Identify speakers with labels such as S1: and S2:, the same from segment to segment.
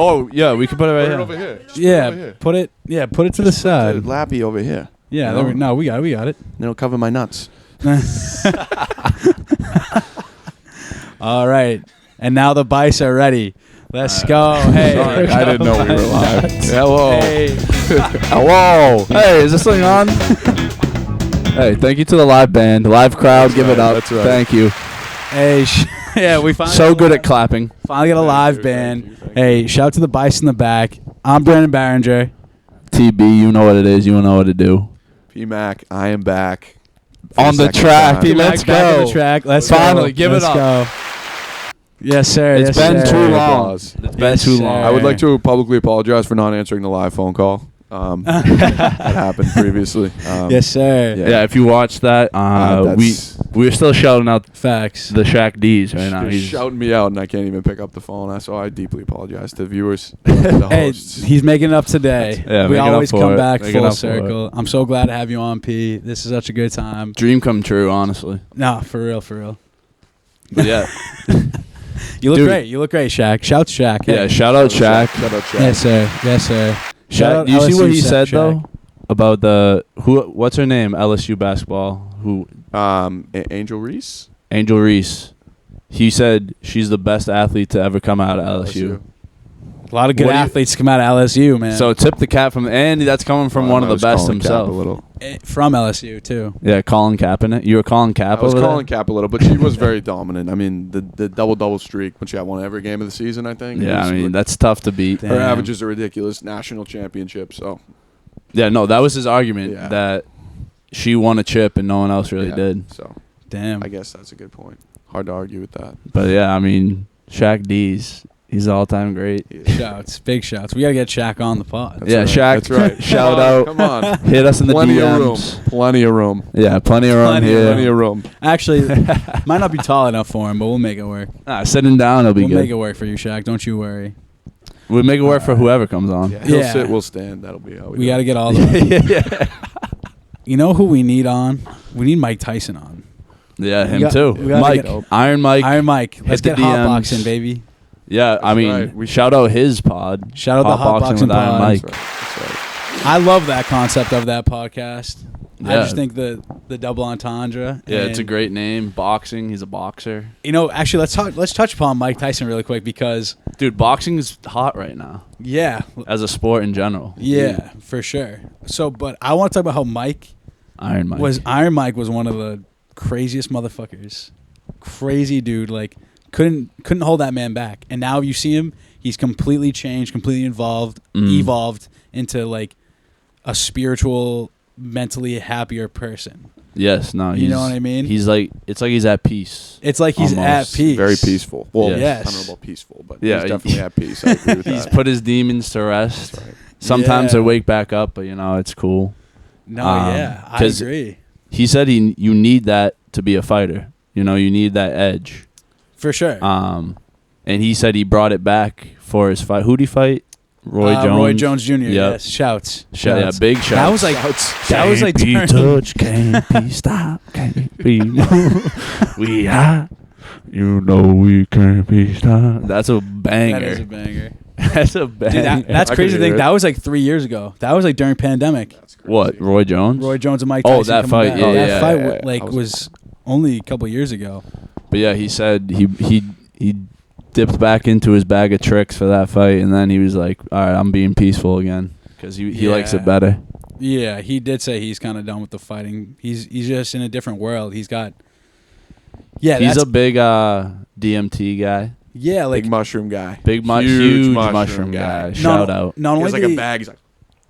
S1: Oh yeah, we can put it right
S2: Put
S1: here.
S2: it over here. Just
S3: Yeah,
S2: put it over here.
S3: put it. Yeah, put it to the side.
S2: Lappy over here.
S3: Yeah,
S2: No.
S3: no, we got it. We got it.
S2: It'll cover my nuts.
S3: All right, and now the Bice are ready. Let's go. Hey,
S2: Sorry, I didn't know we were live.
S1: Hello.
S3: Hey.
S1: Hello. Hey, is this thing on? Hey, thank you to the live band, the live crowd.
S2: That's
S1: Give
S2: right,
S1: it up.
S2: that's right.
S1: Thank you.
S3: Hey, yeah, we finally
S1: So good at clapping.
S3: finally got a live
S2: you,
S3: band.
S2: thank you.
S3: Hey, shout out to the Bice in the back. I'm Brandon Barringer.
S1: TB, you know what it is. You know what to do.
S2: Pmac, I am back. For
S1: On the
S2: second
S1: track,
S2: time.
S1: P-Mac. Let's
S3: back on
S1: go.
S3: the track. Let's
S1: Finally,
S3: go.
S1: give it
S3: Let's
S1: up.
S3: Go. Yes, sir.
S1: It's
S3: yes,
S1: been
S3: sir.
S1: too long.
S2: Applause.
S1: It's been
S3: Yes,
S1: too
S3: sir.
S1: long.
S2: I would like to publicly apologize for not answering the live phone call. That happened previously.
S3: Yes, sir.
S2: Yeah.
S1: Yeah, if you watched that, we're still shouting out
S3: Facts.
S1: the Shaq D's right now.
S2: He's
S1: He's
S2: shouting me out, and I can't even pick up the phone. So I deeply apologize to viewers, the
S3: Hey,
S2: hosts.
S3: he's making it up today.
S1: Yeah,
S3: we
S1: making up
S3: always
S1: for
S3: come
S1: it.
S3: back
S1: Making
S3: full
S1: up for it.
S3: circle. I'm so glad to have you on, P. This is such a good time.
S1: dream come true, honestly.
S3: No, for real, for real.
S1: But yeah,
S3: You look
S1: Dude.
S3: great. You look great, Shaq. Shout to Shaq.
S1: yeah. Shout out Shaq.
S2: Shout out Shaq.
S3: Yes, sir. Yes, sir. Shout out
S1: Do you see what
S3: LSU
S1: he said
S3: Shaq.
S1: though about the what's her name? LSU basketball. Who?
S2: Angel Reese.
S1: Angel Reese. He said she's the best athlete to ever come out of LSU.
S3: A lot of good
S1: What do you-
S3: athletes come out of LSU, man.
S1: So tip the cap from, and that's coming from one of the best himself.
S2: A little.
S3: From LSU too.
S1: Yeah, Colin Kaepernick. You were calling Cap
S2: I was
S1: over
S2: calling Cap a little, but she was very dominant. I mean, the double streak when she had won every game of the season, I think.
S1: there.
S2: It
S1: Yeah,
S2: was
S1: I mean
S2: like-
S1: that's tough to beat.
S3: Damn.
S2: her averages are ridiculous. National championship. So
S1: Yeah, no, that was his argument
S2: Yeah.
S1: that she won a chip and no one else really
S2: yeah.
S1: did.
S2: So
S3: Damn.
S2: I guess that's a good point. Hard to argue with that.
S1: But yeah, I mean Shaq D's, he's all time great.
S2: He is.
S3: Shouts. Big shouts. We got to get Shaq on the pod.
S2: That's
S1: Yeah,
S2: right.
S1: Shaq,
S2: That's right.
S1: shout
S2: Come on,
S1: out.
S2: Come on.
S1: Hit us in the
S2: Plenty of room.
S1: DMs.
S2: Plenty of room.
S1: Yeah, plenty of room
S3: Plenty of
S1: here.
S2: Plenty of room.
S3: Actually, might not be tall enough for him, but we'll make it work.
S1: Sitting down, it'll be
S3: We'll
S1: good.
S3: make it work for you, Shaq. Don't you worry.
S1: We'll make it work for whoever comes on.
S2: Yeah. He'll
S3: Yeah.
S2: sit. We'll stand. That'll be how we
S3: We
S2: do
S3: got to
S2: it.
S3: get all the.
S1: yeah,
S3: You know who we need on? We need Mike Tyson on.
S1: him
S3: got-
S1: too.
S3: we gotta
S1: Mike,
S3: get-
S1: Iron Mike.
S3: Iron Mike. Let's
S1: hit
S3: get
S1: the
S3: hotboxing,
S1: DMs.
S3: baby.
S1: Yeah, I
S2: That's
S1: mean,
S2: right.
S1: we shout out his pod.
S3: Shout out the Hotboxing
S1: with Iron
S3: pod.
S1: Mike.
S2: That's right. That's right.
S3: I love that concept of that podcast. I
S1: Yeah.
S3: just think the double entendre.
S1: Yeah, it's a
S3: and,
S1: great name. Boxing. He's a boxer.
S3: You know, actually, let's touch upon Mike Tyson really quick because
S1: Dude, boxing is hot right now
S3: yeah,
S1: sport in general.
S3: yeah, for sure. So, but I want to talk about how
S1: Iron Mike.
S3: Iron Mike was one of the craziest motherfuckers. Crazy dude, like couldn't hold that man back. And now you see him, he's completely changed, completely evolved into like a spiritual, mentally happier person.
S1: Yes, no.
S3: You know what I mean?
S1: He's like, it's like he's at peace.
S3: It's like he's
S1: Almost.
S3: at peace.
S2: Very peaceful. Well,
S1: Yeah.
S3: Yes.
S2: I don't know about peaceful, but
S1: Yeah,
S2: he's definitely at peace. I agree with
S1: He's
S2: that.
S1: put his demons to rest.
S2: That's right.
S1: Sometimes
S3: Yeah.
S1: they wake back up, but it's cool.
S3: No,
S1: Um,
S3: yeah, I
S1: 'cause
S3: agree.
S1: He said you need that to be a fighter. You need that edge.
S3: For sure.
S1: And he said he brought it back for his fight. Who'd he fight? Roy Jones.
S3: Roy Jones Jr.
S1: Yep.
S3: Yes, shouts.
S1: Yeah, big shout.
S3: That was like that was like
S1: Can't be
S3: turning-
S1: touched, can't be stopped, can't be moved. We hot. We can't be stopped. That's a banger.
S3: That is a banger.
S1: That's a banger.
S3: Dude, that's
S2: I
S3: crazy
S2: could
S3: to think.
S2: hear it.
S3: That was like 3 years ago. That was like during pandemic.
S2: That's crazy.
S1: What? Roy Jones?
S3: Roy Jones and Mike
S1: Oh,
S3: Tyson.
S1: that
S3: coming
S1: fight,
S3: back.
S1: yeah,
S3: that
S1: yeah,
S3: fight
S2: yeah, yeah.
S3: was only a couple years ago.
S1: But yeah, he said he dipped back into his bag of tricks for that fight, and then he was like, "All right, I'm being peaceful again," because he likes it
S3: Yeah.
S1: better.
S3: Yeah, he did say he's kind of done with the fighting. He's just in a different world. He's got. Yeah,
S1: He's
S3: that's,
S1: a big DMT guy.
S3: yeah, like
S2: Big mushroom guy.
S1: Huge mushroom guy. Shout out.
S3: Not
S2: He
S3: only
S2: has like
S3: did
S2: a
S3: he-
S2: bag. He's like,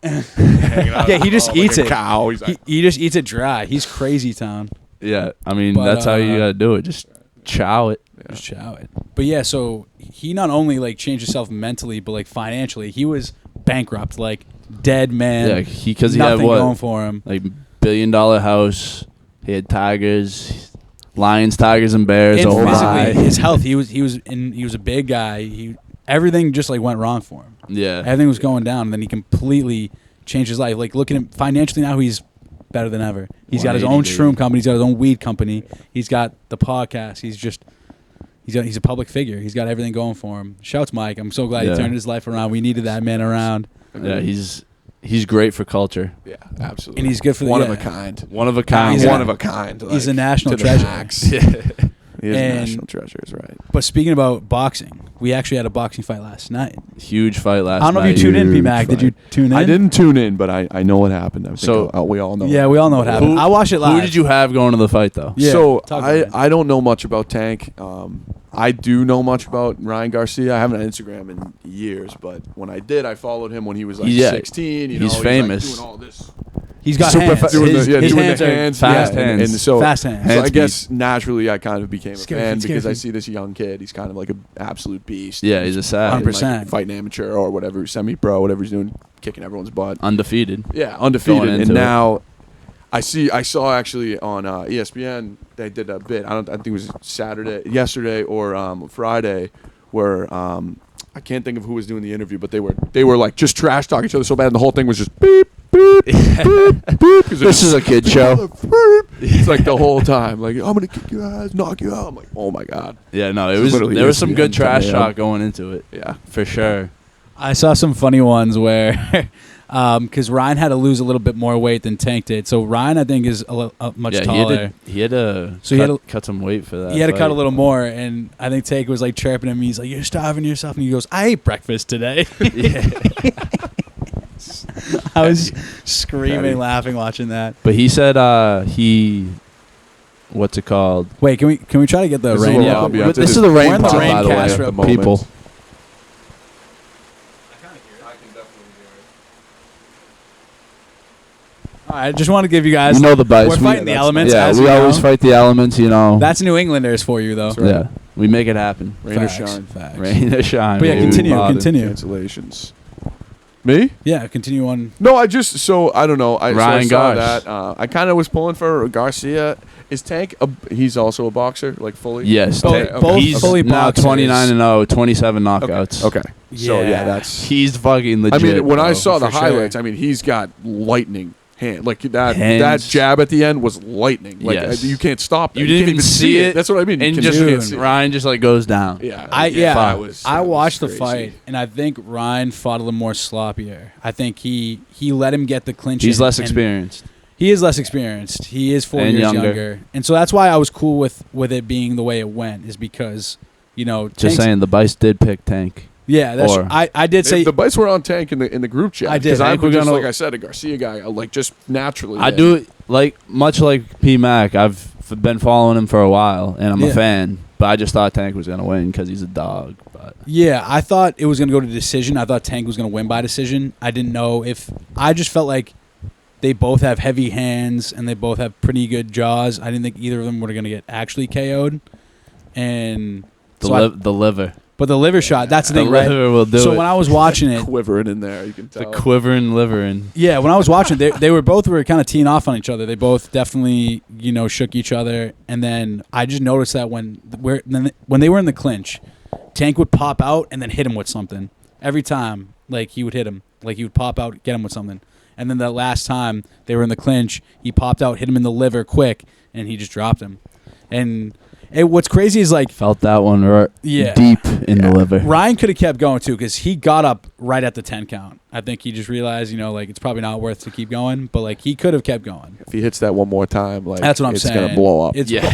S2: hanging out.
S3: Yeah, he just
S2: like
S3: eats
S2: a
S3: it.
S2: Cow. He's like,
S3: he just eats it dry. He's crazy town.
S1: Yeah, I mean
S3: But,
S1: that's how you gotta do it. Just chow it.
S3: Just chow it. But yeah, so he not only like changed himself mentally, but like financially, he was bankrupt, like dead man.
S1: Yeah, because he had
S3: nothing
S1: what,
S3: going for him.
S1: like $1 billion house. He had tigers, lions, tigers, and bears.
S3: And
S1: Oh my!
S3: physically, his health. He was a big guy. Everything just like went wrong for him.
S1: Yeah,
S3: Everything was going down, and then he completely changed his life. Like looking at financially now, he's better than ever. He's got his own
S1: 180,
S3: shroom company. He's got his own weed company. He's got the podcast. He's just He's a public figure. He's got everything going for him. Shouts Mike. I'm so glad he turned his life around. We needed that man around.
S1: Yeah, he's great for culture.
S2: Yeah, absolutely.
S3: And he's good for
S2: one of a kind.
S1: One of a kind.
S2: He's one of a kind.
S3: He's a national
S2: to the
S3: treasure.
S2: max. He is a
S3: And-
S2: national treasure, is right.
S3: But speaking about boxing, we actually had a boxing fight last night.
S1: Huge fight last
S3: I don't know
S1: night.
S3: if you tuned in,
S2: Huge
S3: Pmac. Did you
S2: fight.
S3: tune in?
S2: I didn't tune in, but I know what happened. I think
S1: So-
S2: we all know.
S3: Yeah, we all know what happened. I watched it live.
S1: Who did you have going to the fight though?
S3: Yeah,
S2: So
S3: talk about it.
S2: I don't know much about Tank. I do know much about Ryan Garcia. I haven't on Instagram in years, but when I did, I followed him when he was like
S1: Yeah,
S2: 16. You
S1: he's
S2: know,
S1: famous.
S2: He's like doing all this.
S3: He's got
S1: Super
S3: hands.
S1: fa-
S2: Doing
S3: his
S2: the, yeah,
S3: his
S2: doing
S3: hands
S2: the
S3: are
S2: hands,
S1: fast
S2: yeah,
S1: hands.
S2: and so
S3: fast hands.
S2: So
S1: Hand
S2: I
S1: speed.
S2: guess naturally I kind of became a
S3: Scary,
S2: fan
S3: scary.
S2: because I see this young kid. He's kind of like an absolute beast.
S1: Yeah, he's a sad.
S3: 100%.
S2: Like fighting amateur or whatever, semi-pro, whatever he's doing, kicking everyone's butt.
S1: Undefeated.
S2: Yeah, undefeated.
S1: Going
S2: And
S1: into it.
S2: now I saw actually on ESPN they did a bit. I think it was yesterday or Friday, where I can't think of who was doing the interview, but they were like just trash talking each other so bad, and the whole thing was just beep beep beep beep.
S1: This is a kid show.
S2: It's like the whole time, like I'm gonna kick your ass, knock you out. I'm like, oh my god.
S1: Yeah, no, it
S2: It's
S1: was
S2: literally
S1: there was some
S2: ESPN
S1: good trash
S2: coming out.
S1: talk going into it
S2: Yeah.
S1: for sure.
S3: I saw some funny ones where, because Ryan had to lose a little bit more weight than Tank did. So Ryan, I think, is much
S1: Yeah,
S3: taller.
S1: he had to
S3: So he had
S1: cut some weight for that.
S3: He had to cut a
S1: fight.
S3: little more, and I think Tank was like chirping him. He's like, "You're starving yourself," and he goes, "I ate breakfast today." I was screaming, laughing, watching that.
S1: But he said what's it called?
S3: Wait, can we try to get the
S2: This is
S3: rain?
S2: a little
S3: Yeah,
S2: ambiance.
S1: This
S2: It
S1: is the rain
S3: we're in the
S1: pod,
S3: rain
S1: by the way,
S3: cast
S1: at
S3: right
S1: the
S3: moment.
S1: people.
S3: All right, I just want to give you guys.
S1: You know the Bice.
S3: We're fighting the elements.
S1: Yeah,
S3: as
S1: we
S3: you
S1: always
S3: know.
S1: fight the elements. You know.
S3: That's New Englanders for you, though.
S2: That's right.
S1: Yeah, we make it happen.
S2: Rain or
S3: Facts,
S2: shine.
S3: facts.
S1: Rain or shine.
S3: But yeah,
S1: We'll
S3: continue,
S1: bother.
S3: continue.
S2: Cancellations. Me?
S3: Yeah, continue on.
S2: No, I don't know. I
S1: Ryan
S2: saw
S1: Garsh.
S2: that. I kind of was pulling for Garcia. Is Tank? He's also a boxer, like fully.
S1: Yes,
S3: Both-
S1: Tank-
S3: both
S1: he's
S3: fully
S1: now
S3: boxers.
S1: 29-0, 27 knockouts.
S2: Okay. So
S3: Yeah.
S2: yeah, that's.
S1: He's fucking legit.
S2: I mean, when I
S1: bro.
S2: saw the
S3: for sure.
S2: highlights, I mean, he's got lightning hand. Like that
S1: Hands.
S2: jab at the end was lightning. Like
S1: Yes.
S2: you can't stop that.
S1: You didn't
S2: can't
S1: even see it.
S2: That's what I mean.
S1: and
S2: You
S1: just
S2: can't see it.
S1: Ryan just like goes down.
S2: Yeah.
S3: I
S2: That was
S3: watched the
S2: crazy.
S3: fight, and I think Ryan fought a little more sloppier. I think he let him get the clinch.
S1: He's
S3: in,
S1: less
S3: and
S1: experienced.
S3: He is less experienced. He is 4
S1: And
S3: years
S1: younger.
S3: younger, and so that's why I was cool with it being the way it went. Is because
S1: Just
S3: Tank's-
S1: saying, the Bice did pick Tank.
S3: Yeah, that's
S1: Or-
S3: I did say
S2: The Bites were on Tank in the group chat.
S3: I did.
S2: Because
S3: I
S2: I'm
S1: think we're
S2: just
S1: gonna-
S2: like I said, a Garcia guy. Like just naturally.
S1: I do it much like Pmac. I've been following him for a while, and I'm
S3: Yeah.
S1: a fan. But I just thought Tank was gonna win because he's a dog. But
S3: Yeah, I thought it was going to go to decision. I thought Tank was going to win by decision. I didn't know if I just felt like they both have heavy hands and they both have pretty good jaws. I didn't think either of them were going to get actually KO'd. And
S1: the liver,
S3: but the liver shot, that's the
S1: the
S3: thing, right?
S1: liver will do
S3: So
S1: it.
S3: when I was watching it,
S2: quivering in there. You can
S1: the
S2: tell.
S1: quivering liver and
S3: yeah, when I was watching, they were kind of teeing off on each other. They both definitely, shook each other. And then I just noticed that when they were in the clinch, Tank would pop out and then hit him with something every time. Like he would hit him, like he would pop out, get him with something. And then the last time they were in the clinch, he popped out, hit him in the liver quick, and he just dropped him. And what's crazy is like
S1: felt that one
S3: Yeah.
S1: deep in the liver.
S3: Ryan could have kept going too because he got up right at the 10 count. I think he just realized, like it's probably not worth to keep going, but like he could have kept going.
S2: If he hits that one more time, like
S3: That's what I'm
S2: it's
S3: saying.
S2: gonna blow up.
S3: It's
S1: Yeah.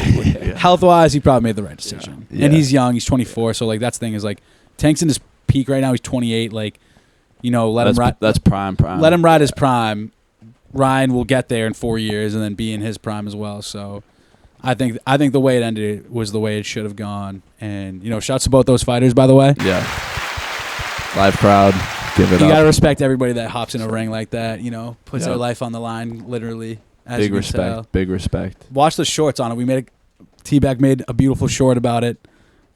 S3: health wise, he probably made the right decision.
S1: Yeah.
S3: And he's young. He's 24. So like that's the thing is like Tank's in his peak right now. He's 28. Like, let him ride.
S1: That's prime.
S3: Let him ride his prime. Ryan will get there in 4 years and then be in his prime as well. So I think the way it ended was the way it should have gone. And shouts to both those fighters, by the way.
S1: Yeah. Live crowd, give it
S3: You
S1: up.
S3: gotta respect everybody that hops in a ring like that. Puts
S1: Yeah.
S3: their life on the line, literally. As
S1: Big
S3: you can
S1: respect.
S3: tell.
S1: Big respect.
S3: Watch the shorts on it. T-Bag made a beautiful short about it.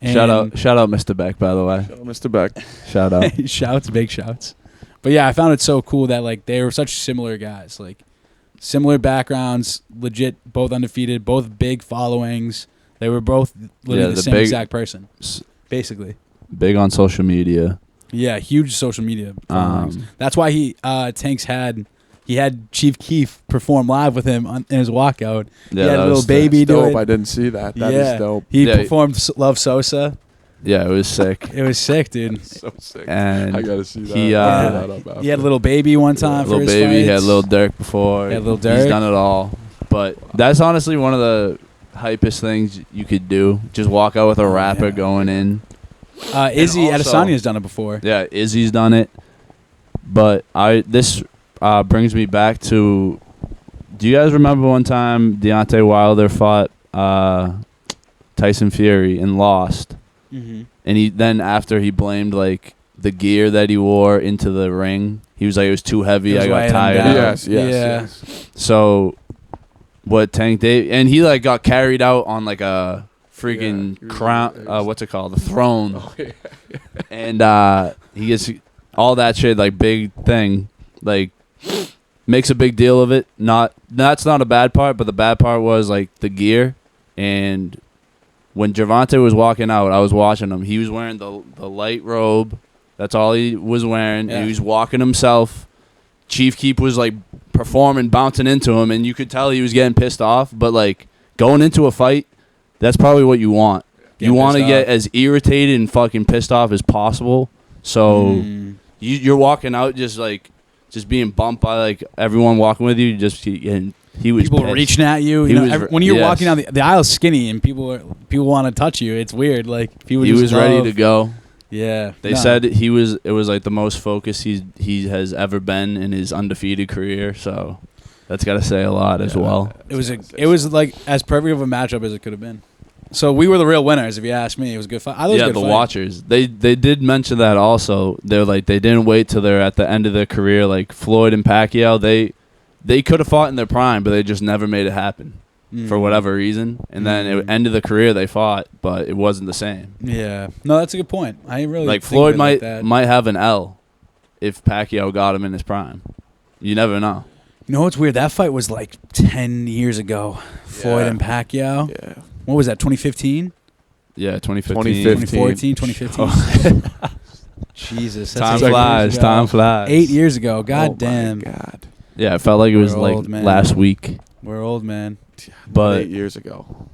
S3: And
S1: Shout out, Mr. Beck, by the way.
S2: Mr. Beck.
S1: Shout out.
S3: shouts, big shouts. But yeah, I found it so cool that like they were such similar guys, like similar backgrounds, legit, both undefeated, both big followings. They were both literally the same exact person, basically.
S1: Big on social media.
S3: Yeah, huge social media followings. That's why he he had Chief Keef perform live with him in his walkout.
S1: Yeah,
S3: he had
S1: that
S3: a little
S1: was
S3: baby do
S2: dope.
S3: it.
S2: I didn't see that. That is dope.
S3: He
S1: Yeah.
S3: performed Love Sosa.
S1: Yeah, it was sick.
S3: It was sick, dude.
S2: So sick.
S1: And
S2: I gotta see that.
S1: he,
S2: I'll look that up after.
S3: He had a little baby one time for
S1: Little
S3: his
S1: baby, he had
S3: fights.
S1: Lil Durk before.
S3: He had Lil
S1: He's
S3: Durk.
S1: done it all. But that's honestly one of the hypest things you could do. Just walk out with a rapper going in.
S3: Izzy
S1: also-
S3: Adesanya's done it before.
S1: Yeah, Izzy's done it. But this brings me back to. Do you guys remember one time Deontay Wilder fought Tyson Fury and lost?
S3: Mm-hmm.
S1: And he then after he blamed like the gear that he wore into the ring, he was like it was too heavy. I got
S3: weighing him
S1: tired.
S3: down.
S1: of it.
S2: Yes.
S1: So what Tank Dave and he like got carried out on like a freaking
S2: Yeah,
S1: crown. What's it called? The throne.
S2: Oh, yeah.
S1: And he gets all that shit like big thing like makes a big deal of it. That's not a bad part, but the bad part was like the gear. And when Gervonta was walking out, I was watching him. He was wearing the light robe. That's all he was wearing.
S3: Yeah.
S1: And he was walking himself. Chief Keef was like performing, bouncing into him, and you could tell he was getting pissed off. But like going into a fight, that's probably what you want.
S3: Getting
S1: You want to
S3: pissed
S1: get
S3: off.
S1: as irritated and fucking pissed off as possible. So you're walking out just being bumped by like everyone walking with you. And he was
S3: People
S1: pissed.
S3: reaching at you.
S1: He
S3: You know,
S1: was-
S3: when you're
S1: yes.
S3: walking down the aisle's skinny and people want to touch you, it's weird. Like people.
S1: He
S3: just
S1: was ready
S3: love-
S1: to go.
S3: Yeah.
S1: They said it was like the most focused he has ever been in his undefeated career. So that's got to say a lot as well.
S3: it was like as perfect of a matchup as it could have been. So we were the real winners, if you ask me. It was a good fight. I thought it was a
S1: Yeah,
S3: good
S1: the
S3: fight.
S1: watchers. They did mention that also. They're like they didn't wait till they're at the end of their career. Like Floyd and Pacquiao, they could have fought in their prime, but they just never made it happen for whatever reason. And then at the end of the career, they fought, but it wasn't the same.
S3: Yeah. No, that's a good point. I didn't really
S1: Like
S3: think
S1: Floyd
S3: of it like that.
S1: might have an L if Pacquiao got him in his prime. You never know.
S3: You know what's weird? That fight was like 10 years ago. Floyd
S2: Yeah.
S3: and Pacquiao.
S2: Yeah.
S3: What was that? 2015?
S1: Yeah, 2015.
S2: 2015.
S3: 2014, 2015. Jesus, that's
S1: Time
S3: 8 years
S1: flies.
S3: ago.
S1: Time flies.
S3: 8 years ago. God
S2: Oh, my
S3: damn.
S2: God.
S1: Yeah, it felt like it was
S3: We're
S1: like
S3: old, man.
S1: last week.
S3: We're old, man.
S1: But
S2: 8 years ago.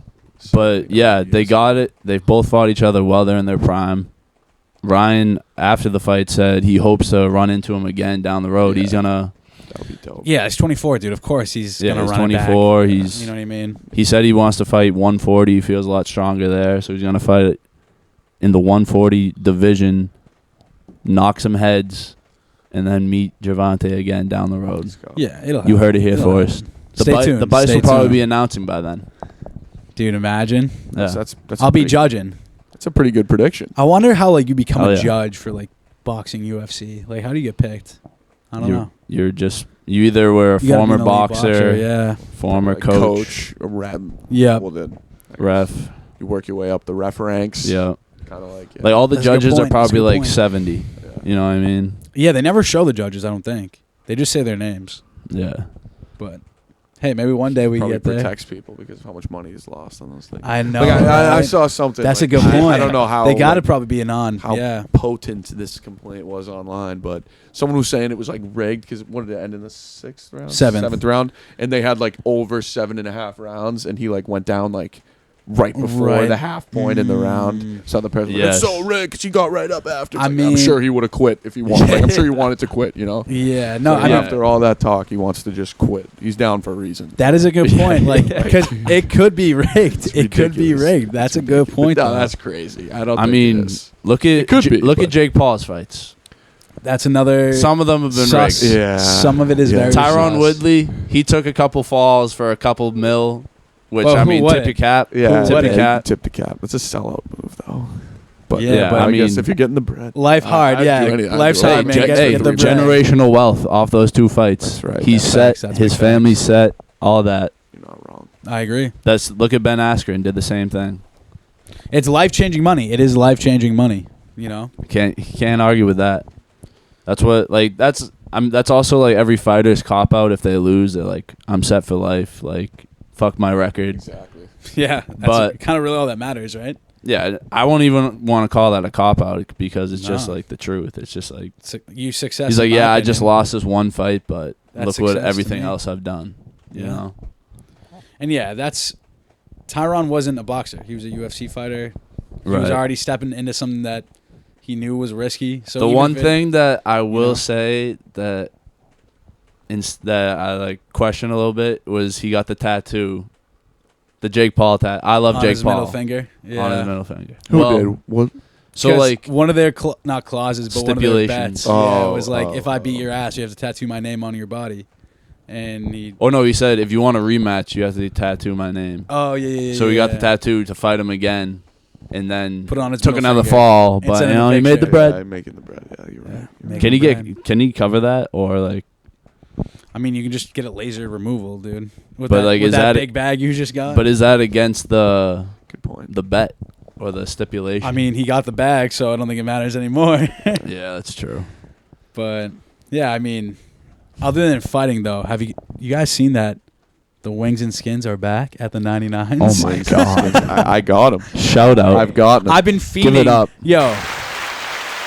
S1: But yeah, they
S2: years.
S1: got it. They've both fought each other while they're in their prime. Ryan, after the fight, said he hopes to run into him again down the road.
S2: Yeah.
S1: He's gonna.
S2: That would be dope.
S3: Yeah, he's 24, dude. Of course he's
S1: Yeah,
S3: gonna
S1: he's
S3: run it back.
S1: 24. He's.
S3: You know what I mean?
S1: He said he wants to fight 140. He feels a lot stronger there, so he's gonna fight in the 140 division, knock some heads, and then meet Gervonta again down the road.
S2: Let's go.
S3: Yeah, it'll
S1: You
S3: happen.
S1: heard it here
S3: It'll
S1: first.
S3: happen. Stay tuned.
S1: The Bice
S3: Stay
S1: will probably
S3: tuned.
S1: be announcing by then.
S3: Dude, imagine.
S1: Yeah.
S2: That's
S3: I'll be judging.
S2: That's a pretty good prediction.
S3: I wonder how like you become
S1: Oh,
S3: a
S1: yeah.
S3: judge for like boxing UFC. Like how do you get picked? I don't know.
S1: You either were a
S3: You gotta be
S1: former
S3: an elite
S1: boxer,
S3: yeah.
S1: former
S2: Like
S1: coach,
S2: a rep.
S3: Yeah.
S2: Well, then
S1: ref.
S2: you work your way up the ref ranks.
S1: Yeah.
S2: Kind of like. Yeah.
S1: Like all the
S3: That's a good
S1: judges are
S3: point. That's a
S1: probably
S3: good
S1: like
S3: point.
S1: 70.
S2: Yeah.
S1: You know what I mean?
S3: Yeah, they never show the judges, I don't think. They just say their names.
S1: Yeah.
S3: But hey, maybe one day we
S2: probably
S3: get there.
S2: protects people because of how much money is lost on those things.
S3: I know.
S2: Like I
S3: right?
S2: saw something.
S3: That's
S2: like,
S3: a good point.
S2: I don't know how
S3: they got to
S2: like,
S3: probably be an on.
S2: how
S3: Yeah.
S2: potent this complaint was online, but someone was saying it was like rigged because what did it end in the sixth round?
S3: Seventh
S2: round, and they had like over 7.5 rounds, and he like went down like right before
S3: Right.
S2: the half point in the round. So the person,
S1: Yes.
S2: it's so rigged because he got right up after. It's
S3: I
S2: like,
S3: mean-
S2: I'm sure he would have quit if he wanted. Like, I'm sure he wanted to quit. You know.
S3: Yeah. No,
S2: But
S3: I mean,
S2: after all that talk, he wants to just quit. He's down for a reason.
S3: that is a good
S1: Yeah.
S3: point. Like, because it could be rigged. It could be
S2: ridiculous.
S3: rigged. That's a good point.
S2: No,
S3: though.
S2: that's crazy. I don't.
S1: I
S2: think
S1: mean,
S2: it is.
S1: look at
S2: It could be,
S1: look
S2: but-
S1: at Jake Paul's fights.
S3: That's another.
S1: Some of them have been
S3: sus.
S1: rigged.
S2: Yeah.
S3: Some of it is
S2: Yeah.
S3: very.
S1: Tyrone
S3: sus.
S1: Woodley, he took a couple falls for a couple mil, which
S3: Well,
S1: I
S3: who
S1: mean,
S3: would
S1: tip
S3: it?
S1: your cap.
S2: Yeah,
S1: tip
S3: what
S1: your
S3: it-
S1: cap.
S2: Tip the cap. It's a sellout move, though. But
S3: Yeah,
S2: yeah,
S3: but
S2: I,
S1: I
S2: guess
S1: mean-
S2: if you're getting the bread,
S3: Life hard,
S2: I'd
S3: yeah.
S2: do any- I'd
S3: Life's
S2: do
S3: hard,
S2: any-
S3: man.
S1: Hey,
S3: Guess
S1: hey,
S3: get the bread.
S1: generational wealth off those two fights.
S2: That's right.
S1: He's
S3: That's
S1: set.
S3: facts. That's
S1: His
S3: big
S1: family's
S3: facts.
S1: set. All that.
S2: You're not wrong.
S3: I agree.
S1: That's look at Ben Askren did the same thing.
S3: It's life changing money. It is life changing money. You know.
S1: Can't argue with that. That's what like that's also like every fighter's cop out. If they lose, they're like, I'm set for life. Like fuck my record.
S2: Exactly.
S3: Yeah.
S1: But-
S3: kind of really all that matters, right?
S1: Yeah, I won't even want to call that a cop out because it's just
S3: No.
S1: like the truth. It's just like
S3: You success.
S1: he's like,
S3: in my
S1: yeah, I
S3: opinion.
S1: just lost this one fight, but
S3: That's
S1: look what
S3: success to
S1: everything
S3: me.
S1: else I've done. You
S3: Yeah.
S1: know?
S3: And yeah, that's Tyron wasn't a boxer. He was a UFC fighter. He was
S1: Right.
S3: already stepping into something that he knew was risky. So
S1: The
S3: even
S1: one
S3: if it-
S1: thing that I will
S3: know?
S1: say that that I like question a little bit was he got the tattoo, the Jake Paul tattoo. I love
S3: on
S1: Jake
S3: his
S1: Paul
S3: middle finger. Yeah.
S1: on his middle finger.
S2: Who
S1: Well,
S2: did? What?
S1: So
S3: 'Cause
S1: like,
S3: one of their not clauses, but one of their
S1: Stipulations.
S3: bets. Yeah, it
S2: Oh,
S3: was like
S2: oh,
S3: if I beat
S2: oh.
S3: your ass, you have to tattoo my name on your body. And he.
S1: oh no, he said if you want a rematch, you have to tattoo my name.
S3: Oh yeah.
S1: So he got the
S3: yeah.
S1: tattoo to fight him again, and then
S3: Put it on his
S1: took
S3: middle
S1: another
S3: finger.
S1: fall. But
S3: Instead
S1: you
S3: of
S1: know,
S3: a
S1: he made the
S3: picture.
S1: bread.
S2: Yeah, I'm making the bread. Yeah, you're right.
S3: Yeah,
S2: You're
S3: make
S1: Can he
S3: the
S1: get?
S3: bread.
S1: Can he cover that or like?
S3: I mean, you can just get a laser removal, dude. With
S1: But,
S3: that,
S1: like,
S3: with
S1: is
S3: that
S1: that-
S3: big bag you just got.
S1: But is that against the
S2: Good point.
S1: bet or the stipulation?
S3: I mean, he got the bag, so I don't think it matters anymore.
S1: yeah, that's true.
S3: But yeah, I mean, other than fighting though, have you guys seen that the wings and skins are back at the 99s?
S1: Oh my God.
S2: I got him.
S1: Shout out.
S2: I've gotten him.
S3: I've been feeding.
S2: Give it up.
S3: Yo.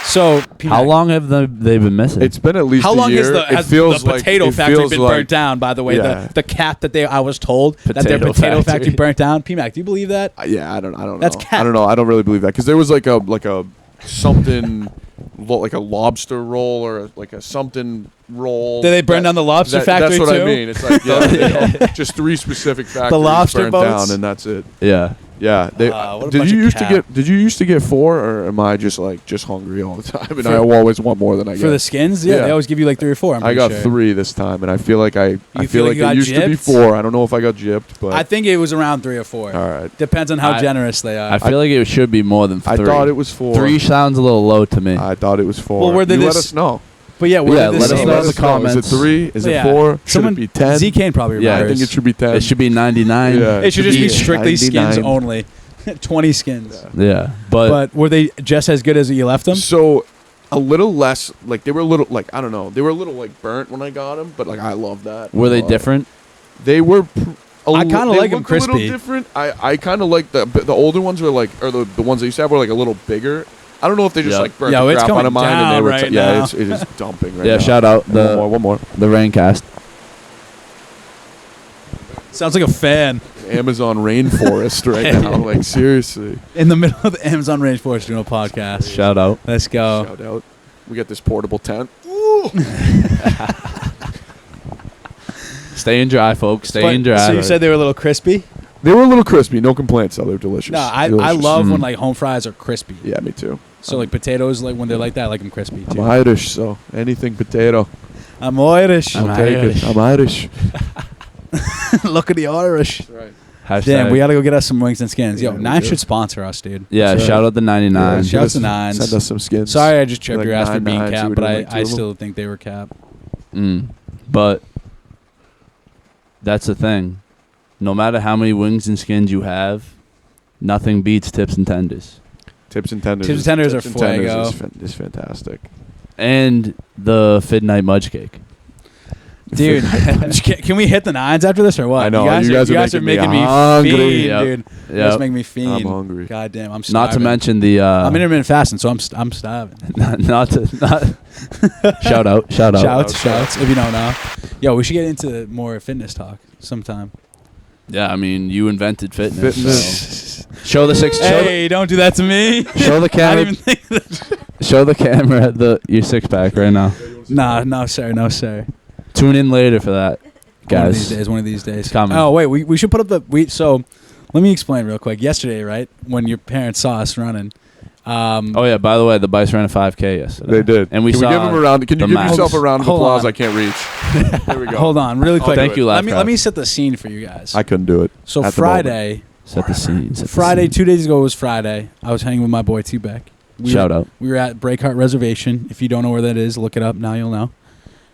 S3: So
S1: How long have they been missing?
S2: It's been at least
S3: How
S2: a
S3: long
S2: year.
S3: has
S2: It feels
S3: the potato
S2: like, it
S3: factory
S2: feels
S3: been
S2: like,
S3: burnt down? By the way,
S2: Yeah.
S3: the cap that I was told that their
S1: Potato
S3: potato factory
S1: factory.
S3: burnt down. Pmac, do you believe that?
S2: Yeah, I don't know.
S3: That's cat.
S2: I don't know. I don't really believe that because there was like a something like a lobster roll or like a something roll.
S3: Did they burn down the lobster factory
S2: That's what
S3: too?
S2: I mean. It's like just 3 specific factories
S3: lobster
S2: burnt
S3: boats?
S2: down and that's it.
S1: yeah.
S2: Yeah. They,
S3: What a
S2: did
S3: bunch
S2: you
S3: of
S2: used to
S3: cap.
S2: get? Did you used to get 4 or am I just hungry all the time and I always want more than I get?
S3: For the skins, yeah,
S2: Yeah.
S3: they always give you like 3 or 4. I'm
S2: I
S3: pretty
S2: got
S3: sure.
S2: 3 this time, and I feel like I
S3: feel
S2: feel
S3: like
S2: like
S3: you got
S2: it used to be
S3: gypped?
S2: 4. I don't know if I got gypped, but
S3: I think it was around 3 or 4.
S2: all right.
S3: Depends on how
S1: I-
S3: generous they are.
S1: I feel like it should be more than 3.
S2: I thought it was 4.
S1: 3 sounds a little low to me.
S2: I thought it was 4.
S3: Well, where did
S2: you let
S3: this-
S2: us know.
S3: but yeah, where
S1: Yeah,
S3: did this
S1: let us
S3: see
S1: know in
S3: this?
S1: the comments.
S2: Is it 3? Is
S3: Yeah.
S2: it 4? Should
S3: Someone-
S2: it be 10?
S3: ZK probably
S1: Yeah,
S2: I
S3: remembers.
S2: think it should be 10.
S1: It should be 99.
S2: Yeah.
S3: It should just be
S2: Yeah.
S3: strictly skins
S2: 99.
S3: only. 20 skins.
S1: Yeah,
S3: But were they just as good as you left them?
S2: So a little less, like they were a little, like I don't know, they were a little like burnt when I got them, but like I love that.
S1: were they
S2: Uh,
S1: different?
S2: They were.
S3: I kinda
S2: they
S3: like 'em
S2: look a little
S3: crispy.
S2: different. I kind of like the older ones were like, or the ones I used to have were like a little bigger. I don't know if they just
S1: Yeah.
S2: like burnt
S3: Yo,
S2: the
S3: it's
S2: crap out
S3: coming
S2: of mine and
S3: down
S2: they were.
S3: right
S2: yeah,
S3: now.
S2: it is dumping right
S1: Yeah,
S2: now.
S1: shout out
S2: One more.
S1: the Raincast.
S3: Sounds like a fan
S2: Amazon rainforest right now. Like seriously.
S3: in the middle of the Amazon rainforest doing a podcast.
S1: Shout out.
S3: Let's go.
S2: Shout out. We got this portable tent.
S1: Staying dry, folks. Staying dry.
S3: So you said they were a little crispy?
S2: They were a little crispy. No complaints though. They're delicious.
S3: No, I
S2: Delicious.
S3: love when
S1: Mm.
S3: like home fries are crispy.
S2: Yeah, me too.
S3: So like potatoes, like when they're like that, I like them crispy
S2: I'm
S3: too.
S2: Irish, so anything potato.
S3: I'm Irish.
S1: I'm
S2: I'll take
S1: Irish.
S2: it. I'm Irish.
S3: Look at the Irish.
S2: That's right.
S1: Hashtag-
S3: Damn, we gotta go get us some wings and skins. Yo,
S2: Yeah, we
S3: 9
S2: do.
S3: should sponsor us, dude.
S1: Yeah,
S2: That's right.
S1: shout out the 99.
S2: Yeah,
S3: Shout out to
S2: send us-
S3: Nines.
S2: Send us some skins.
S3: Sorry, I just tripped
S2: Like
S3: your ass for being
S2: 9
S3: cap,
S2: you
S3: but
S2: were
S3: I,
S2: doing, like, 2
S3: I
S2: of them?
S3: still think they were cap.
S1: But that's the thing. No matter how many wings and skins you have, nothing beats tips and tenders.
S2: Tips and tenders.
S3: Tips and tenders are
S2: Tips and tenders
S3: fuego.
S2: is fantastic.
S1: And the Fid Night Mudge Cake.
S3: Dude, can we hit the 9s after this or what?
S2: I know, you guys are making me hungry.
S3: fiend,
S1: Yep.
S3: dude. You guys
S1: Yep.
S3: make me fiend.
S2: I'm hungry.
S3: God damn, I'm starving.
S1: Not to mention the
S3: I'm intermittent fasting, so I'm starving.
S1: not shout out.
S3: Shouts, if you don't know. Yo, we should get into more fitness talk sometime.
S1: Yeah, I mean, you invented fitness.
S2: Fitness.
S1: so- Show the
S3: Hey, don't do that to me.
S1: show the
S3: I
S1: camera.
S3: didn't even think that.
S1: Show the camera your 6-pack right now.
S3: Nah, no, sir, no, sir.
S1: Tune in later for that, guys.
S3: One of these days.
S1: It's coming.
S3: Oh, wait, we should put up the... So, let me explain real quick. Yesterday, right, when your parents saw us running...
S1: Oh yeah, by the way, the Bice ran a 5K yesterday.
S2: They did.
S1: And we
S2: Can
S1: saw
S2: we give them a round? Can you
S1: the
S2: give
S1: max.
S2: yourself a round of
S3: Hold
S2: applause?
S3: on.
S2: I can't reach. There we go.
S3: Hold on, really quick.
S1: Thank you,
S3: Let me
S1: Laughcraft.
S3: set the scene for you guys.
S2: I couldn't do it.
S3: So
S2: at the
S3: Friday,
S1: Set the scene.
S3: Friday, 2 days ago was Friday. I was hanging with my boy T-Beck.
S1: Shout out.
S3: We were at Breakheart Reservation. If you don't know where that is, look it up. Now you'll know.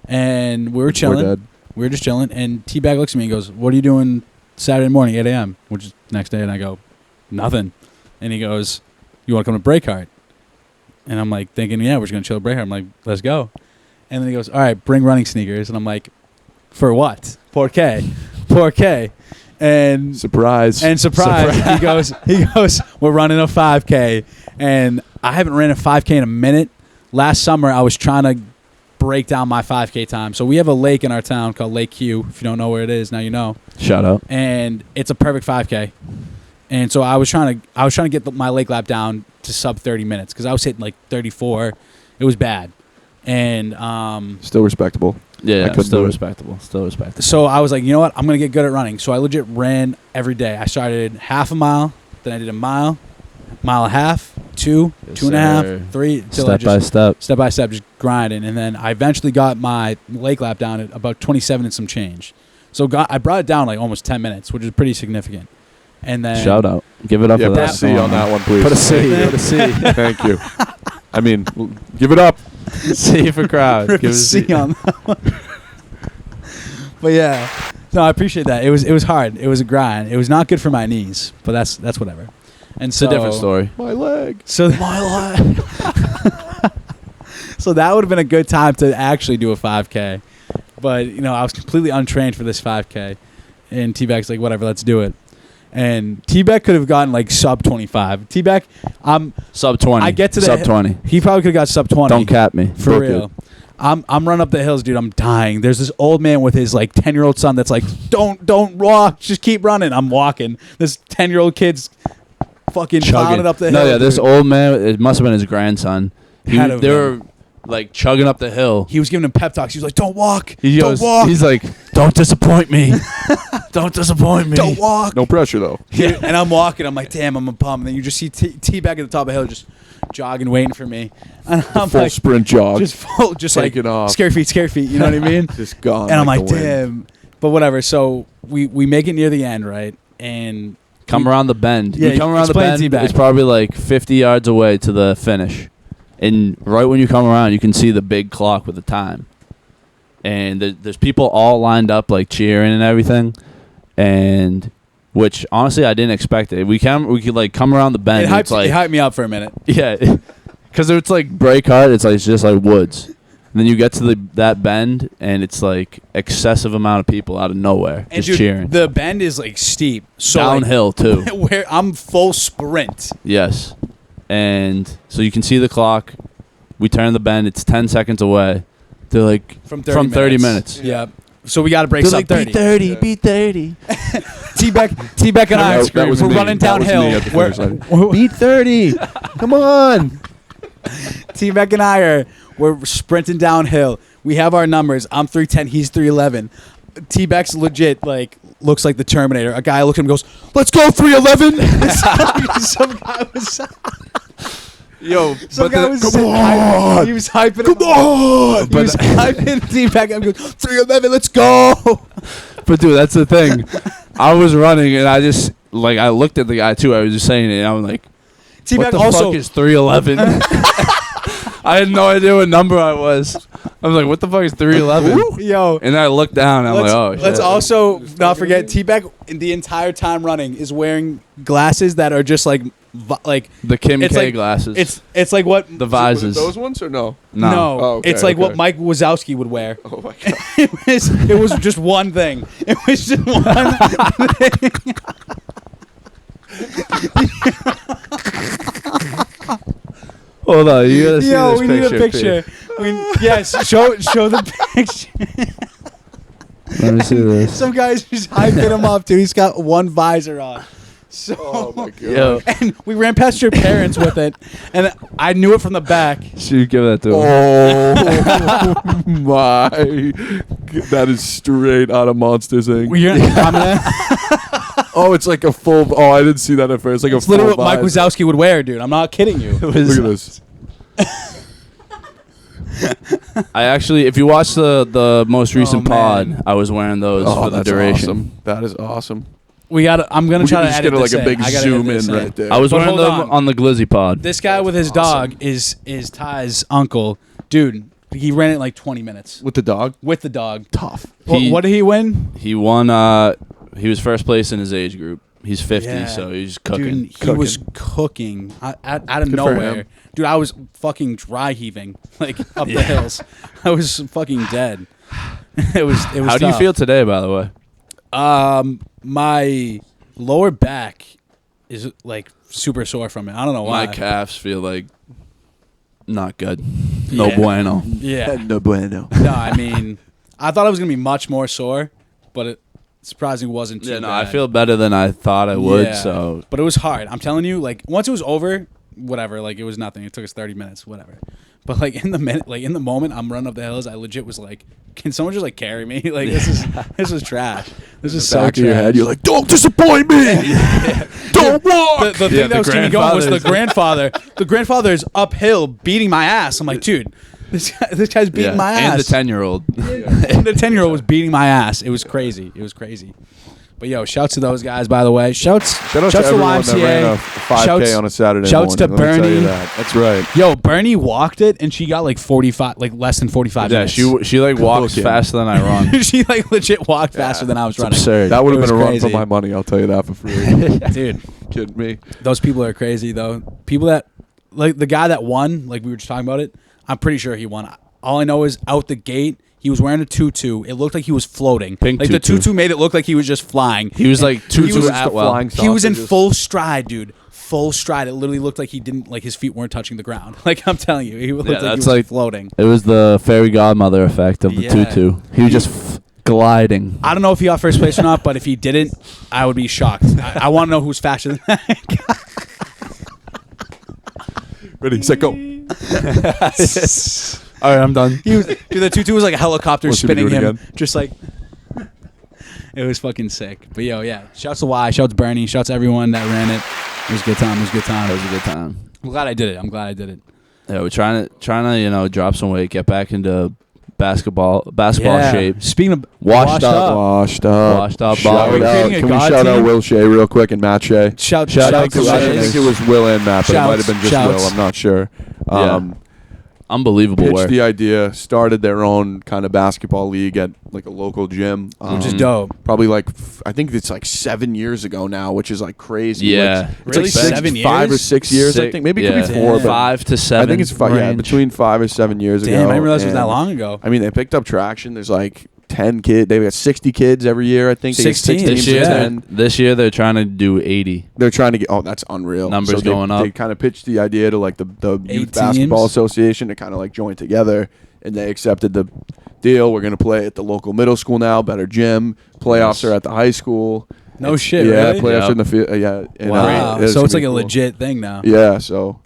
S3: And we were chilling.
S2: We're dead.
S3: We were just chilling. And T-Bag looks at me and goes, "What are you doing Saturday morning, 8 a.m.?" Which is the next day. And I go, "Nothing." And he goes, "You want to come to Breakheart?" And I'm like thinking, yeah, we're just going to chill at Breakheart. I'm like, let's go. And then he goes, "All right, bring running sneakers." And I'm like, "For what?" "Por qué?" "Por qué?" And
S2: Surprise.
S3: he goes, we're running a 5K. And I haven't ran a 5K in a minute. Last summer, I was trying to break down my 5K time. So we have a lake in our town called Lake Q. If you don't know where it is, now you know.
S1: Shout out.
S3: And it's a perfect 5K. And so I was trying to get my lake lap down to sub 30 minutes because I was hitting like 34. It was bad. And
S2: Still respectable.
S1: Yeah,
S2: couldn't
S1: still
S2: do it.
S1: respectable. Still respectable.
S3: so I was like, you know what? I'm going to get good at running. So I legit ran every day. I started half a mile, then I did a mile and a half, 2,
S1: Yes,
S3: 2.5,
S1: sir.
S3: 3, till I
S1: Step by
S3: just
S1: step.
S3: step by step, just grinding. And then I eventually got my lake lap down at about 27 and some change. So I brought it down like almost 10 minutes, which is pretty significant. And then
S1: Shout out. Give it up
S2: Yeah,
S1: for
S2: put
S1: that.
S2: a C on that one, please.
S1: Put a C. Put a C.
S2: Thank you. I mean, give it up.
S1: C for crowd.
S3: Rip
S1: Give
S3: a
S1: it a
S3: C
S1: C.
S3: on that one. But yeah, no, I appreciate that. It was hard. It was a grind. It was not good for my knees, but that's whatever. And
S1: It's
S3: so
S1: a different story.
S2: My leg.
S3: So so that would have been a good time to actually do a 5K, but I was completely untrained for this 5K, and T-Bag's like, whatever, let's do it. And T-Bag could have gotten like sub 25. T-Bag,
S1: Sub 20.
S3: I get to the
S1: Sub 20.
S3: He probably could have got sub 20.
S1: Don't cap me.
S3: For
S2: Book
S3: real.
S2: it.
S3: I'm running up the hills, dude. I'm dying. There's this old man with his like 10-year-old son that's like, don't walk, just keep running. I'm walking. This 10-year-old kid's fucking plowing it up the hill.
S1: No, yeah, this
S3: dude.
S1: old man, it must have been his grandson.
S3: Had to have
S1: They
S3: been.
S1: were like chugging up the hill.
S3: He was giving him pep talks. He was like, don't walk.
S1: He
S3: Don't
S1: goes,
S3: walk.
S1: he's like, don't disappoint me. Don't disappoint me.
S3: Don't walk.
S2: No pressure, though.
S3: Yeah. And I'm walking. I'm like, damn, I'm a bum. And then you just see T-Bag at the top of the hill just jogging, waiting for me. And I'm
S2: Full
S3: like,
S2: sprint jog.
S3: just like,
S2: Taking off.
S3: scare feet. You know what I mean?
S2: Just gone.
S3: And I'm like,
S2: the wind.
S3: damn. But whatever. So we make it near the end, right? And
S1: Come around the bend.
S3: Yeah,
S1: you come around the
S3: explain
S1: bend,
S3: T-Bag.
S1: it's probably like 50 yards away to the finish. And right when you come around, you can see the big clock with the time. And there's people all lined up, like cheering and everything. And which honestly, I didn't expect it. We could like come around the bend.
S3: it
S1: and it's like
S3: hyped me up for a minute.
S1: yeah, because it's like break hard. It's just like woods. And then you get to that bend, and it's like excessive amount of people out of nowhere
S3: And
S1: just
S3: dude,
S1: cheering.
S3: the bend is like steep. So like,
S1: Downhill too.
S3: where I'm full sprint.
S1: Yes. And so you can see the clock. We turn the bend. It's 10 seconds away. They're like,
S3: From 30
S1: minutes.
S3: Yeah. So we got to break
S1: They're
S3: sub
S1: like,
S3: 30.
S1: beat 30, beat 30.
S3: T-Beck and I,
S2: That was
S3: we're
S2: me.
S3: running
S2: That was me
S3: downhill.
S2: at the finish line.
S3: We're-
S2: Beat 30. Come on.
S3: T-Beck and I we're sprinting downhill. We have our numbers. I'm 310. He's 311. T-Beck's legit like looks like the Terminator. A guy looks at him and goes, "Let's go 311." Some guy was.
S1: Yo,
S3: Some guy was.
S2: come on.
S3: He was hyping.
S2: Come on.
S3: He was hyping T-Beck. I'm going 311. Let's go.
S1: But dude, that's the thing. I was running, and I just like I looked at the guy too. I was just saying it. And I was like, "What
S3: T-Beck
S1: the
S3: also.
S1: fuck is 311?" I had no idea what number I was. I was like, "What the fuck is 311?"
S3: Yo.
S1: And I looked down. And I'm like, "Oh shit."
S3: Let's also not forget T-Beck the entire time running is wearing glasses that are just like
S1: the Kim
S3: it's
S1: K
S3: like-
S1: glasses.
S3: it's like what
S1: the visors.
S2: Those ones or no?
S3: no,
S2: Oh, okay,
S3: it's like what
S2: okay.
S3: Mike Wazowski would wear.
S2: Oh my god.
S3: It was just one thing. It was just one thing.
S1: Hold on, you gotta see
S3: Yo,
S1: this
S3: we
S1: picture.
S3: need a picture. Yes, show the picture.
S1: Let me see this.
S3: Some guys just hyping him up, dude. He's got one visor on. So
S2: Oh my god.
S1: Yo,
S3: and we ran past your parents with it, and I knew it from the back.
S1: should you give that to him?
S2: Oh my. That is straight out of Monsters Inc. Oh, it's like a full. Oh, I didn't see that at first. Like
S3: It's
S2: a full.
S3: literally what Mike
S2: visor.
S3: Wazowski would wear, dude. I'm not kidding you.
S2: Look at this.
S1: I actually, if you watch the most recent
S3: Oh, man.
S1: pod, I was wearing those
S2: Oh,
S1: for the
S2: that's
S1: duration.
S2: awesome. That is awesome.
S3: I'm gonna
S2: We
S3: try
S2: could
S3: to
S2: just
S3: edit
S2: get
S3: this
S2: like a
S3: in.
S2: big
S3: I gotta
S2: zoom
S3: edit this
S2: in right there.
S1: I was
S3: But
S1: wearing
S3: hold
S1: them
S3: on.
S1: on the Glizzy pod.
S3: This guy with his dog is Ty's uncle, dude. He ran it in like 20 minutes
S2: with the dog.
S3: with the dog.
S2: Tough.
S3: What did he win?
S1: He won. He was first place in his age group. He's 50,
S3: Yeah.
S1: so he's cooking.
S3: Dude, he was cooking out of
S2: Good for
S3: nowhere.
S2: him.
S3: Dude, I was fucking dry heaving like up the hills. I was fucking dead. It was.
S1: How do you
S3: tough.
S1: feel today, by the way?
S3: my lower back is like super sore from it. I don't know why.
S1: My calves feel like not good. No
S3: Yeah.
S1: bueno.
S3: Yeah.
S2: No bueno.
S3: No, I mean, I thought it was gonna be much more sore, but it surprisingly wasn't too
S1: Yeah, no,
S3: bad.
S1: I feel better than I thought I would.
S3: Yeah.
S1: So
S3: But it was hard. I'm telling you, like once it was over, whatever, like it was nothing. It took us 30 minutes, whatever. But like in the moment I'm running up the hills, I legit was like, can someone just like carry me? Like this is trash. This is so
S2: Back
S3: trash.
S2: of your head, you're like, don't disappoint me. Don't walk.
S3: The thing
S1: Yeah,
S3: that was
S1: the
S3: keeping me going was the
S1: grandfather.
S3: grandfather. The grandfather is uphill beating my ass. I'm like, dude, this guy's beating my ass.
S1: And the 10-year-old.
S3: And the 10-year-old was beating my ass. It was crazy. It was crazy. But yo, shouts to those guys, by the way. Shouts
S2: Shout out to everyone that ran a 5K
S3: Shouts-
S2: on a Saturday
S3: shouts to
S2: morning. Let me tell you
S3: Bernie.
S2: that. That's right.
S3: Yo, Bernie walked it, and she got like 45, like less than 45
S1: Yeah,
S3: minutes.
S1: she like walks
S2: Cooking.
S1: faster than I run.
S3: She like legit walked faster than I was
S1: It's
S3: running.
S1: absurd.
S2: That would
S3: It
S2: have been a
S3: was
S2: run
S3: crazy.
S2: for my money. I'll tell you that for free.
S3: Dude,
S2: Kidding me?
S3: those people are crazy, though. People that, like the guy that won, like we were just talking about it, I'm pretty sure he won. All I know is out the gate, he was wearing a tutu. It looked like he was floating.
S1: Pink
S3: like
S1: tutu.
S3: the tutu made it look like he was just flying.
S1: He was like
S3: He
S1: tutu
S3: was
S1: at well.
S3: He was in full stride, dude. Full stride. It literally looked like he didn't, like his feet weren't touching the ground. Like I'm telling you, he looked like he
S1: that's
S3: was
S1: like-
S3: floating.
S1: It was the fairy godmother effect of the
S3: Yeah.
S1: tutu. He was just gliding.
S3: I don't know if he got first place or not, but if he didn't, I would be shocked. I want to know who's faster than that.
S2: Ready, set, go.
S1: All right, I'm done.
S3: He was, dude, the tutu was like a helicopter
S2: Let's see me
S3: spinning
S2: do it
S3: him,
S2: again.
S3: just like. It was fucking sick. But yo, yeah. Shouts to Y. Shouts to Bernie. Shouts to everyone that ran it. It was a good time. It was a good time.
S1: It was a good time.
S3: I'm glad I did it. I'm glad I did it.
S1: Yeah, we're trying to drop some weight, get back into basketball shape.
S3: Speaking of
S1: Washed up.
S2: Washed up.
S1: Washed up.
S2: Shout
S3: Are we
S2: out.
S3: creating a
S2: Can we
S3: God
S2: shout out
S3: team?
S2: Will Shea real quick and Matt Shea?
S3: Shout
S1: out
S3: out
S1: to
S3: to
S2: I
S1: Shea.
S2: think it was Will and Matt, but it might have been just
S3: Shouts.
S2: Will. I'm not sure.
S1: Yeah. Unbelievable
S2: Pitched
S1: work.
S2: the idea, started their own kind of basketball league at like a local gym,
S3: which is dope.
S2: Probably like I think it's like 7 years ago now, which is like crazy.
S1: Yeah.
S2: Like, it's
S3: Really?
S2: like
S3: 7
S2: 5 or
S3: years?
S2: 6 years. I think maybe it could be 4, but
S1: 5 to 7.
S2: I think it's 5. Yeah,
S1: range.
S2: between 5 or 7 years ago.
S3: Damn, I didn't realize it was that
S2: And,
S3: long ago.
S2: I mean, they picked up traction. There's like 10 kids. They've got 60 kids every year. I think they get
S3: 16.
S2: 6 teams
S1: This year,
S2: of
S3: Yeah.
S2: 10.
S1: this year they're trying to do 80.
S2: They're trying to get. Oh, that's unreal.
S1: Numbers
S2: So
S1: going up.
S2: They kind of pitched the idea to like the
S3: 8
S2: Youth Basketball
S3: teams?
S2: Association to kind of like join together, and they accepted the deal. We're going to play at the local middle school now. Better gym. Playoffs
S1: Yes.
S2: are at the high school.
S3: No shit,
S2: Yeah,
S3: really?
S2: playoffs
S1: Yep.
S2: are in the field. Yeah. And,
S3: Wow.
S2: it's
S3: So
S2: gonna
S3: it's like
S2: be
S3: a
S2: cool.
S3: legit thing now.
S2: Yeah. So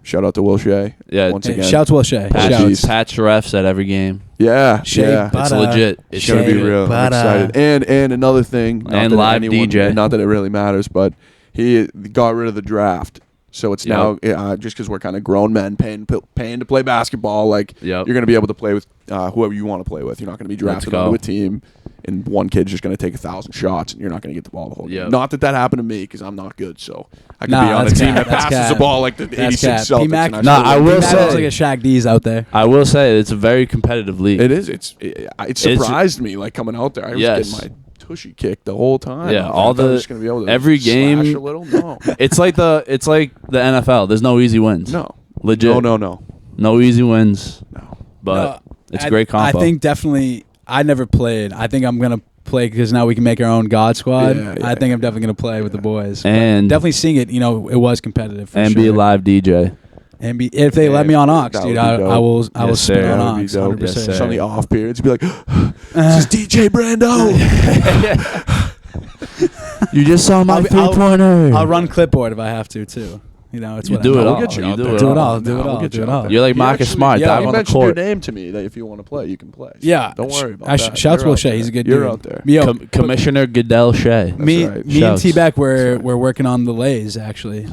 S2: shout out to Will Shea.
S1: Yeah.
S2: Once
S3: Hey,
S2: again.
S3: shouts Will Shea.
S1: Patch,
S3: Shouts.
S1: patch refs at every game.
S2: Yeah.
S3: Shea
S2: yeah.
S3: Butter.
S1: It's legit. It's
S2: It's gonna be
S3: Shea
S2: real. I'm
S3: Butter.
S2: excited. And another thing, not
S1: And
S2: that
S1: live
S2: anyone-
S1: DJ.
S2: Not that it really matters, but he got rid of the draft. So it's
S1: Yep.
S2: now just because we're kind of grown men paying to play basketball. Like
S1: Yep.
S2: you're gonna be able to play with whoever you want to play with. You're not gonna be drafted
S1: go.
S2: onto a team, and one kid's just gonna take 1,000 shots, and you're not gonna get the ball the whole
S1: Yep.
S2: game. Not that happened to me because I'm not good. So I could
S3: Nah,
S2: be on a
S3: that's
S2: team
S3: cap.
S2: that
S3: That's
S2: passes
S3: cap.
S2: the ball like the
S3: That's
S2: 86
S3: cap.
S2: Celtics.
S3: Pmac-
S2: and
S1: Nah,
S2: still
S1: I
S2: win.
S1: will
S3: That
S1: say-
S3: looks like a Shaq D's out there.
S1: I will say it's a very competitive league.
S2: It is. It surprised me like coming out there. I was
S1: Yes.
S2: getting my tushy kicked the whole time.
S1: Yeah,
S2: I
S1: all
S2: thought I
S1: the-
S2: was gonna be able to
S1: every
S2: slash
S1: game-
S2: a little. No,
S1: It's like the NFL. There's no easy wins.
S2: no,
S1: Legit.
S2: no.
S1: No easy wins.
S2: No.
S1: But
S3: No,
S1: it's a great combo.
S3: I think definitely. I never played. I think I'm gonna play because now we can make our own God squad.
S2: Yeah,
S3: I
S2: yeah,
S3: think I'm definitely gonna play with the boys.
S1: And
S3: Definitely seeing it. You know, it was competitive. For
S1: and
S3: sure.
S1: be a live DJ.
S3: And be if they let me on Ox,
S2: that
S3: dude,
S2: would be
S3: I
S2: dope.
S3: will. I will
S1: Yes,
S3: spin
S1: sir.
S3: on
S2: That would be
S3: Ox.
S2: dope.
S3: 100%.
S1: Yes,
S2: Just
S1: sir.
S2: on the off periods, be like, "This is DJ Brando."
S1: You just saw my
S3: I'll be-
S1: three-pointer.
S3: I'll run clipboard if I have to too. You know, it's
S1: You
S3: whatever.
S1: do it
S2: We'll
S1: all.
S2: get you
S1: You
S2: out
S1: do
S2: there.
S1: it
S3: Do it
S1: all.
S3: all. Do it
S2: No, we'll
S3: all.
S2: get
S3: Do
S2: you
S3: it
S2: out
S3: all.
S2: there.
S1: You're like
S2: He
S1: Marcus
S2: actually-
S1: Smart.
S3: yeah,
S1: Dive
S2: He
S1: on the
S2: mentioned your
S1: court.
S2: name to me that if you want to play, you can play.
S3: Yeah,
S2: Don't worry about that.
S3: Shouts
S2: You're
S3: Will
S2: out
S3: Shea.
S2: there.
S3: He's a good
S2: You're
S3: dude.
S2: out there.
S3: Yo,
S1: Commissioner Goodell Shea.
S3: me,
S2: right.
S3: me and
S1: Shouts.
S3: T-Back we're working on the lays. Actually,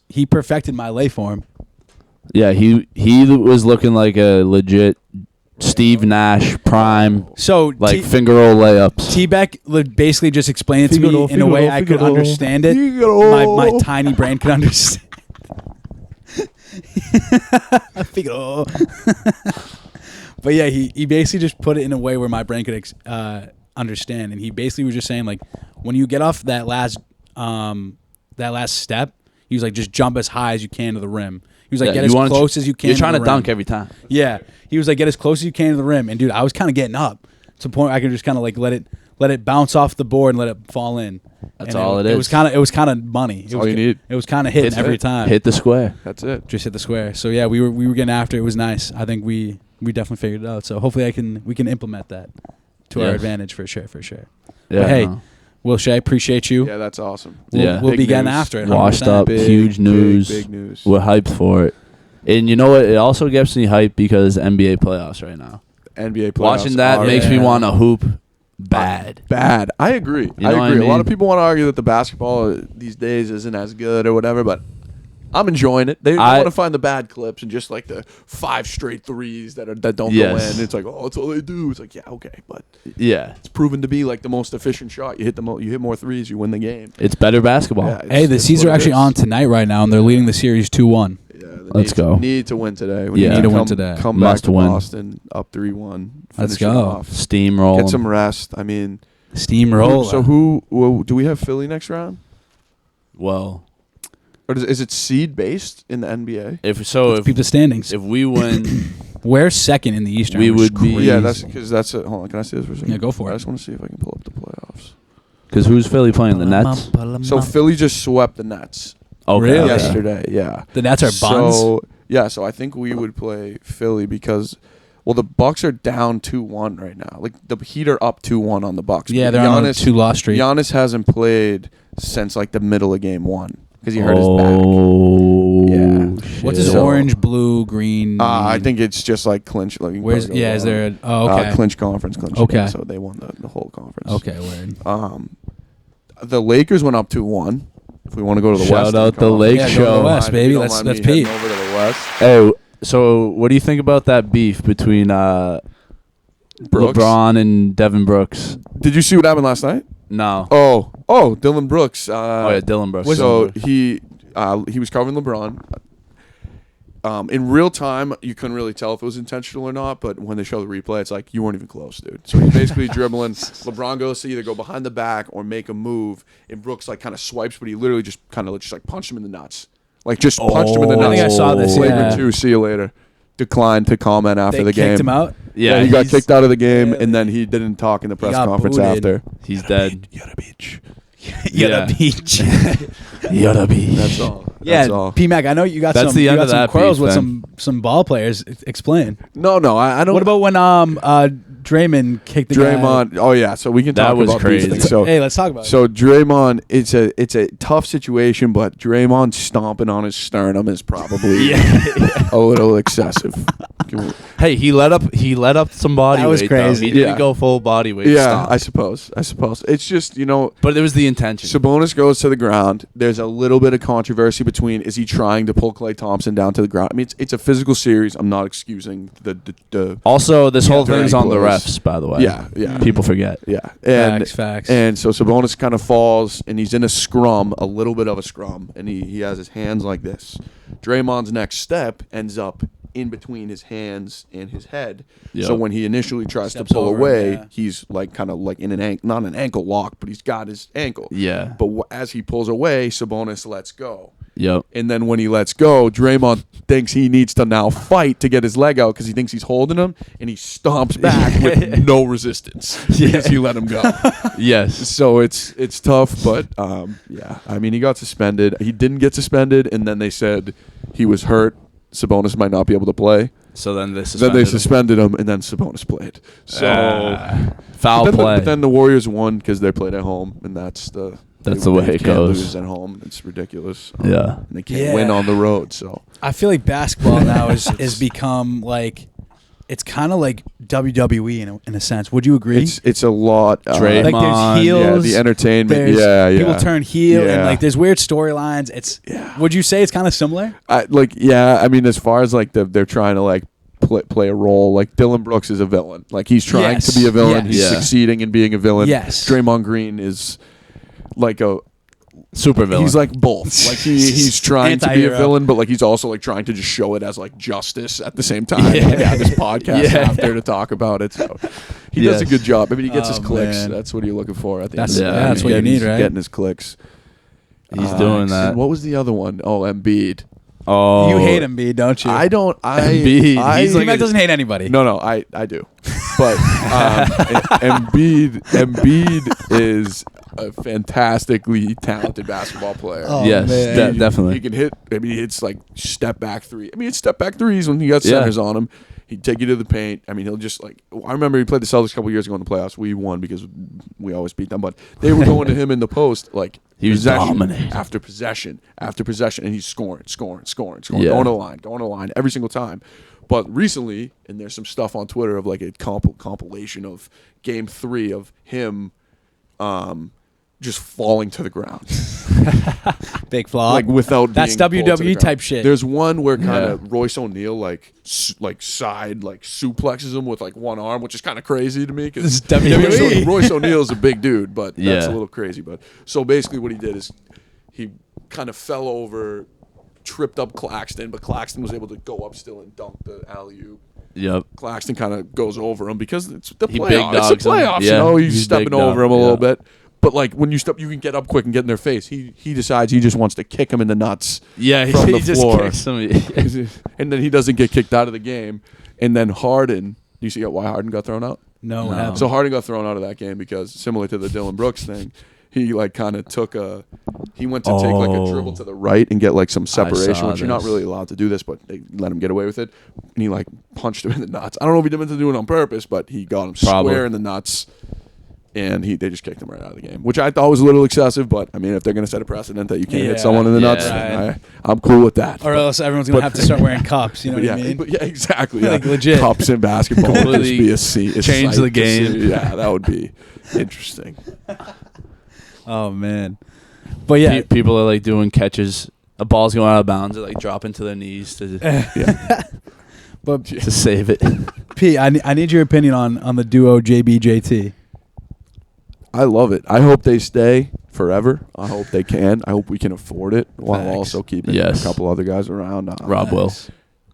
S3: he perfected my lay form.
S1: Yeah, he was looking like a legit Steve Nash prime,
S3: So
S1: like finger roll layups.
S3: T-Back basically just explained it to me in a way I could understand it. My tiny brain could understand. Figaro. But yeah, he basically just put it in a way where my brain could understand, and he basically was just saying like, when you get off that last step, he was like, just jump as high as you can to the rim. He was like,
S1: Yeah,
S3: get
S1: you
S3: as
S1: wanna
S3: close as you can.
S1: You're trying
S3: to
S1: to
S3: the rim.
S1: dunk every time.
S3: Yeah, he was like, get as close as you can to the rim, and dude, I was kind of getting up to the point where I could just kind of like let let it bounce off the board and let it fall in.
S1: That's
S3: And
S1: all it
S3: It
S1: is.
S3: was kind of money.
S2: That's all you need.
S3: It was kind of hitting
S2: Hit
S3: every
S2: it.
S3: time.
S1: Hit the square.
S2: That's it.
S3: Just hit the square. So yeah, we were getting after it. It was nice. I think we definitely figured it out. So hopefully we can implement that to our
S1: Yes.
S3: advantage for sure.
S1: Yeah.
S3: But hey,
S1: no.
S3: Will Shay, appreciate you.
S2: Yeah, that's awesome.
S1: Yeah.
S3: We'll
S2: Big
S3: be getting
S2: news.
S3: after it.
S1: Washed
S3: 100%.
S1: up. Huge news.
S2: Big news.
S1: We're hyped for it. And you know what? It also gets me hyped because NBA playoffs right now.
S2: NBA playoffs.
S1: Watching that
S2: are
S1: makes me
S3: Yeah.
S1: want to hoop bad.
S2: bad. I agree.
S1: You know what I
S2: A lot
S1: mean?
S2: of people want to argue that the basketball these days isn't as good or whatever, but I'm enjoying it. They want to find the bad clips and just like the 5 straight threes that don't
S1: Yes.
S2: go in. It's like, oh, that's all they do. It's like, yeah, okay, but
S1: Yeah.
S2: it's proven to be like the most efficient shot. You hit you hit more threes, you win the game.
S1: It's better basketball.
S2: Yeah,
S3: Hey, the
S2: it's
S3: Seas
S2: what
S3: are
S2: it
S3: actually
S2: is.
S3: on tonight right now, and they're leading the series 2-1.
S2: Yeah,
S1: Let's go.
S2: Need to win today.
S1: Yeah.
S3: Need to win today.
S2: Come back
S1: Must
S2: to
S1: win.
S2: Boston up 3-1.
S3: Let's
S2: finish it
S3: go.
S2: off.
S1: Steamroll.
S2: Get some rest. I mean,
S3: Steamroller.
S2: So do we have Philly next round?
S1: Well,
S2: Or is it seed based in the NBA?
S3: Let's keep the standings.
S1: if we win,
S3: We're second in the Eastern.
S1: We
S3: which is
S1: would be-
S3: crazy.
S2: Yeah, that's because that's it. Hold on, can I see this for a second?
S3: Yeah, go for
S2: I
S3: it.
S2: just want to see if I can pull up the playoffs.
S1: because who's Philly playing? The Nets.
S2: So Philly just swept the Nets
S1: Okay.
S3: Really?
S2: yesterday. Yeah.
S3: The Nets are buns.
S2: So yeah, so I think we would play Philly because, well, the Bucks are down 2-1 right now. Like the Heat are up 2-1 on the Bucks.
S3: Yeah,
S2: But
S3: they're on a 2-loss streak.
S2: Giannis hasn't played since like the middle of game 1 because he hurt his back.
S1: Oh.
S2: Yeah.
S1: Shit.
S3: What's his
S2: So-
S3: orange, blue, green?
S2: I think it's just like clinch. Like,
S3: Where's? Yeah, is there? Okay.
S2: clinch conference?
S3: Okay.
S2: Yeah, so they won the whole conference.
S3: Okay, word.
S2: The Lakers went up 2-1. If we want to go to the
S1: Shout
S2: West,
S1: out the
S2: Conference.
S1: Lake
S3: Yeah, go to
S1: Show.
S3: the West,
S2: If
S3: baby.
S2: you don't
S3: Let's
S2: mind me
S3: Pete.
S2: heading over to the West.
S1: Hey, so what do you think about that beef between
S2: Brooks.
S1: LeBron and Devin Brooks?
S2: Did you see what happened last night?
S1: No.
S2: Oh, Dylan Brooks.
S1: Oh yeah, Dylan Brooks.
S2: So he was covering LeBron. In real time, you couldn't really tell if it was intentional or not, but when they show the replay, it's like you weren't even close, dude. So he's basically dribbling. LeBron goes to either go behind the back or make a move, and Brooks like kind of swipes, but he literally just kind of just like punched him in the nuts, like just punched him in the
S1: Oh.
S2: nuts.
S3: I think I saw this,
S2: Flagrant
S3: yeah.
S2: 2. See you later. Declined to comment after
S3: They
S2: the game.
S3: kicked him out.
S1: yeah,
S2: he got
S1: he's-
S2: kicked out of the game,
S3: Really?
S2: and then he didn't talk in the press
S3: got
S2: conference
S3: booted.
S2: after.
S1: He's dead.
S2: You're a bitch.
S1: Yeah.
S3: beach.
S1: Yoda beef.
S2: That's all.
S3: Yeah,
S2: That's all.
S3: Pmac. I know you got
S1: That's
S3: some.
S1: the
S3: You
S1: end
S3: got
S1: of
S3: some
S1: that
S3: quarrels
S1: beef,
S3: with
S1: then.
S3: some ball players. Explain.
S2: No, I don't.
S3: What about when Draymond kicked the
S2: Draymond? Oh yeah, so we can
S1: That
S2: talk
S1: was
S2: about
S1: crazy.
S2: these things. So,
S3: Hey, let's talk about it.
S2: so Draymond, it's a tough situation, but Draymond stomping on his sternum is probably a little excessive.
S1: Hey, he let up some body
S3: That was
S1: weight. though.
S3: crazy.
S1: He didn't
S2: Yeah.
S1: go full body weight.
S2: Yeah,
S1: stomp.
S2: I suppose. It's just
S1: But it was the intention.
S2: Sabonis goes to the ground. There's a little bit of controversy between is he trying to pull Klay Thompson down to the ground? I mean, it's a physical series. I'm not excusing the
S1: Also, this whole
S2: dirty
S1: thing's on the
S2: blows.
S1: refs, by the way.
S2: Yeah.
S1: People forget.
S2: Yeah, and
S3: Facts.
S2: and so Sabonis kind of falls, and he's in a scrum, a little bit of a scrum, and he has his hands like this. Draymond's next step ends up in between his hands and his head.
S1: Yep.
S2: So when he initially tries
S3: Steps
S2: to pull
S3: over him,
S2: away,
S3: yeah.
S2: he's like kind of like in not an ankle lock, but he's got his ankle.
S1: Yeah.
S2: But as he pulls away, Sabonis lets go.
S1: Yep.
S2: And then when he lets go, Draymond thinks he needs to now fight to get his leg out because he thinks he's holding him, and he stomps back with no resistance because he let him go.
S1: Yes.
S2: So it's tough, but yeah. I mean, he got suspended. He didn't get suspended, and then they said he was hurt. Sabonis might not be able to play.
S1: So then they
S2: Then
S1: suspended
S2: they
S1: him.
S2: suspended him, and then Sabonis played. So
S1: Foul
S2: but then
S1: play.
S2: but then the Warriors won because they played at home, and that's the
S1: way
S2: they
S1: it
S2: can't
S1: goes.
S2: Lose at home, it's ridiculous.
S1: Yeah.
S2: and they can't
S3: Yeah.
S2: win on the road. So
S3: I feel like basketball now is become like it's kind of like WWE in a sense. Would you agree?
S2: it's a lot.
S1: Draymond,
S3: like there's heels,
S2: the entertainment.
S3: there's
S2: Yeah,
S3: people turn heel, and
S2: Yeah.
S3: like there's weird storylines. It's would you say it's kind of similar?
S2: I mean, as far as like they're trying to like play a role. Like Dylan Brooks is a villain. Like he's trying
S3: Yes.
S2: to be a villain.
S3: Yes.
S2: He's
S1: Yeah.
S2: succeeding in being a villain.
S3: Yes.
S2: Draymond Green is like a.
S1: Super villain.
S2: He's like both. Like he's trying to be a
S3: Anti-hero.
S2: villain, but like he's also like trying to just show it as like justice at the same time.
S1: Yeah.
S2: Like, have this podcast
S1: Yeah.
S2: after to talk about it. So he does a
S1: Yes.
S2: good job. I mean, he gets his
S3: Oh,
S2: clicks.
S3: man.
S2: That's what you're looking for. I think
S3: That's-
S1: yeah,
S3: that's what you need, right?
S2: Getting his clicks.
S1: He's doing that.
S2: And what was the other one? Oh, Embiid.
S1: Oh,
S3: You hate Embiid, don't you?
S2: I don't.
S1: Embiid.
S2: I
S1: He's like
S3: Pmac doesn't hate anybody.
S2: No, I do. But Embiid is a fantastically talented basketball player.
S3: Oh,
S1: yes,
S3: man.
S1: definitely.
S2: He can hit. I mean, it's like step back three. I mean, it's step back threes when you got centers on him. He'd take you to the paint. I mean, he'll just like. I remember he played the Celtics a couple years ago in the playoffs. We won because we always beat them, but they were going to him in the post like
S1: he was
S2: possession
S1: dominating
S2: after possession after possession, and he's scoring, going to the line every single time. But recently, and there's some stuff on Twitter of like a compilation of Game 3 of him. Just falling to the ground,
S3: Big flop.
S2: like without.
S3: That's
S2: being pulled to the
S3: WWE
S2: ground.
S3: type shit.
S2: There's one where kind of Royce O'Neal like side suplexes him with like one arm, which is kind of crazy to me
S3: This is
S2: because
S3: WWE.
S2: Royce O'Neal's a big dude, but that's
S1: Yeah.
S2: a little crazy. But so basically, what he did is he kind of fell over, tripped up Claxton, but Claxton was able to go up still and dunk the alley-oop.
S1: Yep.
S2: Claxton kind of goes over him because it's the
S1: He
S2: playoffs.
S1: big
S2: It's the
S1: dogs him.
S2: playoffs,
S1: Yeah,
S2: you know. He's
S1: he's
S2: stepping
S1: big
S2: over
S1: dog,
S2: him a little
S1: yeah.
S2: bit. But like when you step, you can get up quick and get in their face. He decides he just wants to kick him in the nuts.
S1: Yeah,
S2: from
S1: he
S2: the
S1: just
S2: floor.
S1: kicks him.
S2: And then he doesn't get kicked out of the game. And then Harden, do you see why Harden got thrown out?
S3: no, what
S1: No.
S3: happened?
S2: So Harden got thrown out of that game because similar to the Dylan Brooks thing, he like kind of he went to take like a dribble to the right and get like some separation,
S1: saw
S2: which you're not
S1: this.
S2: really allowed to do this, but they let him get away with it. And he like punched him in the nuts. I don't know if he didn't mean to do it on purpose, but he got him
S1: Probably.
S2: square in the nuts. And they just kicked him right out of the game, which I thought was a little excessive. But I mean, if they're going to set a precedent that you can't hit someone in the nuts, then I'm cool with that.
S3: Or else everyone's gonna have to start wearing cups. You know
S2: But
S3: what I mean?
S2: but yeah, exactly.
S3: Like,
S2: yeah.
S3: legit.
S2: Cups in basketball would just be a
S1: change
S2: sight
S1: the
S2: to
S1: game.
S2: see. Yeah, that would be interesting.
S3: Oh man. But yeah,
S1: People are like doing catches. A ball's going out of bounds. They're like dropping to their knees to
S3: but
S1: to save it.
S3: P, I need your opinion on the duo JB-JT.
S2: I love it. I hope they stay forever. I hope they can. I hope we can afford it while
S3: Facts.
S2: also keeping
S1: Yes.
S2: a couple other guys around.
S1: Rob Will.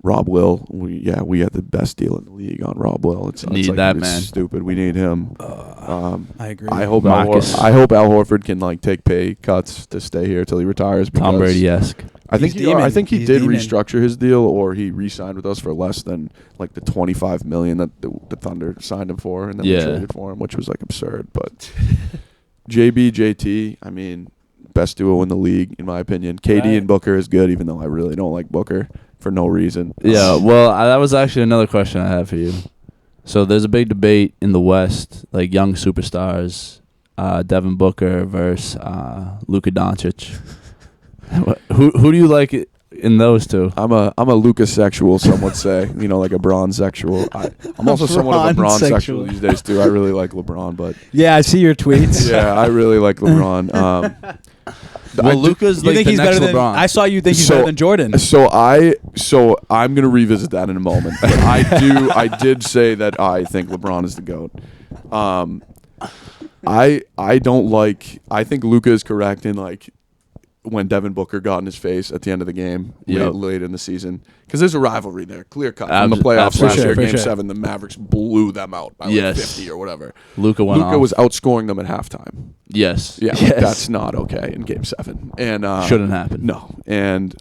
S2: Rob Will. We had the best deal in the league on Rob Will. It's
S1: That man.
S2: Stupid. We need him.
S3: I agree.
S2: I hope
S1: Marcus.
S2: I hope Al Horford can like take pay cuts to stay here till he retires.
S1: Tom
S2: because
S1: Brady-esque.
S2: I think
S3: He's
S2: he
S3: demon.
S2: did
S3: He's demon.
S2: restructure his deal, or he re-signed with us for less than like the $25 million that the Thunder signed him for, and then we
S1: Yeah.
S2: traded for him, which was like absurd. But JB-JT, I mean, best duo in the league in my opinion. KD
S3: Right.
S2: and Booker is good, even though I really don't like Booker for no reason.
S1: Yeah, well, that was actually another question I had for you. So there's a big debate in the West, like young superstars, Devin Booker versus Luka Doncic. Who do you like in those two?
S2: I'm a Lucas sexual, some would say. You know, like a bronze sexual. I'm also somewhat of a bronze
S3: Bron
S2: sexual
S3: sexual.
S2: these days too. I really like LeBron, but
S3: Yeah, I see your tweets.
S2: yeah, I really like LeBron.
S1: Well, Luka's
S3: You
S1: like
S3: think
S1: the
S3: he's
S1: next
S3: better than?
S1: LeBron.
S3: I saw you think he's
S2: So-
S3: better than Jordan.
S2: So I'm gonna revisit that in a moment. But I did say that I think LeBron is the GOAT. I don't like. I think Luka is correct in like when Devin Booker got in his face at the end of the game
S1: Yep.
S2: late in the season, because there's a rivalry there, clear cut from the playoffs
S1: absolutely.
S2: last year.
S3: For
S2: Game
S3: sure.
S2: 7, the Mavericks blew them out by like
S1: Yes.
S2: 50 or whatever.
S1: Luka went
S2: Luka
S1: off.
S2: was outscoring them at halftime.
S1: Yes.
S2: Yeah,
S1: Yes.
S2: that's not okay in Game 7, and
S1: Shouldn't happen.
S2: No, and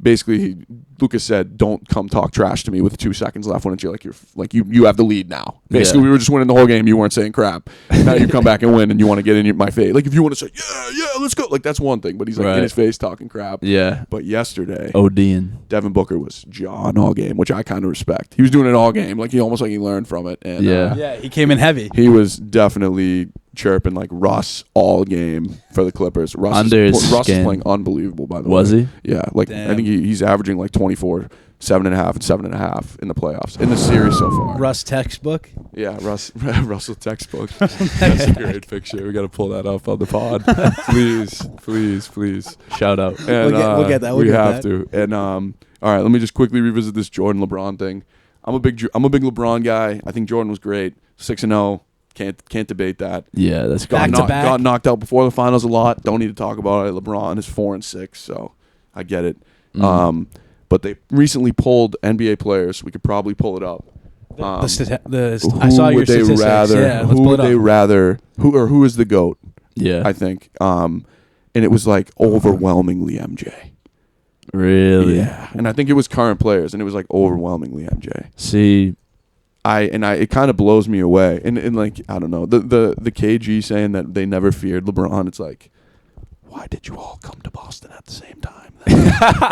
S2: basically, Lucas said, "Don't come talk trash to me with 2 seconds left when you have the lead now." Basically,
S1: Yeah.
S2: we were just winning the whole game. You weren't saying crap. Now you come back and win, and you want to get in my face. Like if you want to say, "Yeah, let's go," like that's one thing. But he's like
S1: Right.
S2: in his face talking crap.
S1: Yeah.
S2: But yesterday,
S1: ODing.
S2: Devin Booker was jawing all game, which I kind of respect. He was doing it all game, like he almost like he learned from it. And
S1: Yeah.
S3: Yeah, he came in heavy.
S2: he was definitely chirping like Russ all game for the Clippers. Russ
S1: Under his
S2: is
S1: skin.
S2: playing unbelievable, by the way.
S1: Was he?
S2: Yeah, like
S3: Damn.
S2: I think he's averaging like 24, 7.5, and 7.5 in the playoffs in the series so far.
S3: Russ textbook.
S2: Yeah, Russell textbook. That's a great picture. We got to pull that up on the pod, please.
S1: Shout out.
S2: And
S3: We'll get that. We'll
S2: we
S3: get
S2: have
S3: that.
S2: to. And all right, let me just quickly revisit this Jordan LeBron thing. I'm a big LeBron guy. I think Jordan was great. 6-0. Can't debate that.
S1: Yeah, that's
S3: Back
S1: good.
S3: to back.
S2: Got knocked out before the finals a lot. Don't need to talk about it. LeBron is 4-6, so I get it.
S1: Mm.
S2: But they recently polled NBA players. We could probably pull it up.
S3: I saw your statistics. Yeah, let's
S2: who
S3: pull
S2: would
S3: it
S2: they
S3: up.
S2: rather? Who is the GOAT?
S1: Yeah.
S2: I think. And it was like overwhelmingly MJ.
S1: Really?
S2: Yeah, and I think it was current players, and it was like overwhelmingly MJ.
S1: See,
S2: it kind of blows me away. And like, I don't know, the KG saying that they never feared LeBron. It's like, why did you all come to Boston at the same time?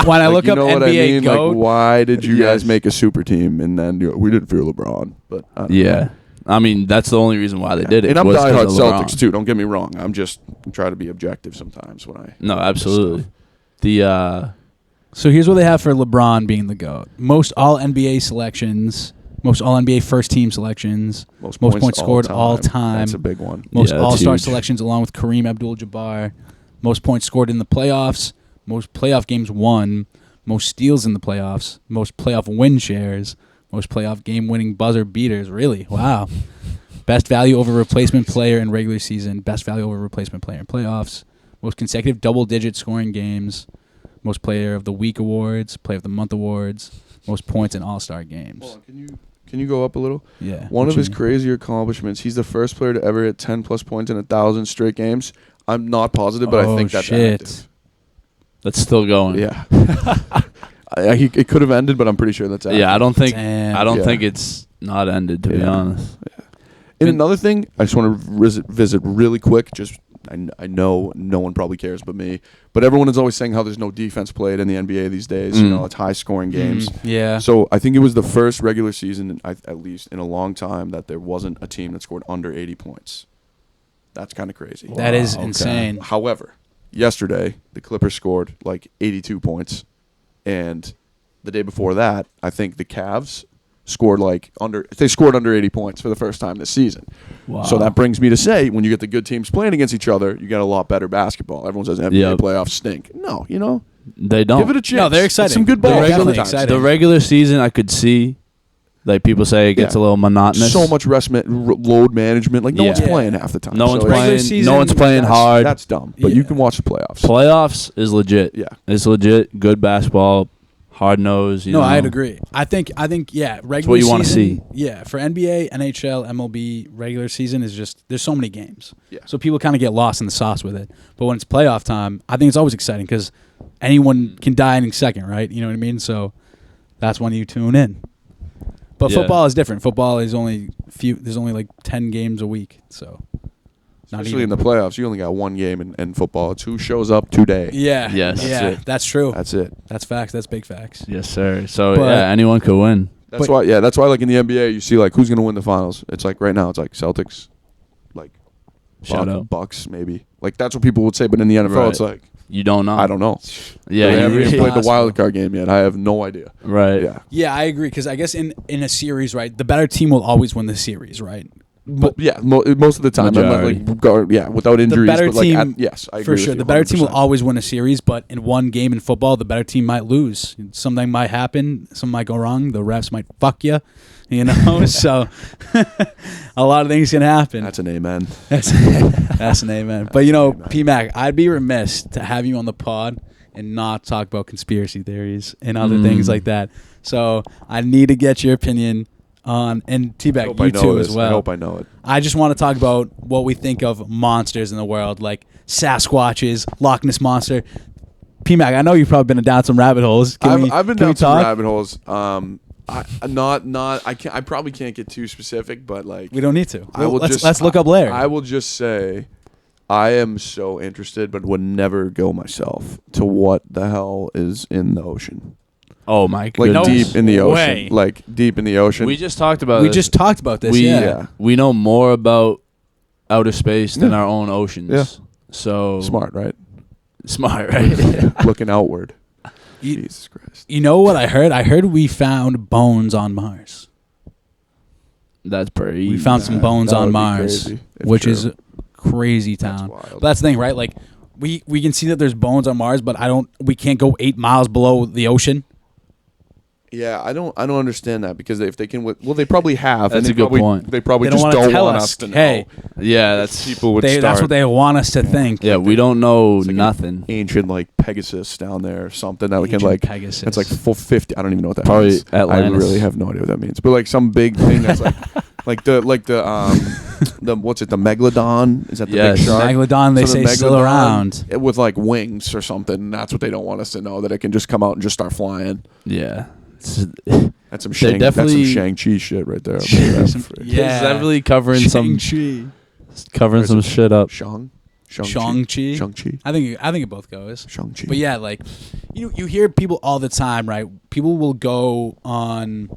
S3: When I look up NBA GOAT,
S2: like, why did you guys make a super team and then we didn't fear LeBron? But I don't know.
S1: I mean, that's the only reason why they did it.
S2: And I'm
S1: was
S2: diehard
S1: 'cause of LeBron.
S2: Celtics too. Don't get me wrong. I'm trying to be objective sometimes when I.
S1: No, absolutely.
S3: So here's what they have for LeBron being the GOAT. Most all NBA selections, most all NBA first team selections, most points scored all time.
S2: That's a big one.
S3: Most all-star
S1: huge.
S3: selections along with Kareem Abdul-Jabbar. Most points scored in the playoffs, most playoff games won, most steals in the playoffs, most playoff win shares, most playoff game-winning buzzer beaters. Really? Wow. Best value over replacement player in regular season, best value over replacement player in playoffs, most consecutive double-digit scoring games, most player of the week awards, player of the month awards, most points in all-star games.
S2: Hold on, can you go up a little?
S3: Yeah.
S2: One of his crazier accomplishments, he's the first player to ever hit 10-plus points in 1,000 straight games. I'm not positive, but I think that's active.
S1: That's still going.
S2: Yeah. It could have ended, but I'm pretty sure that's active.
S1: Yeah, I don't think
S3: Damn.
S1: think it's not ended, to be honest.
S2: Yeah. And another thing, I just want to visit really quick. Just I know no one probably cares but me, but everyone is always saying how there's no defense played in the NBA these days. You know, it's high-scoring games.
S3: Yeah.
S2: So I think it was the first regular season, at least in a long time, that there wasn't a team that scored under 80 points. That's kind of crazy.
S3: That is
S1: okay.
S3: insane.
S2: However, yesterday, the Clippers scored like 82 points. And the day before that, I think the Cavs scored under 80 points for the first time this season.
S1: Wow.
S2: So that brings me to say, when you get the good teams playing against each other, you get a lot better basketball. Everyone says NBA playoffs stink. No,
S1: They don't.
S2: give it a chance.
S3: No, they're exciting.
S2: It's some good
S3: They're
S2: ball
S3: definitely
S2: sometimes.
S3: exciting.
S1: The regular season, I could see, like people say, it gets a little monotonous.
S2: So much load management. Like, no one's
S1: Yeah.
S2: playing half the time.
S1: No one's
S2: So
S3: Regular
S1: playing.
S3: season,
S1: No one's playing hard.
S2: That's dumb. But you can watch the playoffs.
S1: Playoffs is legit.
S2: Yeah.
S1: It's legit. Good basketball. Hard nose.
S3: No, I'd agree. I think yeah, regular
S1: what you wanna
S3: season-
S1: see.
S3: Yeah, for NBA, NHL, MLB, regular season is just there's so many games.
S2: Yeah.
S3: So people kind of get lost in the sauce with it. But when it's playoff time, I think it's always exciting because anyone can die any second, right? You know what I mean? So that's when you tune in. But
S1: Yeah.
S3: football is different. Football is there's only like 10 games a week. So not
S2: Especially
S3: even.
S2: in the playoffs, you only got one game in football. It's who shows up today.
S3: Yeah.
S1: Yes.
S3: Yeah,
S2: That's it.
S3: that's true.
S2: That's it.
S3: That's facts. That's big facts.
S1: Yes, sir. So
S3: But-
S1: anyone could win.
S2: That's why like in the NBA you see like who's gonna win the finals. It's like right now it's like Celtics, like
S1: Shout out.
S2: Bucks maybe. Like that's what people would say, but in the NFL
S1: Right.
S2: it's like
S1: You don't know.
S2: I don't know.
S1: Yeah.
S2: They haven't
S1: you-
S2: even played the
S3: Possible.
S2: wild card game yet. I have no idea.
S1: right.
S2: Yeah.
S3: Yeah, I agree because I guess in a series, right, the better team will always win the series, right?
S2: But yeah, most of the time,
S1: Majority.
S2: without injuries.
S3: better
S2: but like,
S3: team-
S2: yes, I agree
S3: For
S2: with
S3: sure.
S2: you
S3: The better team will
S2: 100%.
S3: always win a series, but in one game in football, the better team might lose. Something might happen. Something might go wrong. The refs might fuck you, so a lot of things can happen.
S2: That's an amen.
S3: That's an amen. But, Pmac, I'd be remiss to have you on the pod and not talk about conspiracy theories and other things like that. So I need to get your opinion on, and T-Bag, you too as well.
S2: I hope I know it.
S3: I just want to talk about what we think of monsters in the world, like Sasquatches, Loch Ness Monster. Pmac, I know you've probably been down some rabbit holes.
S2: I've been down some
S3: talk?
S2: rabbit holes. I probably can't get too specific, but like
S3: We don't need to.
S2: I will
S3: let's look up Larry.
S2: I will just say I am so interested, but would never go myself to what the hell is in the ocean.
S1: Oh my
S2: Like
S1: goodness.
S2: deep in the ocean.
S3: way.
S2: Like deep in the ocean.
S1: We just talked about.
S3: we
S1: this.
S3: just talked about this.
S2: Yeah.
S1: We know more about outer space than
S2: Yeah.
S1: our own oceans.
S2: Yeah.
S1: So
S2: Smart, right?
S1: Smart, right?
S2: Looking outward.
S3: You-
S2: Jesus Christ.
S3: You know what I heard? I heard we found bones on Mars.
S1: That's pretty.
S3: We found some bones
S2: that
S3: on
S2: would be
S3: Mars,
S2: crazy, if
S3: which
S2: true.
S3: is crazy
S2: That's
S3: town.
S2: wild.
S3: But that's the thing, right? Like we can see that there's bones on Mars, but we can't go 8 miles below the ocean.
S2: Yeah, I don't understand that because if they can, they probably have.
S1: That's
S2: and they
S1: a good
S2: probably,
S1: point.
S2: They probably
S3: They don't
S2: just
S3: wanna
S2: don't
S3: tell
S2: want
S3: us,
S2: us to know.
S3: hey,
S1: Yeah, that's
S2: People would
S3: That's what they want us to think.
S1: Yeah, we don't know
S2: It's like
S1: nothing.
S2: ancient like Pegasus down there or something that can
S3: Ancient
S2: like
S3: Pegasus.
S2: it's like full 50. I don't even know what that
S1: Probably
S2: means.
S1: Atlantis.
S2: I really have no idea what that means. But like some big thing that's like the what's it, the megalodon? Is that the
S1: Yes.
S2: big shark?
S3: Megalodon, they
S2: So the
S3: say still
S2: megalodon,
S3: around.
S2: with like wings or something. That's what they don't want us to know, that it can just come out and just start flying.
S1: Yeah.
S2: That's some
S1: They're
S2: that's some
S1: definitely-
S2: Shang-Chi shit right there.
S3: Yeah.
S1: He's definitely covering some shit up.
S3: Shang-Chi.
S2: Shang-Chi.
S3: I think it both goes.
S2: Shang-Chi.
S3: But yeah, like you hear people all the time, right? People will go on,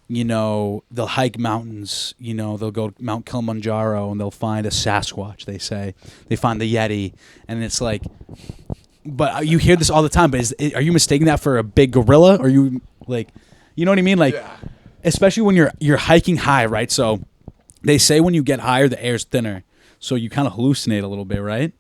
S3: they'll hike mountains. They'll go Mount Kilimanjaro and they'll find a Sasquatch. They say they find the Yeti, and it's like, but you hear this all the time. But are you mistaking that for a big gorilla? Or are you like, you know what I mean? Like, especially when you're hiking high, right? So they say when you get higher, the air's thinner. So you kind of hallucinate a little bit, right?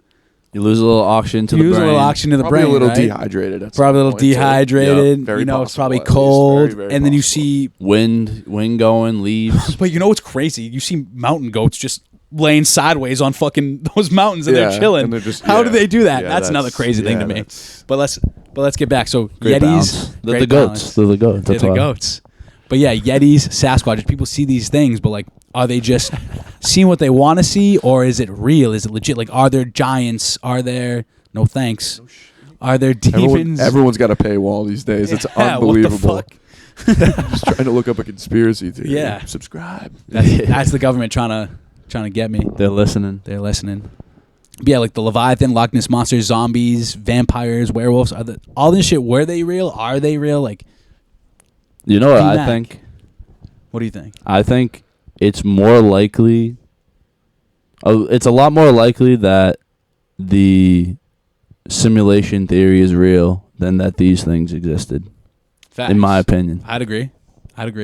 S1: You lose a little oxygen to the brain.
S3: You lose a little oxygen to the
S2: Probably
S3: brain,
S2: a little
S3: right?
S2: dehydrated. At
S3: Probably a
S2: some
S3: little
S2: point, too.
S3: dehydrated.
S2: Yeah, very
S3: it's
S2: possible,
S3: probably
S2: at least.
S3: cold.
S2: Very, very
S3: And then you
S2: possible.
S3: see,
S1: Wind going, leaves.
S3: but you know what's crazy? You see mountain goats just laying sideways on fucking those mountains and
S2: Yeah,
S3: they're chilling.
S2: and they're just-
S3: How do
S2: yeah.
S3: they do that?
S2: Yeah,
S3: that's another crazy thing to me.
S2: that's-
S3: But let's get back. So
S1: Great
S3: Yetis,
S1: balance. They're
S3: great
S1: the goats.
S3: balance.
S1: They're the goats.
S3: They're
S1: That's
S3: the
S1: why.
S3: goats. But yeah, Yetis, Sasquatches, people see these things, but like, are they just seeing what they want to see, or is it real? Is it legit? Like, are there giants? Are there, no thanks, are there demons?
S2: Everyone's got a paywall these days. It's
S3: Yeah,
S2: unbelievable.
S3: What the fuck?
S2: Just trying to look up a conspiracy theory.
S3: Yeah.
S2: Subscribe.
S3: That's the government trying to get me.
S1: They're listening.
S3: They're listening. But yeah, like the Leviathan, Loch Ness monsters, zombies, vampires, werewolves. All this shit? Were they real? Are they real? Like,
S1: You know what I
S3: Pmac.
S1: think?
S3: what do you think?
S1: I think it's more likely. It's a lot more likely that the simulation theory is real than that these things existed.
S3: Facts.
S1: In my opinion.
S3: I'd agree.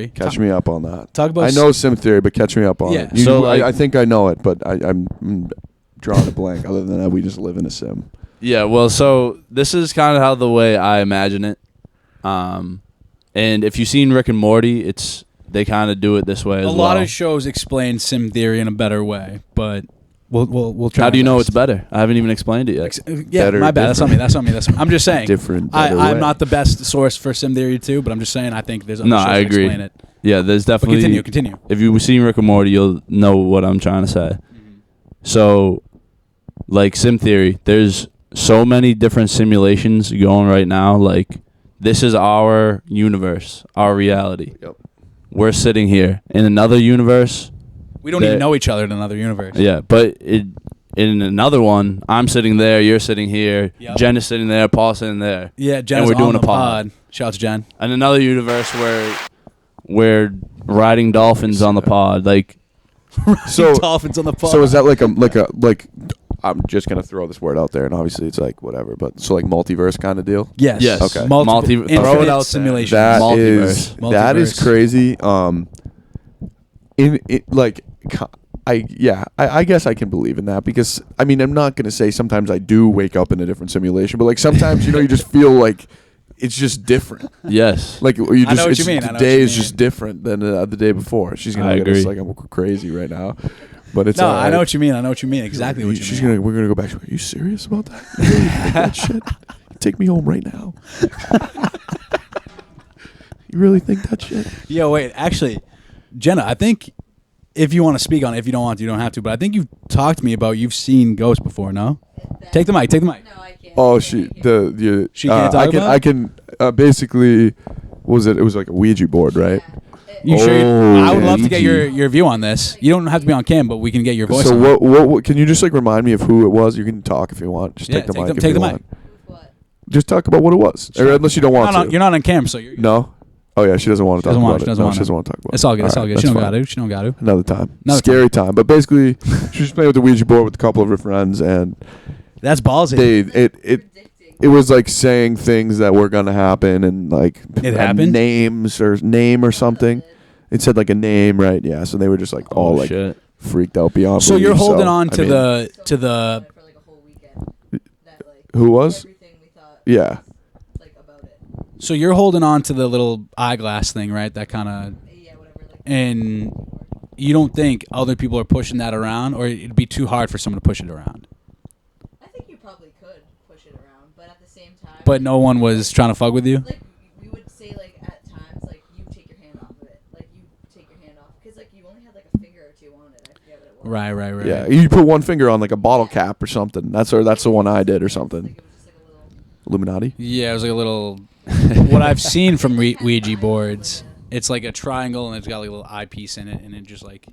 S2: Catch me up on that.
S3: Talk about.
S2: I know sim theory, but catch me up on
S3: Yeah.
S2: it.
S1: So, like-
S2: I think I know it, but I'm drawing a blank. Other than that, we just live in a sim.
S1: Yeah, well, so this is kind of how the way I imagine it. And if you've seen Rick and Morty, they kind of do it this way as
S3: a
S1: well.
S3: lot of shows explain sim theory in a better way, but we'll try.
S1: How do you
S3: our
S1: know
S3: best.
S1: it's better? I haven't even explained it yet.
S3: Yeah,
S2: Better,
S3: my bad. That's on me.
S2: different.
S3: That's on me. I'm just saying.
S2: Different. better
S3: I'm
S2: way.
S3: not the best source for sim theory too, but I'm just saying I think there's other
S1: No,
S3: shows
S1: I
S3: that
S1: agree.
S3: explain it.
S1: Yeah, there's
S3: But
S1: definitely.
S3: continue.
S1: If you've seen Rick and Morty, you'll know what I'm trying to say. So, like sim theory, there's so many different simulations going right now. Like, this is our universe, our reality.
S2: Yep.
S1: We're sitting here in another universe.
S3: We don't even know each other in another universe.
S1: Yeah, but in another one, I'm sitting there, you're sitting here,
S3: Yep.
S1: Jen is sitting there, Paul's sitting there.
S3: Yeah, Jen
S1: And
S3: is
S1: we're doing
S3: on
S1: a
S3: the
S1: pod.
S3: Shout out to Jen.
S1: In another universe where we're riding dolphins on the pod. Like,
S2: So
S3: Dolphins on the pod.
S2: So is that like I'm just gonna throw this word out there, and obviously it's like whatever, but so like multiverse kind of deal.
S3: Yes.
S1: Yes.
S2: Okay.
S3: Multiple,
S1: Throw it
S3: infinite
S1: out there.
S3: simulations.
S2: That
S1: Multiverse.
S2: is that is
S3: Multiverse.
S2: crazy. I guess I can believe in that because I mean I'm not gonna say sometimes I do wake up in a different simulation, but like sometimes you just feel like it's just different.
S1: yes.
S2: Like you
S3: I
S2: just
S3: know what
S2: it's
S3: you mean.
S2: the
S3: I know
S2: day
S3: what you
S2: is just
S3: mean.
S2: different than the day before. She's gonna
S1: I
S2: look at us
S1: agree.
S2: like I'm crazy right now, but it's
S3: No,
S2: all
S3: I
S2: right.
S3: know what you mean. I know what you mean. Exactly what you
S2: She's
S3: mean.
S2: we're gonna go back. Are you serious about that? You really think that shit? Take me home right now. You really think that shit?
S3: Yo, wait. Actually, Jenna, I think if you want to speak on it, if you don't want to, you don't have to. But I think you've talked to me about you've seen ghosts before. No? Take the mic. Take the mic.
S4: No, I can't.
S2: Oh,
S4: I
S2: she
S4: can't hear.
S3: She can't talk
S2: I can.
S3: about
S2: I
S3: it?
S2: can. Basically, what was it? It was like a Ouija board, right?
S3: You sure?
S1: Oh,
S3: I would love to get
S1: Ouija.
S3: your view on this. You don't have to be on cam, but we can get your voice.
S2: So
S3: on it.
S2: what? Can you just like remind me of who it was? You can talk if you want. Just
S3: Yeah,
S2: take the
S3: take
S2: mic.
S3: the-
S2: if
S3: take
S2: you
S3: the
S2: want.
S3: mic.
S4: What?
S2: Just talk about what it was, or unless you don't want to.
S3: You're not on cam, so you're.
S2: No. Oh yeah, she doesn't want to
S3: She
S2: talk
S3: doesn't want-
S2: about
S3: she
S2: it.
S3: doesn't
S2: No,
S3: want
S2: she
S3: to.
S2: doesn't want to talk about it.
S3: It's all good. It's all good. She
S2: that's
S3: don't
S2: fine.
S3: got to. She don't got to.
S2: Another time.
S3: Another
S2: Scary time. But basically, she was playing with the Ouija board with a couple of her friends, and
S3: That's ballsy.
S2: it was like saying things that were gonna happen, and like
S3: It happened?
S2: names or name or something. It said like a name, right? Yeah. So they were just like all like
S1: shit.
S2: freaked out beyond.
S3: So
S2: belief.
S3: you're holding on
S2: I
S3: to
S2: mean,
S3: the
S4: For like a whole weekend. That, like,
S2: Who was?
S4: Everything we thought.
S2: Yeah.
S4: Like about it.
S3: So you're holding on to the little eyeglass thing, right? That kind of,
S4: Yeah, whatever. Like.
S3: and you don't think other people are pushing that around, or it'd be too hard for someone to push it around.
S4: I think you probably could push it around, but at the same time.
S3: But no one was trying to fuck with you.
S4: Like we would say, like at times, like you take your hand off of it, like you take your hand off, because like you only had like a finger or two on it. I forget what it was.
S3: Right.
S2: Yeah. You put one finger on like a bottle cap or something. That's the one I did or something.
S4: Like it was just like a little.
S2: Illuminati.
S3: Yeah, it was like a little. What I've seen from Ouija boards It's like a triangle, and it's got like a little eyepiece in it, and it just like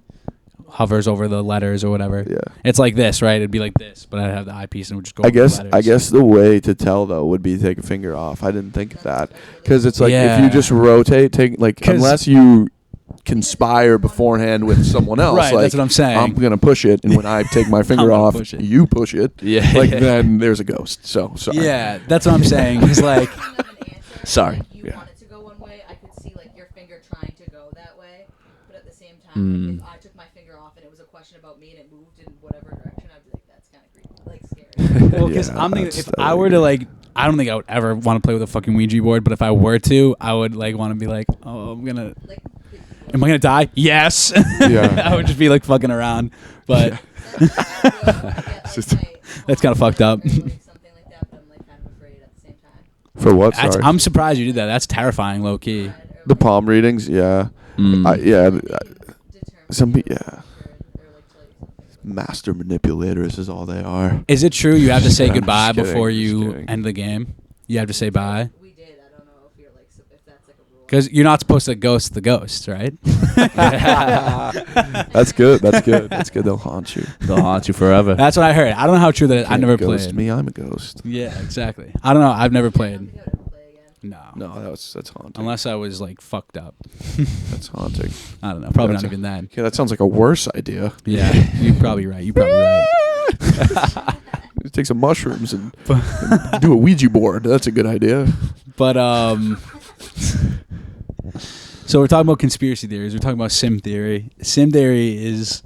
S3: hovers over the letters or whatever.
S2: Yeah.
S3: It's like this, right? It'd be like this, but I'd have the eyepiece and it would just go.
S2: I
S3: over the
S2: guess
S3: letters.
S2: the way to tell though would be to take a finger off. I didn't think of that because it's like if
S3: Yeah.
S2: you just rotate, unless you conspire beforehand with someone else.
S3: Right,
S2: like,
S3: that's what I'm saying.
S2: I'm gonna push it, and when I take my finger
S3: gonna
S2: off,
S3: push it.
S2: you push it.
S1: Yeah.
S2: Then there's a ghost. So sorry.
S3: Yeah, that's what I'm saying. It's like,
S4: Kind of an answer,
S1: Sorry.
S4: like, you
S2: Yeah.
S4: want it to go one way. I could see like your finger trying to go that way, but at the same time, like, if I took my finger off and it was a question about me and it moved in whatever direction, I'd be like, that's kind of creepy, like scary.
S3: well, because
S2: Yeah,
S3: I'm thinking
S2: that's
S3: if I were to like, I don't think I would ever want to play with a fucking Ouija board, but if I were to, I would like want to be like, oh,
S4: Like,
S3: am I gonna die? Yes.
S2: Yeah.
S3: I would just be like fucking around, but
S2: just-
S3: that's kind of fucked up.
S4: Something like that, but I'm like kind of afraid at the same time.
S2: For what?
S3: That's,
S2: Sorry.
S3: I'm surprised you did that. That's terrifying, low key.
S2: The palm readings. Yeah. Some master manipulators is all they are.
S3: Is it true you have to say
S2: I'm just
S3: goodbye
S2: kidding,
S3: before
S2: just
S3: you
S2: kidding.
S3: end the game? You have to say bye
S4: We did. I don't know if you're like if that's like a rule.
S3: because you're not supposed to ghost the ghost, right?
S2: That's good. That's good. That's good. They'll haunt you.
S1: They'll haunt you forever.
S3: That's what I heard. I don't know how true that is. I
S2: Can't
S3: never
S2: ghost
S3: played.
S2: me. I'm a ghost.
S3: Yeah, exactly. I don't know. I've never
S4: I don't
S3: played.
S4: think I would ever play again.
S3: No.
S2: No, that's haunting.
S3: Unless I was like fucked up.
S2: That's haunting.
S3: I don't know. Probably
S2: That's
S3: not even that.
S2: Okay, that sounds like a worse idea.
S3: Yeah, you're probably right. You're probably right.
S2: Take some mushrooms and do a Ouija board. That's a good idea.
S3: But so we're talking about conspiracy theories. We're talking about sim theory. Sim theory is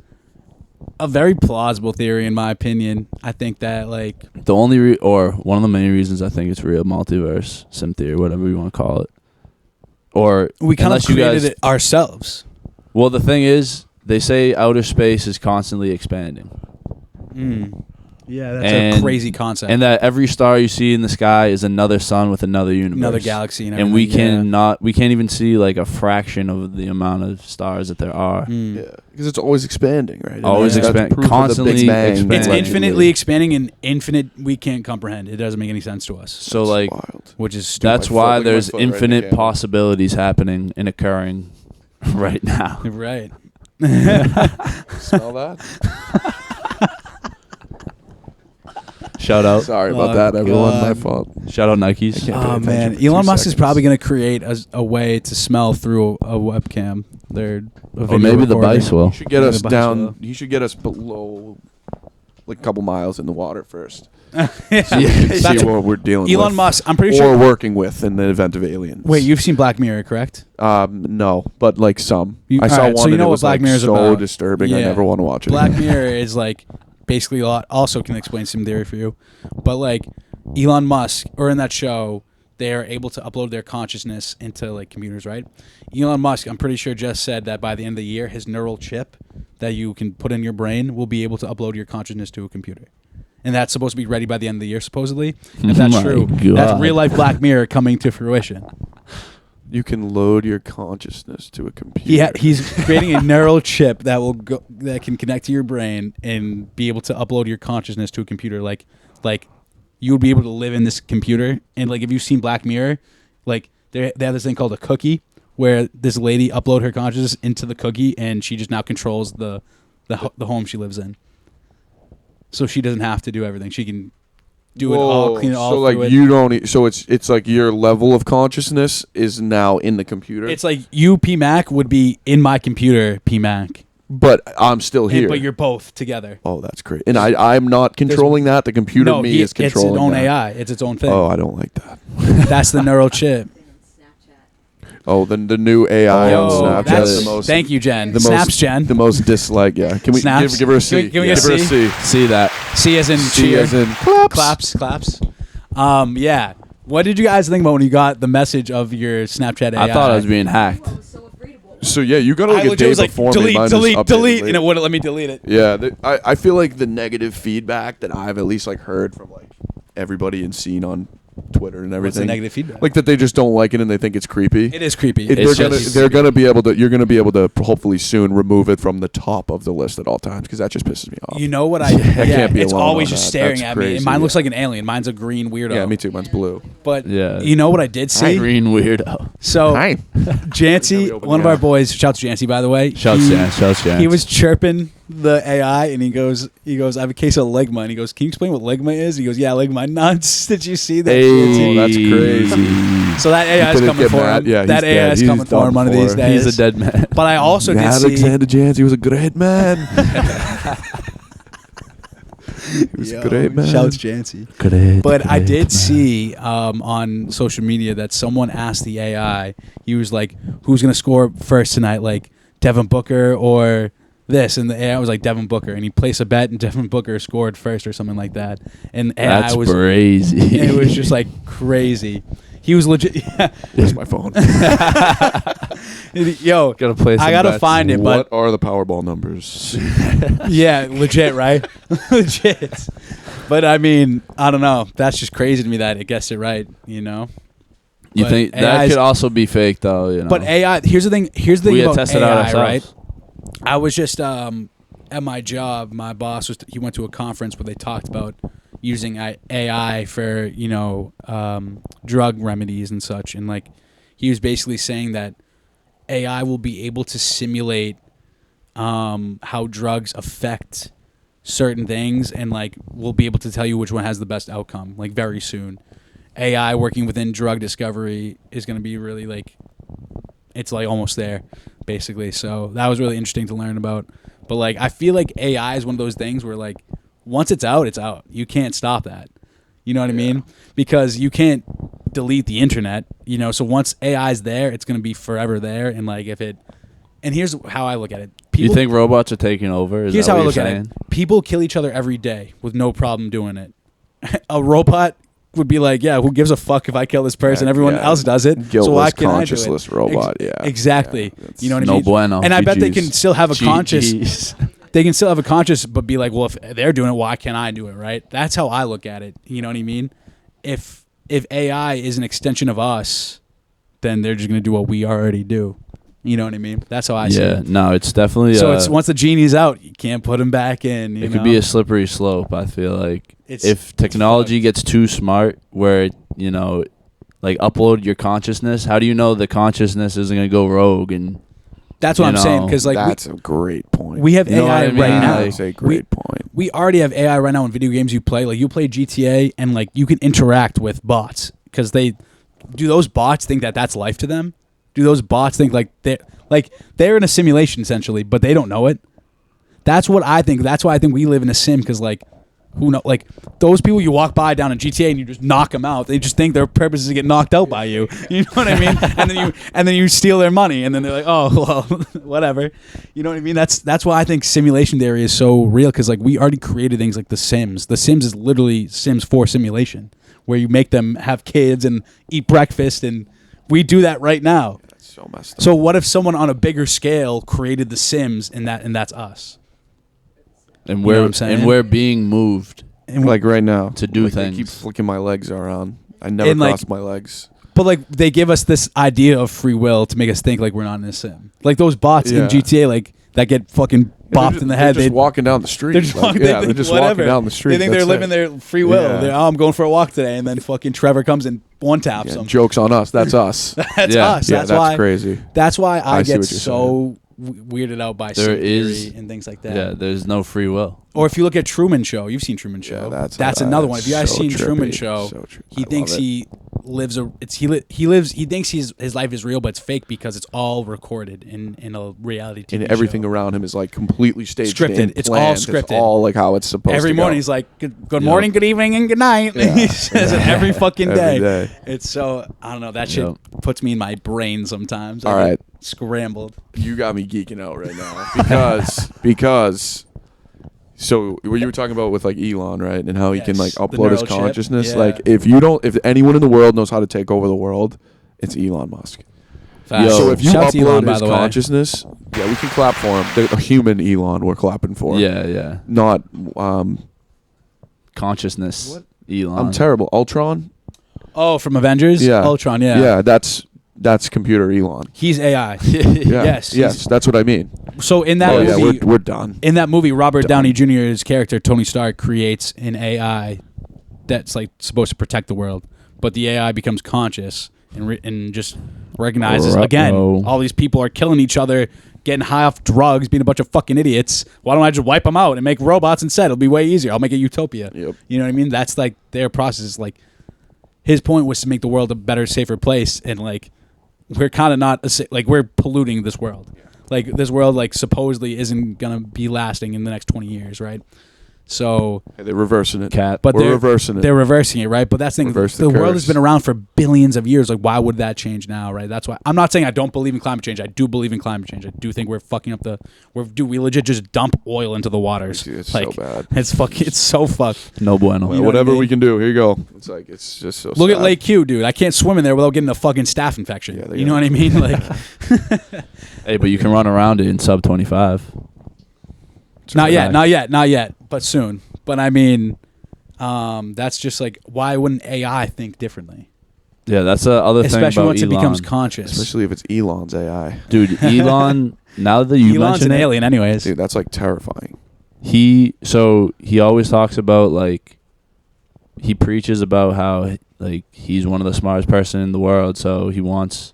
S3: a very plausible theory in my opinion. I think that like
S1: The only or one of the main reasons I think it's real, multiverse, sim theory, whatever you want to call it. Or
S3: we kind of
S1: unless you
S3: created
S1: guys,
S3: it ourselves.
S1: Well, the thing is, they say outer space is constantly expanding,
S3: Yeah, that's a
S1: And-
S3: crazy concept.
S1: and that every star you see in the sky is another sun with another universe,
S3: another galaxy and
S1: and we
S3: everything,
S1: we can't even see like a fraction of the amount of stars that there are.
S3: yeah.
S2: Yeah, because it's always expanding, right? And
S1: Always
S2: that's
S1: expand-
S2: proof of the
S1: constantly
S2: Big Bang,
S1: expanding.
S3: It's
S1: Allegedly.
S3: infinitely expanding and infinite we can't comprehend. It doesn't make any sense to us.
S1: So
S2: That's
S1: like
S2: wild.
S3: Which is stupid.
S1: that's
S2: my
S1: why
S2: foot- look at my
S1: there's
S2: foot right in the
S1: infinite
S2: camera.
S1: possibilities happening and occurring right now.
S3: right.
S2: Smell that?
S1: Shout out,
S2: Sorry about
S3: Oh,
S2: that, everyone. My
S3: God.
S2: fault.
S1: shout out Nikes.
S2: I can't pay
S3: Oh
S2: attention
S3: man,
S2: for 2
S3: Elon Musk is
S2: seconds.
S3: probably going to create a way to smell through a webcam.
S1: Or maybe the Bice will.
S2: He should get
S3: Yeah,
S2: us
S3: the Bice
S2: down.
S3: will.
S2: He should get us below, like a couple miles in the water first.
S3: Yeah.
S2: So we can
S3: That's
S2: see what we're dealing with.
S3: Elon Musk. I'm pretty
S2: or
S3: sure.
S2: working with in the event of aliens.
S3: Wait, you've seen Black Mirror, correct?
S2: No, but like some. I saw
S3: alright,
S2: one
S3: so you
S2: and
S3: know
S2: it
S3: what
S2: was
S3: Black
S2: like
S3: Mirror's
S2: so
S3: about.
S2: disturbing. I
S3: Yeah.
S2: never want to watch it.
S3: Black
S2: again.
S3: Mirror is like basically a lot. Also, can explain some theory for you, but like Elon Musk, or in that show, they are able to upload their consciousness into like computers, right? Elon Musk, I'm pretty sure, just said that by the end of the year, his neural chip that you can put in your brain will be able to upload your consciousness to a computer. And that's supposed to be ready by the end of the year, supposedly. If that's
S1: My
S3: true,
S1: God.
S3: that's real life Black Mirror coming to fruition.
S2: You can load your consciousness to a computer.
S3: He's creating a neural chip that will that can connect to your brain and be able to upload your consciousness to a computer. Like you would be able to live in this computer. And like if you've seen Black Mirror, like they have this thing called a cookie, where this lady upload her consciousness into the cookie, and she just now controls the home she lives in. So she doesn't have to do everything. She can do it all, clean it all.
S2: So like
S3: through it.
S2: you don't. So it's like your level of consciousness is now in the computer.
S3: It's like you, Pmac, would be in my computer, Pmac.
S2: but I'm still here.
S3: But you're both together.
S2: Oh, that's great. And I'm not controlling that. The computer
S3: No,
S2: me is controlling
S3: it's its own
S2: that.
S3: AI. It's its own thing.
S2: Oh, I don't like that.
S3: That's the neural chip.
S4: Thing on Snapchat.
S2: Oh, the new AI
S3: Yo,
S2: on Snapchat
S3: that's-
S2: is the most.
S3: thank you, Jen.
S2: The
S3: Snaps,
S2: most,
S3: Jen.
S2: The most disliked. Yeah. Can we
S3: Snaps.
S2: give her a
S3: Can
S2: C?
S3: we- can we
S2: give
S3: get
S2: her
S3: a
S2: a
S3: C?
S2: C.
S1: See that?
S3: C as in
S2: C
S3: cheer.
S2: as in
S3: Claps. Yeah. What did you guys think about when you got the message of your Snapchat AI?
S1: I thought I was being hacked.
S4: I was so afraid of what
S2: So yeah, you got to
S3: I
S2: like a
S3: legit
S2: day
S3: was like,
S2: before me. Mine is
S3: delete,
S2: updated
S3: and
S2: late.
S3: it wouldn't let me delete it.
S2: Yeah, I feel like the negative feedback that I've at least like heard from like everybody and seen on Twitter and
S3: What's the
S2: everything.
S3: negative feedback?
S2: Like that they just don't like it and they think it's creepy.
S3: It is creepy.
S2: They're gonna be able to. You're gonna be able to hopefully soon remove it from the top of the list at all times because that just pisses me off.
S3: You know what I
S2: can't be
S3: it's
S2: alone
S3: always
S2: on
S3: just
S2: that.
S3: staring
S2: That's
S3: at me.
S2: crazy,
S3: And mine looks
S2: yeah.
S3: like an alien. Mine's a green weirdo.
S2: Yeah, me too. Mine's blue.
S3: But
S1: Yeah.
S3: you know what I did see?
S1: Green weirdo.
S3: So
S2: Hi.
S3: Jancy,
S2: open
S3: one of
S2: the
S3: our
S2: air.
S3: boys, shouts Jancy by the way.
S1: Shouts Chance.
S3: He was chirping the AI and he goes, I have a case of ligma. And he goes, can you explain what ligma is? He goes, yeah, ligma nuts. Did you see that?
S2: Oh, that's crazy.
S3: So that AI is
S2: didn't
S3: coming
S2: get
S3: for
S2: mad.
S3: him.
S2: Yeah,
S3: that
S2: he's
S3: AI
S2: dead.
S3: is
S2: He's
S3: coming for him
S2: done
S3: one of these
S2: for.
S3: days.
S1: He's a dead man.
S3: But I also did see.
S2: Alexander Jancy was a great man. He was a great man.
S3: Shouts Jancy. But I did see on social media that someone asked the AI, he was like, who's going to score first tonight? Like Devin Booker or this? And the AI was like Devin Booker. And he placed a bet and Devin Booker scored first or something like that. And AI
S1: That's
S3: was
S1: crazy.
S3: It was just like crazy. He was legit.
S2: Here's my phone.
S3: Yo,
S1: Gotta play some
S3: I gotta
S1: bets.
S3: find it,
S2: What
S3: but
S2: are the Powerball numbers?
S3: yeah, legit, right? Legit. But I mean, I don't know. That's just crazy to me that it guessed it right. You know.
S1: You
S3: But
S1: think that
S3: AI's
S1: could also be fake though? You know.
S3: But AI. Here's the thing. Here's the thing
S1: we had
S3: about
S1: tested
S3: AI,
S1: out ourselves.
S3: right? I was just at my job. My boss he went to a conference where they talked about using AI for drug remedies and such, and like he was saying that AI will be able to simulate how drugs affect certain things, and like we'll be able to tell you which one has the best outcome like very soon. AI working within drug discovery is going to be really like it's like almost there basically. So that was really interesting to learn about. But like I feel like AI is one of those things where like once it's out, it's out. You can't stop that. You know what I mean? Because you can't delete the internet, so once AI is there, it's going to be forever there. And like and here's how I look at it.
S1: You think robots are taking over?
S3: Here's how I look at it. People kill each other every day with no problem doing it. A robot would be like, yeah, who gives a fuck if I kill this person?
S2: Yeah,
S3: Everyone
S2: yeah.
S3: else does it.
S2: Guiltless,
S3: so why can't I do
S2: conscienceless
S3: it?
S2: robot, yeah.
S3: Exactly.
S2: Yeah,
S3: You know what I
S1: no
S3: mean?
S1: bueno.
S3: And I bet they
S2: GGs.
S3: can still have a conscious.
S1: GGs.
S3: They can still have a conscious, but be like, well, if they're doing it, why can't I do it? Right? That's how I look at it. You know what I mean? If AI is an extension of us, then they're just gonna do what we already do. You know what I mean? That's how I see
S1: Yeah,
S3: it.
S1: no, it's definitely.
S3: So it's once the genie's out, you can't put him back in.
S1: It could be a slippery slope. I feel like
S3: It's-
S1: if technology
S3: fucked.
S1: gets too smart, where like upload your consciousness, how do you know the consciousness isn't gonna go rogue? And
S3: That's what I'm saying. Because like
S2: That's a great point.
S3: we have
S1: You know
S3: AI
S1: what I mean?
S3: right now.
S2: That's a great point.
S3: We already have AI right now in video games you play. Like you play GTA and like you can interact with bots because do those bots think that that's life to them? Do those bots think like they're in a simulation essentially, but they don't know it? That's what I think. That's why I think we live in a sim because like who know like those people you walk by down in GTA and you just knock them out. They just think their purpose is to get knocked out by you. You know what I mean? and then you steal their money and then they're like, oh well, whatever. You know what I mean? That's why I think simulation theory is so real because like we already created things like The Sims. The Sims is literally Sims for simulation where you make them have kids and eat breakfast and we do that right now.
S2: That's so messed up.
S3: So what if someone on a bigger scale created The Sims and that's us?
S1: and
S3: You know what
S1: we're
S3: I'm saying?
S1: and we're being moved.
S3: And
S2: like right now
S1: To do
S2: like, I keep
S1: things.
S2: flicking my legs around. I never
S3: And, like-
S2: crossed my legs.
S3: But like they give us this idea of free will to make us think like we're not in a sim. Like those bots in
S2: Yeah.
S3: GTA like that get fucking bopped in the head.
S2: They're just walking down the street.
S3: They're just,
S2: Like,
S3: walking,
S2: yeah,
S3: they
S2: they're just
S3: whatever.
S2: walking down the street.
S3: They think they're
S2: That's
S3: living
S2: it.
S3: their free will.
S2: Yeah.
S3: They're, I'm going for a walk today, and then fucking Trevor comes and one taps
S2: Yeah,
S3: them.
S2: joke's on us. That's us.
S3: That's
S1: Yeah.
S3: us.
S2: Yeah,
S3: That's
S2: that's
S3: why.
S2: crazy.
S3: That's why I
S2: see
S3: get
S2: what you're
S3: so weirded out by
S1: There
S3: sim
S1: is-
S3: theory and things like that.
S1: Yeah, there's no free will.
S3: Or if you look at Truman Show, you've seen Truman Show.
S2: Yeah,
S3: that's another one. If you guys
S2: so
S3: seen
S2: trippy.
S3: Truman Show,
S2: So trippy.
S3: he
S2: I
S3: thinks
S2: love it.
S3: he lives a it's he lives he thinks his life is real, but it's fake because it's all recorded in a reality TV
S2: and everything
S3: show.
S2: around him is like completely staged.
S3: Scripted.
S2: in,
S3: It's all
S2: planned.
S3: scripted.
S2: It's all like how it's supposed
S3: Every
S2: to
S3: morning
S2: go.
S3: he's like, good
S1: Yep.
S3: morning, good evening, and good night.
S2: Yeah.
S3: He says it every fucking
S2: Every
S3: day.
S2: day.
S3: It's so I don't know. That shit
S1: Yep.
S3: puts me in my brain sometimes.
S2: All
S3: I get
S2: right.
S3: scrambled.
S2: You got me geeking out right now because so what you were talking about with like Elon, right, and how he can like
S3: Yes, the
S2: upload his
S3: neural chip.
S2: consciousness.
S3: Yeah.
S2: Like if anyone in the world knows how to take over the world, it's Elon Musk.
S3: Facts.
S2: So if you
S3: Shouts
S2: upload
S3: Elon, by
S2: his
S3: the way.
S2: consciousness, yeah, we can clap for him. The human Elon, we're clapping for.
S1: Yeah.
S2: Not
S1: Consciousness.
S2: What?
S1: Elon.
S2: I'm terrible. Ultron.
S3: Oh, from Avengers?
S2: Yeah.
S3: Ultron, yeah.
S2: Yeah, that's computer Elon.
S3: He's AI.
S2: Yeah. Yes, that's what I mean.
S3: So in that
S2: Yeah,
S3: movie,
S2: we're done.
S3: in that movie, Robert
S2: Done.
S3: Downey Jr.'s character Tony Stark creates an AI that's like supposed to protect the world, but the AI becomes conscious and just recognizes again all these people are killing each other, getting high off drugs, being a bunch of fucking idiots. Why don't I just wipe them out and make robots instead? It'll be way easier. I'll make a utopia.
S2: Yep.
S3: You know what I mean? That's like their process. Like his point was to make the world a better, safer place, and like we're kind of not like we're polluting this world. Like this world, like supposedly isn't gonna be lasting in the next 20 years, right? So
S2: They're reversing it.
S3: but
S2: we're reversing it.
S3: They're reversing it, right? But that's the thing.
S2: Reverse
S3: The
S2: the
S3: world
S2: curse.
S3: has been around for billions of years. Like, why would that change now, right? That's why I'm not saying I don't believe in climate change. I do believe in climate change. I do think we're fucking up we legit just dump oil into the waters.
S2: It's
S3: like,
S2: so bad.
S3: It's so fucked.
S1: No bueno.
S3: You know
S2: Whatever
S3: what I mean?
S2: we can do. Here you go. It's like it's just so.
S3: Look
S2: sad.
S3: at Lake Q, dude. I can't swim in there without getting a fucking staph infection.
S2: Yeah,
S3: you know what I mean? Like,
S1: Hey, but you can run around it in sub 25.
S3: not yet, but soon. But I mean, that's just like, why wouldn't AI think differently?
S1: Yeah, that's the other thing
S3: Especially
S1: about
S3: once
S1: Elon.
S3: it becomes conscious.
S2: Especially if it's Elon's AI.
S1: Dude, Elon, now that you
S3: Elon's
S1: mention
S3: an
S1: it,
S3: alien anyways.
S2: Dude, that's like terrifying.
S1: he always talks about, like, he preaches about how, like, he's one of the smartest person in the world, so he wants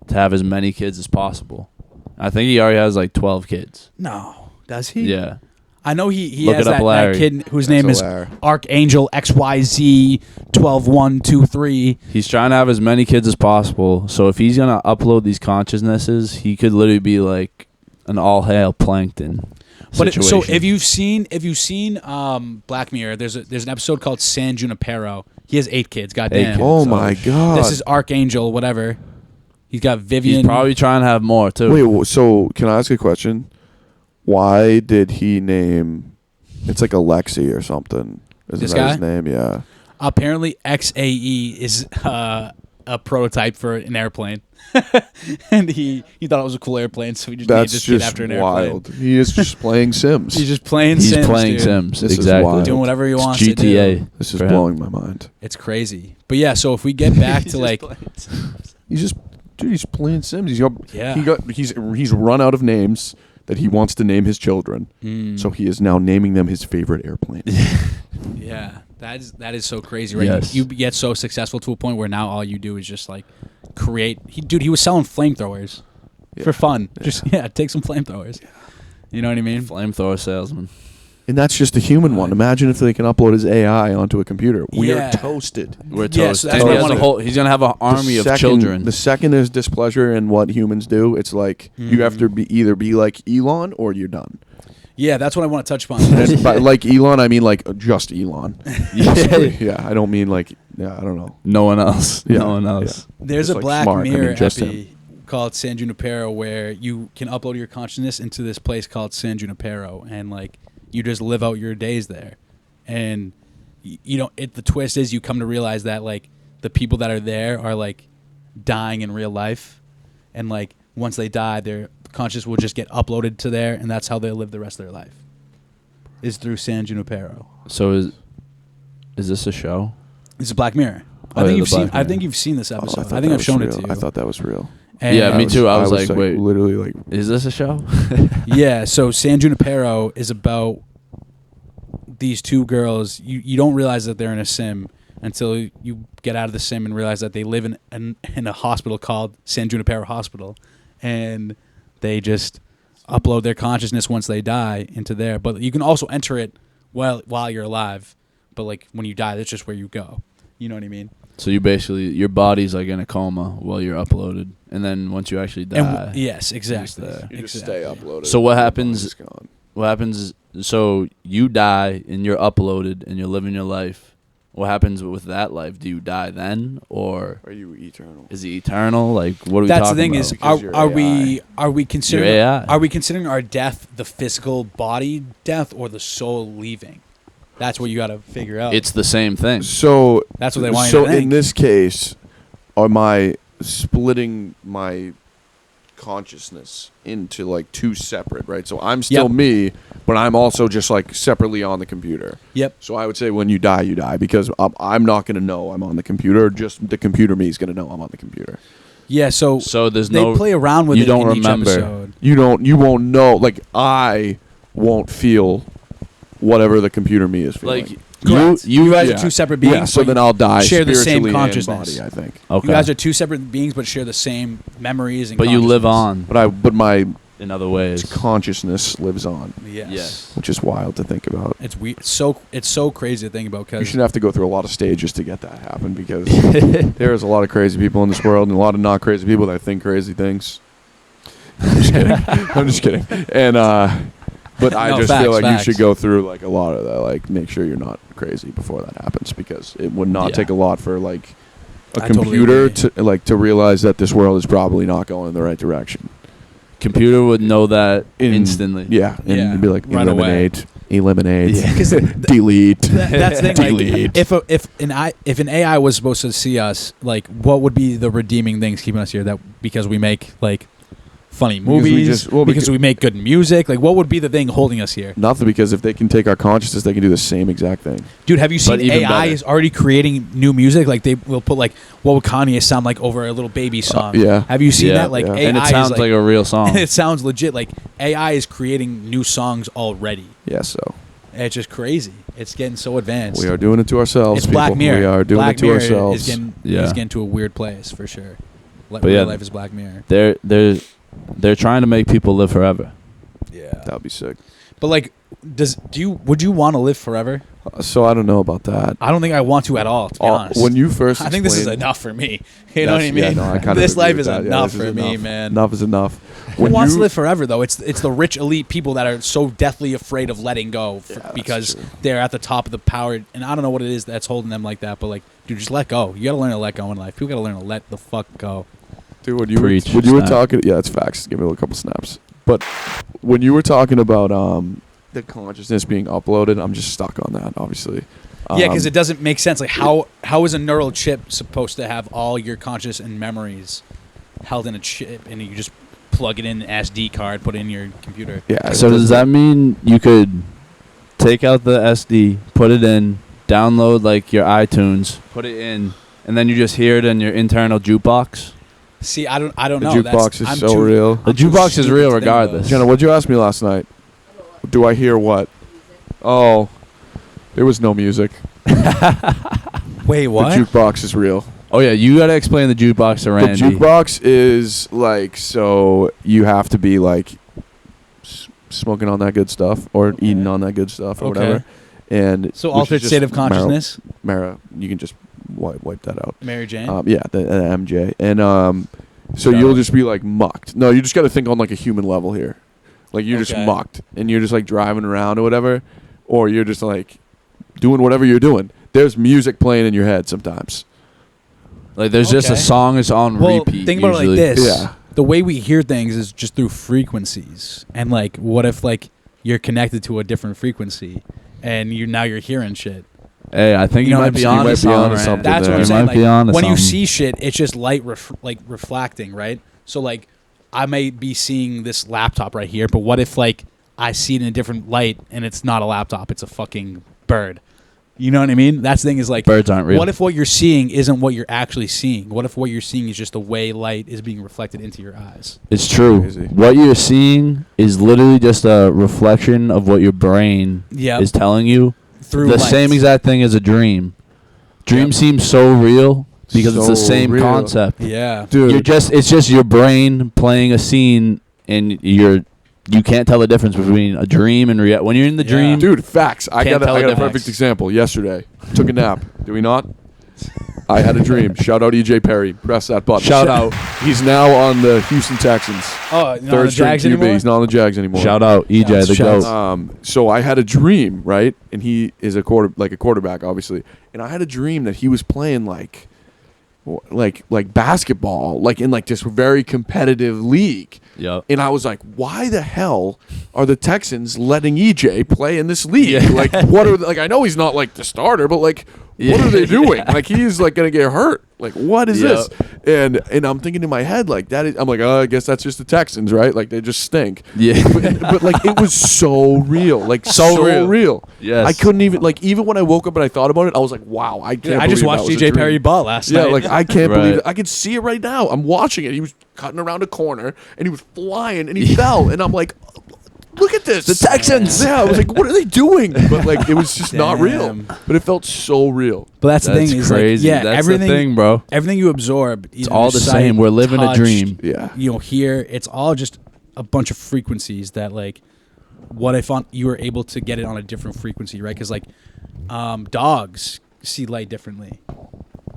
S1: to have as many kids as possible. I think he already has like 12 kids.
S3: No. Does he?
S1: Yeah.
S3: I know he
S1: Look
S3: has
S1: it up,
S3: that
S1: Larry.
S3: kid whose
S2: That's
S3: name is
S2: hilarious.
S3: Archangel XYZ 12123.
S1: He's trying to have as many kids as possible. So if he's gonna upload these consciousnesses, he could literally be like an all hail plankton
S3: But
S1: situation.
S3: so if you've seen Black Mirror, there's an episode called San Junipero. He has 8 kids. Goddamn.
S1: kids.
S2: Oh my god.
S3: This is Archangel, whatever. He's got Vivian.
S1: he's probably trying to have more too.
S2: Wait, so can I ask a question? Why did he name? It's like Alexi or something. Isn't
S3: This
S2: that
S3: guy?
S2: his name? Yeah.
S3: Apparently, XAE is a prototype for an airplane, and he thought it was a cool airplane, so he just named
S2: That's
S3: this kid
S2: just
S3: after an
S2: wild.
S3: airplane.
S2: He is just playing Sims.
S3: He's just playing
S1: He's
S3: Sims.
S1: playing
S3: dude.
S1: Sims.
S2: This is
S1: exactly.
S2: wild.
S3: Doing whatever he
S1: It's
S3: wants to do.
S1: GTA.
S2: This is
S1: for him.
S2: blowing my mind.
S3: It's crazy. But yeah, so if we get back to like,
S2: He's just, dude. He's playing Sims.
S3: Yeah.
S2: He's run out of names that he wants to name his children.
S3: Mm.
S2: So he is now naming them his favorite airplane.
S3: Yeah, that is so crazy, right?
S1: Yes.
S3: You get so successful to a point where now all you do is just like create. He was selling flamethrowers for fun.
S2: Yeah.
S3: Just take some flamethrowers. You know what I mean?
S1: Flamethrower salesman.
S2: And that's just a human one. Imagine if they can upload his AI onto a computer. We
S3: Yeah.
S2: are toasted.
S1: We're
S3: Yeah,
S1: toast.
S3: so
S1: And
S3: that's what
S1: he
S3: I
S1: has a
S3: wanna-
S1: whole, he's gonna have an army of children.
S2: The second there's displeasure in what humans do, it's like you have to either be like Elon or you're done.
S3: Yeah, that's what I want to touch upon.
S2: And by like Elon, I mean like just Elon.
S1: Yeah.
S2: Yeah, I don't mean like I don't know.
S1: No one else.
S2: Yeah,
S1: No one else.
S3: There's
S2: Just
S3: a
S2: like
S3: Black
S2: smart. I
S3: Mirror
S2: mean, just
S3: epi called San Junipero where you can upload your consciousness into this place called San Junipero, and like you just live out your days there. And you know, the twist is you come to realize that like the people that are there are like dying in real life, and like once they die, their conscious will just get uploaded to there, and that's how they live the rest of their life. Is through San Junipero.
S1: So is this a show?
S3: It's a Black Mirror.
S1: Oh, yeah, the Black
S3: I
S1: Mirror.
S3: think you've seen this
S2: Oh,
S3: episode.
S2: thought
S3: I think
S2: that
S3: I've
S2: was
S3: shown
S2: real.
S3: it to you.
S2: I thought that was real.
S3: And
S1: Yeah, me too. I was like, wait.
S2: literally like
S1: Is this a show?
S3: Yeah, so San Junipero is about these two girls. You don't realize that they're in a sim until you get out of the sim and realize that they live in a hospital called San Junipero Hospital, and they just upload their consciousness once they die into there. But you can also enter it while you're alive. But like when you die, that's just where you go. You know what I mean?
S1: So you basically, your body's like in a coma while you're uploaded, and then once you actually die,
S3: And yes, exactly.
S1: there.
S2: you just
S3: Exactly.
S2: stay uploaded.
S1: So what
S2: Your
S1: happens-
S2: body's gone.
S1: what happens? So you die and you're uploaded and you're living your life. What happens with that life? Do you die then, or
S2: Are you eternal?
S1: is it eternal? Like, what are we
S3: That's
S1: talking
S3: the thing
S1: about?
S3: is,
S2: Because you're
S3: are we considering
S1: AI.
S3: are we considering our death the physical body death or the soul leaving? That's what you got to figure out.
S1: It's the same thing.
S2: So
S3: That's what they want you
S2: So
S3: to think.
S2: in this case, am I splitting my consciousness into like two separate, right? So I'm still me, but I'm also just like separately on the computer.
S3: Yep.
S2: So I would say when you die because I'm not going to know I'm on the computer. Just the computer me is going to know I'm on the computer.
S3: Yeah. So
S1: there's
S3: they play around with
S1: you
S3: it
S1: don't
S3: in
S1: remember.
S3: each episode.
S2: You won't know. Like I won't feel whatever the computer me is feeling.
S1: Like
S3: You guys are two separate beings.
S2: Yeah, so then I'll die
S3: share the same
S2: spiritually and
S3: consciousness.
S2: body, I think.
S1: Okay.
S3: You guys are two separate beings, but share the same memories and.
S1: But you live
S3: consciousness.
S1: on
S2: But my
S1: in other ways.
S2: consciousness lives on,
S3: Yes.
S2: which is wild to think about.
S3: It's weird. It's so crazy to think about
S2: You
S3: because
S2: should have to go through a lot of stages to get that happen because there's a lot of crazy people in this world and a lot of not crazy people that think crazy things. I'm just kidding. I'm just kidding. And but I
S3: No,
S2: just
S3: facts,
S2: feel like
S3: facts.
S2: you should go through like a lot of that. Like make sure you're not crazy before that happens because it would not take a lot for like a
S3: I totally
S2: computer
S3: agree.
S2: to realize that this world is probably not going in the right direction.
S1: Computer would know that instantly.
S2: Yeah, and
S3: Yeah,
S2: you'd be like
S3: right away.
S2: eliminate,
S1: Yeah.
S2: delete.
S3: that's the thing.
S2: Delete.
S3: Like, if an AI was supposed to see us, like, what would be the redeeming things keeping us here? That because we make like funny
S2: Because we
S3: movies,
S2: just- well,
S3: because
S2: because-
S3: we make good music. Like, what would be the thing holding us here?
S2: Nothing, because if they can take our consciousness, they can do the same exact thing.
S3: Dude, have you seen
S1: But even
S3: AI
S1: better.
S3: is already creating new music? Like, they will put like, what would Kanye sound like over a little baby song?
S2: Yeah.
S3: Have you seen
S1: Yeah.
S3: that? Like,
S2: Yeah.
S3: AI
S1: And it sounds
S3: is
S1: like a real song.
S3: it sounds legit. Like, AI is creating new songs already.
S2: Yeah, so
S3: It's just crazy. It's getting so advanced.
S2: we are doing it to ourselves,
S3: It's
S2: people.
S3: Black Mirror.
S2: We are doing
S3: Black
S2: it to
S3: Mirror
S2: ourselves.
S3: Is
S1: Yeah.
S3: getting to a weird place for sure.
S1: But
S3: Real
S1: yeah,
S3: life is Black Mirror.
S1: They're trying to make people live forever.
S3: Yeah.
S2: That would be sick.
S3: But like, would you want to live forever?
S2: So I don't know about that.
S3: I don't think I want to at all. To be honest,
S2: When you first,
S3: I think this is
S2: explained-
S3: enough for me. You know what I
S2: Yes,
S3: mean?
S2: yeah, no, I kinda
S3: This
S2: agree
S3: life
S2: with
S3: is
S2: that. Yeah,
S3: enough
S2: this is
S3: for me,
S2: enough.
S3: man.
S2: Enough is enough.
S3: Who
S2: When
S3: wants to
S2: you-
S3: live forever though? It's the rich elite people that are so deathly afraid of letting go
S2: that's
S3: because
S2: true.
S3: they're at the top of the power. And I don't know what it is that's holding them like that. But like, dude, just let go. You got to learn to let go in life. People got to learn to let the fuck go.
S2: Dude, when you
S1: Preach.
S2: were, were
S1: Snap.
S2: talking, yeah, it's facts. Give me a couple snaps. But when you were talking about the consciousness being uploaded, I'm just stuck on that. Obviously,
S3: Yeah, because it doesn't make sense. Like, how is a neural chip supposed to have all your conscious and memories held in a chip, and you just plug it in an SD card, put it in your computer?
S2: Yeah.
S1: So does that mean you could take out the SD, put it in, download like your iTunes, put it in, and then you just hear it in your internal jukebox?
S3: See, I don't
S2: The
S3: know.
S2: jukebox is
S3: I'm
S2: so
S3: too-
S2: real.
S1: The
S3: I'm too
S1: jukebox is
S3: stupid
S1: real
S3: to think
S1: regardless.
S3: about.
S2: Jenna, what'd you ask me last night? Do I hear what? Oh, there was no music.
S3: Wait, what?
S2: The jukebox is real.
S1: Oh yeah, you gotta explain the jukebox to Randy.
S2: The jukebox is like, so you have to be like smoking on that good stuff or
S3: Okay.
S2: eating on that good stuff or
S3: Okay.
S2: whatever. And
S3: So
S2: which
S3: altered
S2: is just
S3: state of consciousness.
S2: you can just wipe that out.
S3: Mary Jane.
S2: Yeah, the MJ. And so
S3: Shut
S2: you'll
S3: up.
S2: just be like mucked. No, you just got to think on like a human level here. Like you're just
S3: Okay.
S2: mucked and you're just like driving around or whatever, or you're just like doing whatever you're doing. There's music playing in your head sometimes.
S1: Like there's just a
S3: Okay.
S1: song is on
S3: well,
S1: repeat.
S3: think about it like
S1: usually.
S3: this.
S2: Yeah.
S3: The way we hear things is just through frequencies. And like, what if like you're connected to a different frequency, and you're hearing shit?
S1: Hey, I think
S3: You
S1: you
S3: know what
S1: might
S3: I'm
S1: be
S3: saying?
S1: on
S2: You might be
S1: something.
S2: onto
S1: Rand.
S2: something
S3: That's
S2: there.
S3: what I'm
S1: You
S3: saying.
S1: might be
S3: Like,
S1: onto
S3: when you
S1: something.
S3: see shit, it's just light reflecting, right? So like, I may be seeing this laptop right here, but what if like I see it in a different light and it's not a laptop, it's a fucking bird? You know what I mean? That's the thing is like,
S1: Birds aren't real.
S3: what if what you're seeing isn't what you're actually seeing? What if what you're seeing is just the way light is being reflected into your eyes?
S1: It's true.
S2: Crazy.
S1: What you're seeing is literally just a reflection of what your brain
S3: Yeah,
S1: is telling you.
S3: through
S1: The
S3: light.
S1: same exact thing as a dream. Dream
S3: Yep.
S1: seems so real because it's the
S2: So
S1: same
S2: real.
S1: concept.
S3: Yeah,
S2: Dude,
S1: It's just your brain playing a scene, and you can't tell the difference between a dream and reality. When you're in the
S3: Yeah.
S1: dream,
S2: dude, facts. I
S1: Can't
S2: got
S1: tell
S2: a
S1: the
S2: perfect
S1: difference.
S2: example. Yesterday, took a nap. Did we not? I had a dream. Shout out EJ Perry. Press that button.
S1: Shout out.
S2: He's now on the Houston Texans.
S3: Oh, not
S2: Third
S3: the
S2: string
S3: Jags
S2: QB.
S3: anymore?
S2: He's not on the Jags anymore.
S1: shout out EJ
S3: Shouts,
S1: the
S3: shouts.
S1: goat.
S2: So I had a dream, right? And he is a quarterback, obviously. And I had a dream that he was playing like basketball, like in like this very competitive league.
S1: Yep.
S2: And I was like, why the hell are the Texans letting EJ play in this league?
S1: Yeah.
S2: Like, what are like? I know he's not like the starter, but like, What are they doing? Like, he's like gonna get hurt. Like, what is this? And I'm thinking in my head, like, that is, I'm like, oh, I guess that's just the Texans, right? Like, they just stink.
S1: Yeah.
S2: But like, it was so real. Like, so real.
S1: Yes.
S2: I couldn't even, like, even when I woke up and I thought about it, I was like, wow, I can't
S3: I just
S2: believe
S3: watched
S2: that was
S3: DJ
S2: a dream.
S3: Perry ball last night.
S2: Yeah, like, I can't
S1: Right.
S2: believe it. I can see it right now. I'm watching it. He was cutting around a corner, and he was flying, and he fell. And I'm like, look at this.
S1: The Texans.
S2: Yeah, I was like, what are they doing? But, like, it was just not real.
S3: Damn.
S2: But it felt so real.
S3: But that's the
S1: That's
S3: thing. Is
S1: crazy.
S3: Like, yeah,
S1: That's
S3: everything,
S1: the thing, bro.
S3: everything you absorb,
S1: It's all the same. We're living a dream.
S2: Yeah.
S3: You know, here it's all just a bunch of frequencies that, like, what if you were able to get it on a different frequency, right? Because like, dogs see light differently.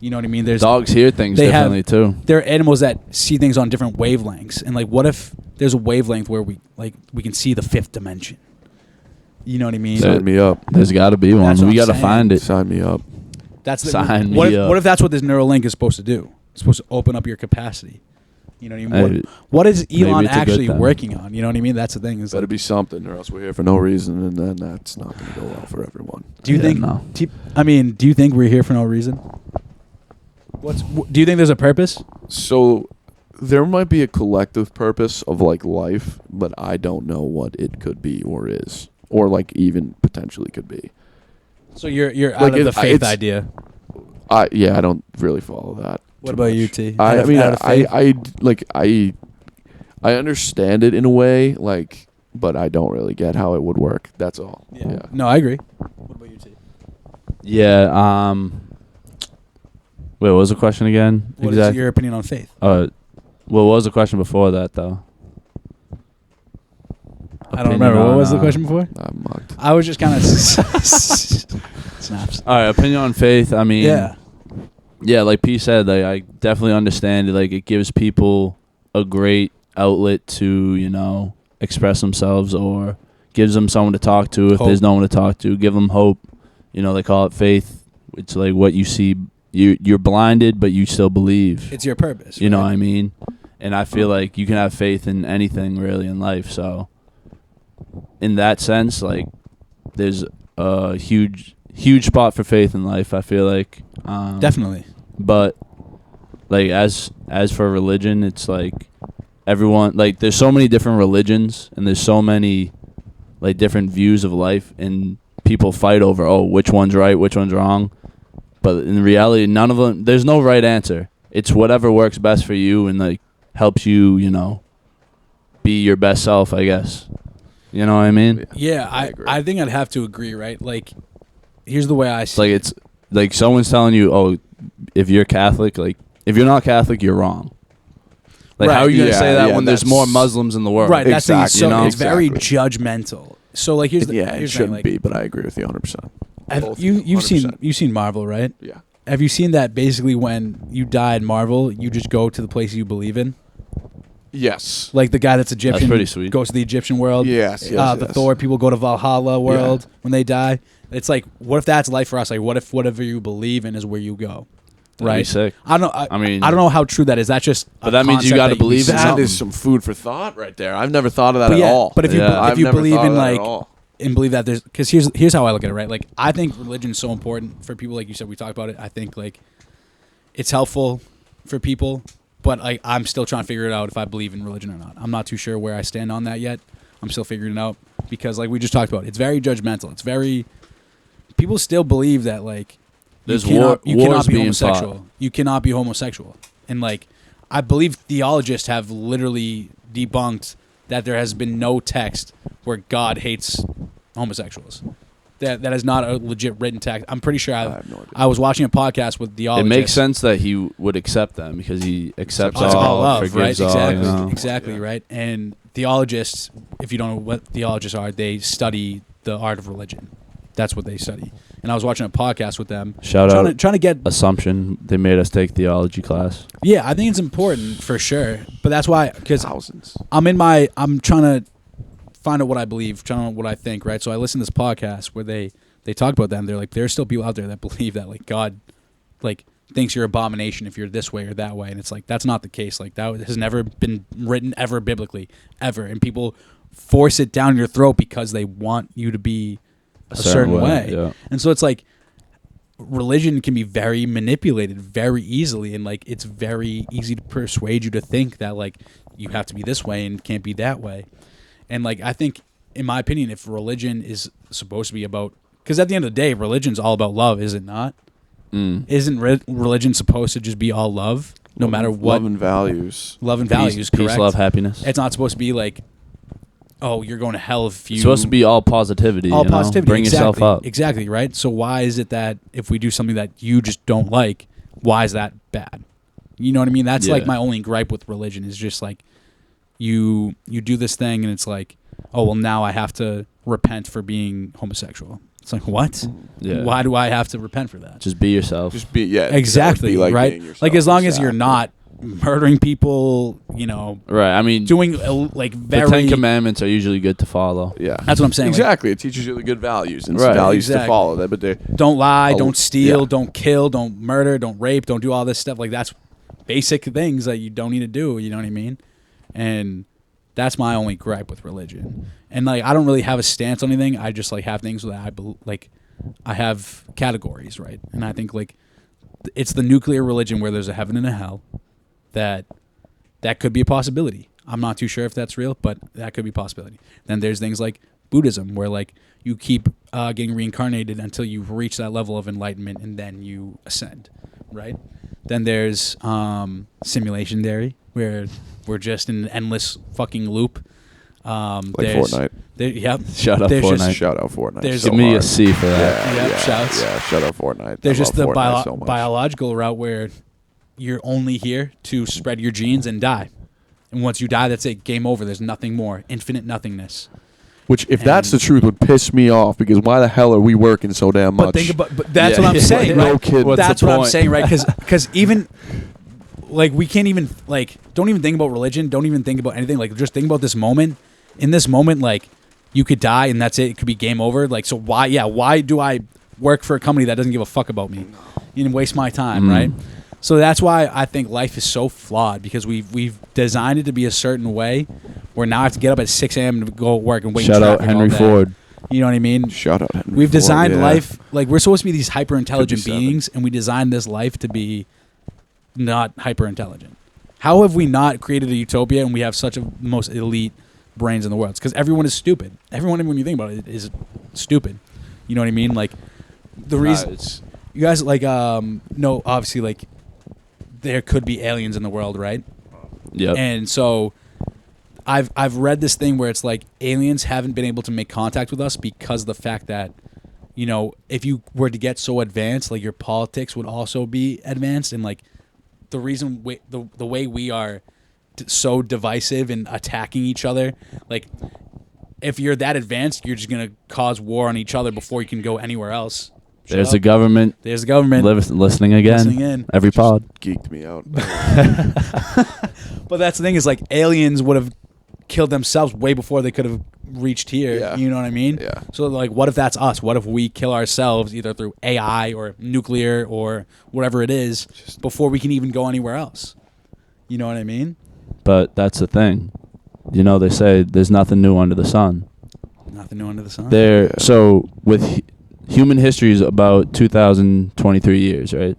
S3: You know what I mean? There's
S1: Dogs hear things
S3: they
S1: differently
S3: have,
S1: too.
S3: There are animals that see things on different wavelengths, and like, what if there's a wavelength where we can see the fifth dimension? You know what I mean?
S2: Sign me up.
S1: There's got to be one.
S3: That's what
S1: We
S3: I'm
S1: got to
S3: saying.
S1: find it.
S2: Sign me up.
S3: That's the,
S1: Sign
S3: what
S1: me
S3: if,
S1: up.
S3: what if that's what this Neuralink is supposed to do? It's supposed to open up your capacity. You know what I mean?
S1: Hey,
S3: What is
S1: maybe
S3: Elon
S1: it's a good
S3: actually
S1: thing.
S3: working on? You know what I mean? That's the thing. Is
S2: Better
S3: like,
S2: be something, or else we're here for no reason, and then that's not going to go well for everyone.
S3: do you
S1: Yeah,
S3: think?
S1: no.
S3: Do you think we're here for no reason? Do you think there's a purpose?
S2: So there might be a collective purpose of like life, but I don't know what it could be or is, or like even potentially could be.
S3: So you're
S2: Like,
S3: out of the
S2: it-
S3: faith
S2: it's-
S3: idea.
S2: I don't really follow that.
S3: What
S2: too
S3: about you,
S2: much.
S3: T?
S2: I
S3: Out of-
S2: mean,
S3: out of faith?
S2: I understand it in a way, like, but I don't really get how it would work. That's all. Yeah.
S3: No, I agree. What about you, T?
S1: Yeah. Wait, what was the question again?
S3: What is your opinion on faith?
S1: Well, what was the question before that though?
S3: I don't remember. What was the question before?
S2: I'm mugged.
S3: I was just kind of snaps.
S1: All right, opinion on faith. I mean,
S3: Yeah.
S1: yeah, like P said, like I definitely understand it. Like it gives people a great outlet to, you know, express themselves, or gives them someone to talk to if
S3: Hope.
S1: there's no one to talk to. Give them hope. You know, they call it faith. It's like what you see. You're blinded, but you still believe.
S3: It's your purpose.
S1: You know
S3: right?
S1: what I mean? And I feel like you can have faith in anything really in life. So in that sense, like there's a huge spot for faith in life, I feel like.
S3: Definitely.
S1: But like as for religion, it's like everyone, like there's so many different religions and there's so many like different views of life, and people fight over which one's right, which one's wrong. But in reality, none of them, there's no right answer. It's whatever works best for you and like helps you, you know, be your best self, I guess. You know what I mean?
S3: Yeah,
S2: I agree.
S3: I think I'd have to agree, right? Like, here's the way I
S1: It's
S3: see
S1: like it's like someone's telling you, if you're Catholic, like if you're not Catholic, you're wrong. Like
S3: Right.
S1: how are you gonna
S2: Yeah,
S1: say that
S2: yeah,
S1: when there's
S2: that's-
S1: more Muslims in the world?
S3: Right, that's the thing.
S2: Exactly,
S3: So
S1: you know?
S3: it's very
S2: Exactly.
S3: judgmental. So like here's the
S2: Yeah, it
S3: here's the
S2: shouldn't
S3: thing,
S2: be, but I agree with you 100%. Both,
S3: you've seen
S2: 100%.
S3: Marvel, right?
S2: Yeah.
S3: Have you seen that basically when you die in Marvel, you just go to the place you believe in?
S2: Yes.
S3: Like the guy that's Egyptian
S1: pretty sweet.
S3: goes to the Egyptian world.
S2: Yes,
S3: The
S2: yes.
S3: Thor people go to Valhalla world when they die. It's like, what if that's life for us? Like, what if whatever you believe in is where you go?
S1: That'd be
S3: Right?
S1: sick.
S3: I don't know.
S1: I mean-
S3: I don't know how true that is. That's just.
S1: But that means you
S3: got
S1: gotta
S3: to
S1: believe in
S2: That
S1: something.
S2: is some food for thought right there. I've never thought of that
S3: But
S2: at
S3: yeah,
S2: all.
S3: but if you
S1: Yeah.
S3: if
S2: I've
S3: you
S2: never
S3: believe
S2: thought
S3: in
S2: of that at
S3: like
S2: all.
S3: and believe that there's because here's how I look at it, right? Like I think religion's so important for people. Like you said, we talked about it. I think like it's helpful for people, but like I'm still trying to figure it out if I believe in religion or not. I'm not too sure where I stand on that yet. I'm still figuring it out because like we just talked about, it's very judgmental. It's very people still believe that like
S1: There's
S3: you cannot
S1: wars
S3: be
S1: being
S3: homosexual.
S1: fought.
S3: You cannot be homosexual. And like I believe theologists have literally debunked that there has been no text where God hates homosexuals. That is not a legit written text. I'm pretty sure
S2: I have no idea.
S3: I was watching a podcast with
S1: It
S3: theologists.
S1: makes sense that he would accept them because he accepts
S3: Oh, it's all
S1: all,
S3: love, right?
S1: forgives all.
S3: Exactly,
S1: You know?
S3: exactly,
S2: Yeah.
S3: right. And theologists, if you don't know what theologists are, they study the art of religion. That's what they study. And I was watching a podcast with them.
S1: Shout out
S3: trying to get.
S1: Assumption. They made us take theology class.
S3: Yeah, I think it's important for sure. But that's why, because
S2: Thousands.
S3: I'm trying to find out what I believe, trying to know what I think, right? So I listened to this podcast where they talk about that, and they're like, there's still people out there that believe that like God like thinks you're abomination if you're this way or that way. And it's like that's not the case. Like that has never been written ever biblically, ever. And people force it down your throat because they want you to be a certain way.
S1: Yeah.
S3: And so it's like religion can be very manipulated very easily, and like it's very easy to persuade you to think that like you have to be this way and can't be that way. And like I think, in my opinion, if religion is supposed to be about, because at the end of the day, religion's all about love, is it not? Isn't religion supposed to just be all love, no matter what?
S2: Love and values.
S3: Love and values,
S1: Peace,
S3: correct.
S1: love, happiness.
S3: It's not supposed to be like, oh, you're going to hell if you.
S1: It's supposed to be all positivity.
S3: All
S1: you know?
S3: positivity.
S1: Bring yourself up.
S3: Exactly, right? So why is it that if we do something that you just don't like, why is that bad? You know what I mean? That's like my only gripe with religion, is just like you do this thing and it's like, oh, well, now I have to repent for being homosexual. It's like, what?
S1: Yeah.
S3: Why do I have to repent for that?
S1: Just be yourself.
S2: Just be, yeah.
S3: Exactly,
S2: Be like
S3: right?
S2: being yourself.
S3: Like as long as you're
S2: Exactly.
S3: not murdering people, you know,
S1: Right. I mean,
S3: doing like very.
S1: the 10 Commandments are usually good to follow.
S2: Yeah.
S3: That's what I'm saying. Like,
S2: Exactly. It teaches you the good values and
S1: Right.
S2: values to
S3: Exactly.
S2: follow. That, but they
S3: don't lie,
S2: Oh,
S3: don't steal,
S2: yeah.
S3: don't kill, don't murder, don't rape, don't do all this stuff. Like that's basic things that you don't need to do. You know what I mean? And that's my only gripe with religion. And like I don't really have a stance on anything. I just like have things that I have categories, right? And I think like it's the nuclear religion where there's a heaven and a hell. That could be a possibility. I'm not too sure if that's real, but that could be a possibility. Then there's things like Buddhism, where like you keep getting reincarnated until you reach that level of enlightenment, and then you ascend, right? Then there's simulation theory, where we're just in an endless fucking loop.
S2: like
S3: There's-
S2: Fortnite.
S3: Yep.
S1: Shout out
S3: There's
S1: Fortnite.
S3: just-
S2: Shout out Fortnite.
S3: There's-
S2: so
S1: Give me a
S2: hard.
S1: C for that.
S2: Yeah,
S3: Yep,
S2: yeah,
S3: shouts.
S2: Yeah, shout out Fortnite.
S3: There's
S2: I
S3: just
S2: love
S3: the
S2: Fortnite so much.
S3: biological route where you're only here to spread your genes and die. And once you die, that's it. Game over. There's nothing more. Infinite nothingness.
S2: Which, if that's the
S3: And-
S2: truth, would piss me off, because why the hell are we working so damn much?
S3: But that's
S1: Yeah.
S3: what I'm saying,
S2: No
S3: right?
S2: kidding.
S1: What's
S3: That's
S1: the
S3: what I'm
S1: point?
S3: saying, right? Because even like we can't even like don't even think about religion. Don't even think about anything. Like just think about this moment. In this moment, like you could die and that's it. It could be game over. Like so, why do I work for a company that doesn't give a fuck about me? You know, waste my time, right? So that's why I think life is so flawed, because we've designed it to be a certain way where now I have to get up at 6 a.m. to go work and wait. in
S1: Shout out
S3: traffic all
S1: Henry
S3: day.
S1: Ford.
S3: You know what I mean?
S2: Shout out Henry
S3: We've
S2: Ford,
S3: designed
S2: yeah.
S3: life like we're supposed to be these hyper intelligent
S2: 57.
S3: beings, and we designed this life to be not hyper intelligent. How have we not created a utopia and we have such a most elite brains in the world? It's because everyone is stupid. Everyone, when you think about it, is stupid. You know what I mean? Like the reason
S1: It's
S3: you guys like no, obviously like there could be aliens in the world, right?
S1: yep.
S3: And so I've read this thing where it's like aliens haven't been able to make contact with us because of the fact that, you know, if you were to get so advanced, like your politics would also be advanced, and like the reason the way we are so divisive and attacking each other, like if you're that advanced, you're just gonna cause war on each other before you can go anywhere else. Shut
S1: There's
S3: up.
S1: the government
S3: There's the government
S1: listening again.
S3: listening in.
S1: Every pod.
S2: Geeked me out.
S3: But that's the thing, is like aliens would have killed themselves way before they could have reached here.
S2: Yeah.
S3: You know what I mean?
S2: Yeah.
S3: So like, what if that's us? What if we kill ourselves either through AI or nuclear or whatever it is before we can even go anywhere else? You know what I mean?
S1: But that's the thing. You know, they say there's nothing new under the sun.
S3: Nothing new under the sun.
S1: There.
S2: Yeah.
S1: So with human history is about 2,023 years, right?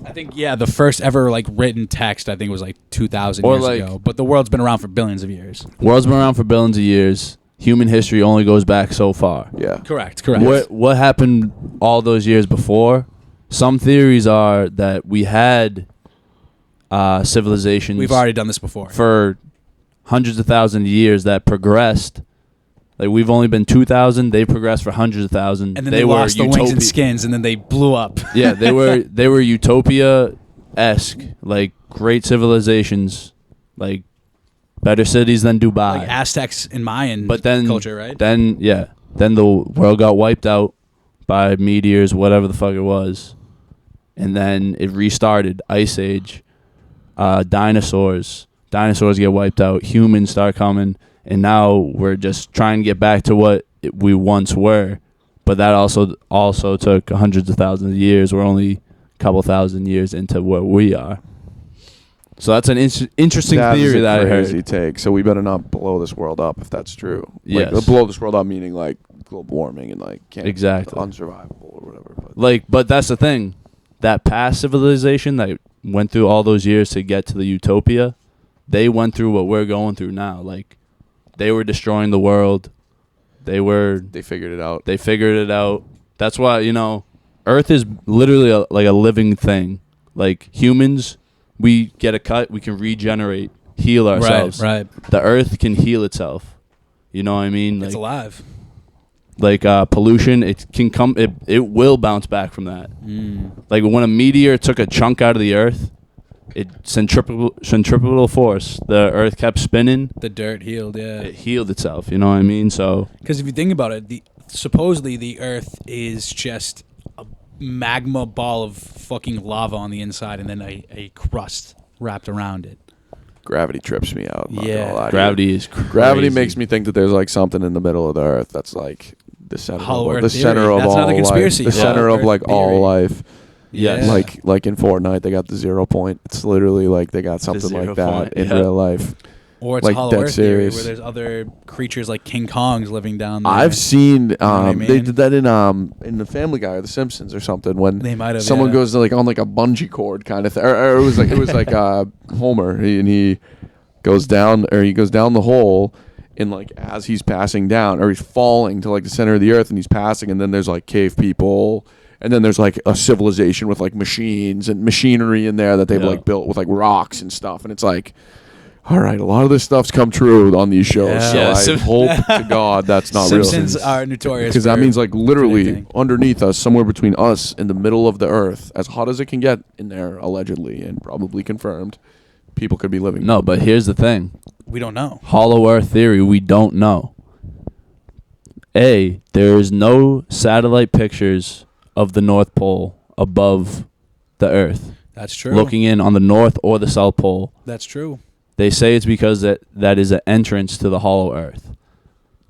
S3: I think the first ever like written text I think was like 2,000
S1: Or
S3: years
S1: like-
S3: ago. But the world's been around for billions of years.
S1: World's been around for billions of years. Human history only goes back so far.
S2: Yeah.
S3: Correct.
S1: What happened all those years before? Some theories are that we had civilizations
S3: We've already done this before.
S1: for hundreds of thousands of years that progressed. Like we've only been 2,000. They progressed for hundreds of thousands.
S3: And then they lost the wings and
S1: utopia-
S3: skins, and then they blew up.
S1: Yeah, they were utopia-esque, like great civilizations, like better cities than Dubai.
S3: Like Aztecs and Mayan
S1: But then
S3: culture, right?
S1: Then the world got wiped out by meteors, whatever the fuck it was, and then it restarted. Ice Age, dinosaurs get wiped out. Humans start coming, and now we're just trying to get back to what we once were. But that also took hundreds of thousands of years. We're only a couple thousand years into where we are. So that's an interesting
S2: That is
S1: theory
S2: a
S1: that I
S2: crazy
S1: heard.
S2: take. So we better not blow this world up if that's true. Like,
S1: Yes.
S2: blow this world up meaning like global warming and like can't
S1: Exactly.
S2: unsurvivable or whatever. But
S1: Like, but that's the thing. That past civilization that went through all those years to get to the utopia, they went through what we're going through now. Like, they were destroying the world.
S2: they figured it out.
S1: They figured it out. That's why, Earth is literally like a living thing. Like, humans, we get a cut, we can regenerate, heal ourselves.
S3: Right.
S1: The Earth can heal itself. You know what I mean?
S3: It's alive.
S1: Like pollution, it can come. It will bounce back from that. Like when a meteor took a chunk out of the Earth, it centripetal force. The Earth kept spinning.
S3: The dirt healed, yeah.
S1: It healed itself. You know what I mean? So
S3: Because if you think about it, supposedly the Earth is just a magma ball of fucking lava on the inside, and then a crust wrapped around it.
S2: Gravity trips me out. I'm not
S3: Yeah.
S2: gonna lie to you.
S1: gravity is crazy.
S2: Gravity makes me think that there's like something in the middle of the Earth that's like the center,
S3: Hollow
S2: of,
S3: Earth
S2: the
S3: theory.
S2: center of
S3: That's
S2: all
S3: another conspiracy.
S2: life. The
S3: Hollow
S2: center of
S3: Earth
S2: like all
S3: theory.
S2: life.
S1: Yes.
S3: Yeah.
S2: Like in Fortnite, they got the 0 point. It's literally like they got something
S1: 0
S2: like that
S1: point,
S2: in
S1: yeah.
S2: real life.
S3: Or it's
S2: like
S3: a Hollow
S2: dead
S3: Earth theory
S2: serious.
S3: where there's other creatures like King Kongs living down there.
S2: I've seen
S3: what I
S2: they
S3: mean?
S2: did that in the Family Guy or The Simpsons or something when
S3: They might have,
S2: someone
S3: yeah.
S2: goes to, like on like a bungee cord kind of thing, or it was like Homer and he goes down the hole and like as he's passing down or he's falling to like the center of the earth and he's passing and then there's like cave people and then there's like a civilization with like machines and machinery in there that they've
S1: Yeah.
S2: like built with like rocks and stuff and it's like. All right, a lot of this stuff's come true on these shows,
S3: Yeah.
S2: so
S1: Yeah,
S2: I hope to God that's not real.
S3: Simpsons are notorious
S2: Because that
S3: for
S2: means like literally
S3: predicting.
S2: underneath us, somewhere between us and the middle of the earth, as hot as it can get in there, allegedly and probably confirmed, people could be living.
S1: No, but here's the thing.
S3: We don't know.
S1: Hollow Earth theory, we don't know. There is no satellite pictures of the North Pole above the Earth,
S3: That's true.
S1: looking in on the North or the South Pole.
S3: That's true.
S1: They say it's because that is an entrance to the Hollow Earth.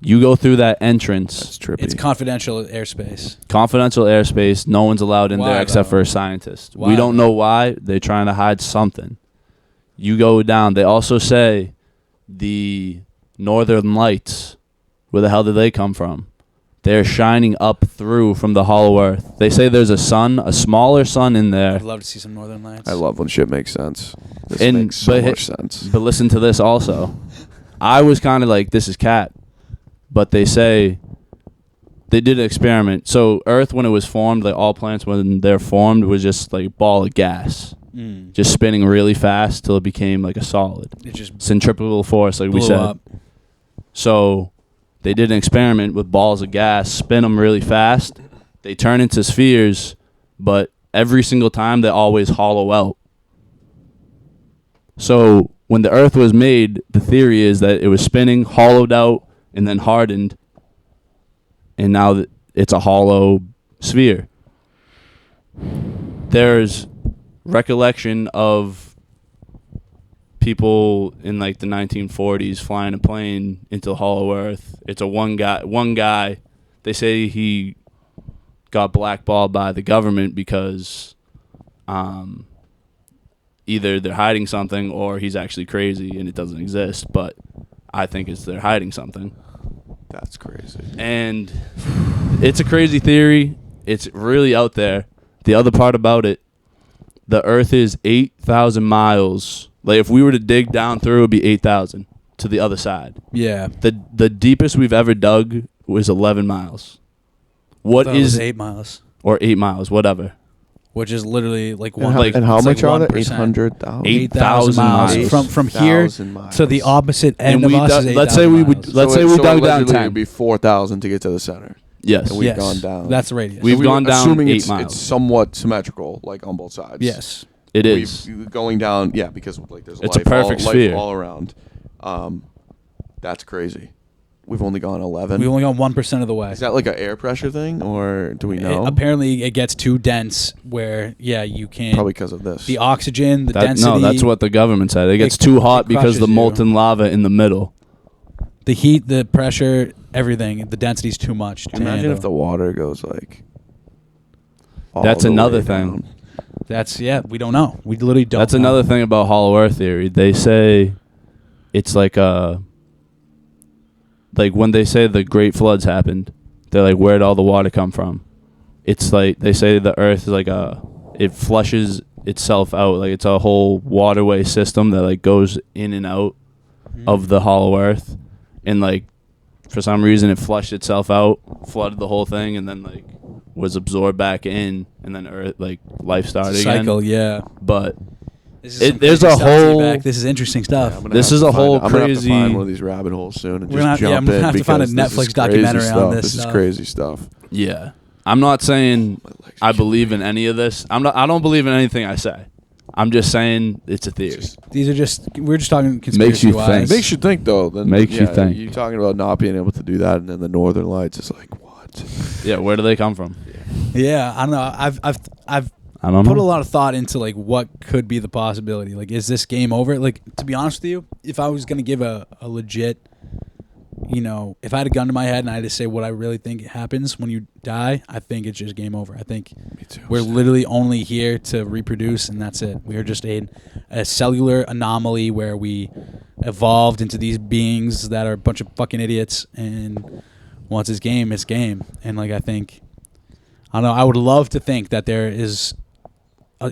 S1: You go through that
S2: That's
S1: entrance,
S2: trippy.
S3: It's confidential airspace.
S1: confidential airspace, no one's allowed in
S3: Why,
S1: there except
S3: though?
S1: for a scientist.
S3: Why,
S1: We don't
S3: though?
S1: know why. They're trying to hide something. You go down. They also say the northern lights, where the hell did they come from? They're shining up through from the Hollow Earth. They say there's a sun, a smaller sun in there.
S3: I'd love to see some northern lights.
S2: I love when shit makes sense. This
S1: And-
S2: makes so
S1: but
S2: much sense.
S1: But listen to this also. I was kind of like, this is cat. But they say they did an experiment. So Earth, when it was formed, like all plants when they're formed, was just like a ball of gas. Just spinning really fast till it became like a solid.
S3: It just
S1: Centripetal force, like we
S3: blew
S1: said.
S3: up.
S1: So they did an experiment with balls of gas, spin them really fast. They turn into spheres, but every single time they always hollow out. So when the Earth was made, the theory is that it was spinning, hollowed out, and then hardened, and now it's a hollow sphere. There's recollection of people in like the 1940s flying a plane into Hollow Earth. It's a one guy. They say he got blackballed by the government because either they're hiding something or he's actually crazy and it doesn't exist. But I think it's they're hiding something.
S2: That's crazy.
S1: And it's a crazy theory. It's really out there. The other part about it, the Earth is 8,000 miles. Like if we were to dig down through, it would be 8,000 to the other side.
S3: Yeah.
S1: The deepest we've ever dug was 11 miles. What
S3: Thought it was
S1: is
S3: 8 miles?
S1: or 8 miles, whatever.
S3: Which is literally like
S2: And
S3: one.
S2: how,
S1: like-
S2: and how
S3: it's
S2: much
S3: like
S2: are they?
S3: 1%.
S2: 800,000.
S3: 8,000
S1: miles.
S3: miles. From here
S2: 8,000 miles.
S3: to the opposite end
S1: And
S3: of
S1: we
S3: us
S1: dug-
S3: is
S1: let's say
S3: 8,000
S1: we
S3: miles.
S1: would- let's say we dug down
S2: allegedly
S1: 10.
S2: It'd be 4,000 to get to the center.
S1: Yes.
S2: And we've
S3: Yes.
S2: gone down.
S3: That's the radius.
S1: We've
S2: So
S1: gone down
S2: assuming
S1: 8
S2: it's,
S1: miles.
S2: It's somewhat symmetrical, like on both sides.
S3: Yes.
S1: It is.
S2: Going down, yeah, because like there's
S1: It's a
S2: life,
S1: perfect
S2: life
S1: sphere.
S2: all around. That's crazy. We've only gone 11.
S3: We've only gone 1% of the way.
S2: Is that like an air pressure thing, or do we know?
S3: Apparently, it gets too dense where, you can't.
S2: Probably because of this.
S3: The oxygen, the
S1: That-
S3: density.
S1: no, that's what the government said. It gets
S3: It-
S1: too
S3: it
S1: hot because
S3: crushes
S1: the
S3: you.
S1: molten lava in the middle.
S3: The heat, the pressure, everything. The density's too much. To
S2: Imagine
S3: handle.
S2: if the water goes like. all
S1: That's
S2: the
S1: another
S2: way
S1: thing.
S2: down.
S3: That's we don't know. We literally don't.
S1: That's
S3: know.
S1: another thing about Hollow Earth theory. They say it's like when they say the Great Floods happened, they're like, where'd all the water come from? It's like they say the Earth is like it flushes itself out, like it's a whole waterway system that like goes in and out of the hollow Earth, and like for some reason it flushed itself out, flooded the whole thing, and then like was absorbed back in, and then Earth like life started
S3: Cycle,
S1: again.
S3: yeah.
S1: But
S3: This is some
S1: there's
S3: crazy
S1: a
S3: stuff,
S1: whole.
S3: T-Back. This is interesting stuff.
S2: I'm gonna
S1: This
S2: have
S1: is
S2: to
S1: a
S2: find-
S1: whole
S2: I'm gonna have to
S1: crazy-
S2: find one of these rabbit holes soon and
S3: We're
S2: just
S3: gonna- yeah,
S2: jump
S3: I'm gonna
S2: in
S3: have to find a
S2: because this is
S3: Netflix
S2: crazy
S3: documentary on
S2: stuff.
S3: this
S2: This is
S3: stuff.
S2: crazy stuff.
S1: Yeah, I'm not saying I believe in any of this. I don't believe in anything I say. I'm just saying it's a theory.
S3: These are just we're just talking
S1: Makes you
S3: conspiracy
S1: think.
S3: wise.
S2: It makes you think, though. Then,
S1: Makes you
S2: yeah,
S1: think.
S2: You're talking about not being able to do that, and then the Northern Lights is like, what?
S1: Yeah, where do they come from?
S3: Yeah, I don't know. I've
S1: I don't
S3: put a
S1: know.
S3: lot of thought into like what could be the possibility. Like, is this game over? Like, to be honest with you, if I was gonna give a legit, if I had a gun to my head and I had to say what I really think happens when you die, I think it's just game over. I think we're literally only here to reproduce, and that's it. We are just a cellular anomaly where we evolved into these beings that are a bunch of fucking idiots, and once it's game, it's game. And like, I don't know, I would love to think that there is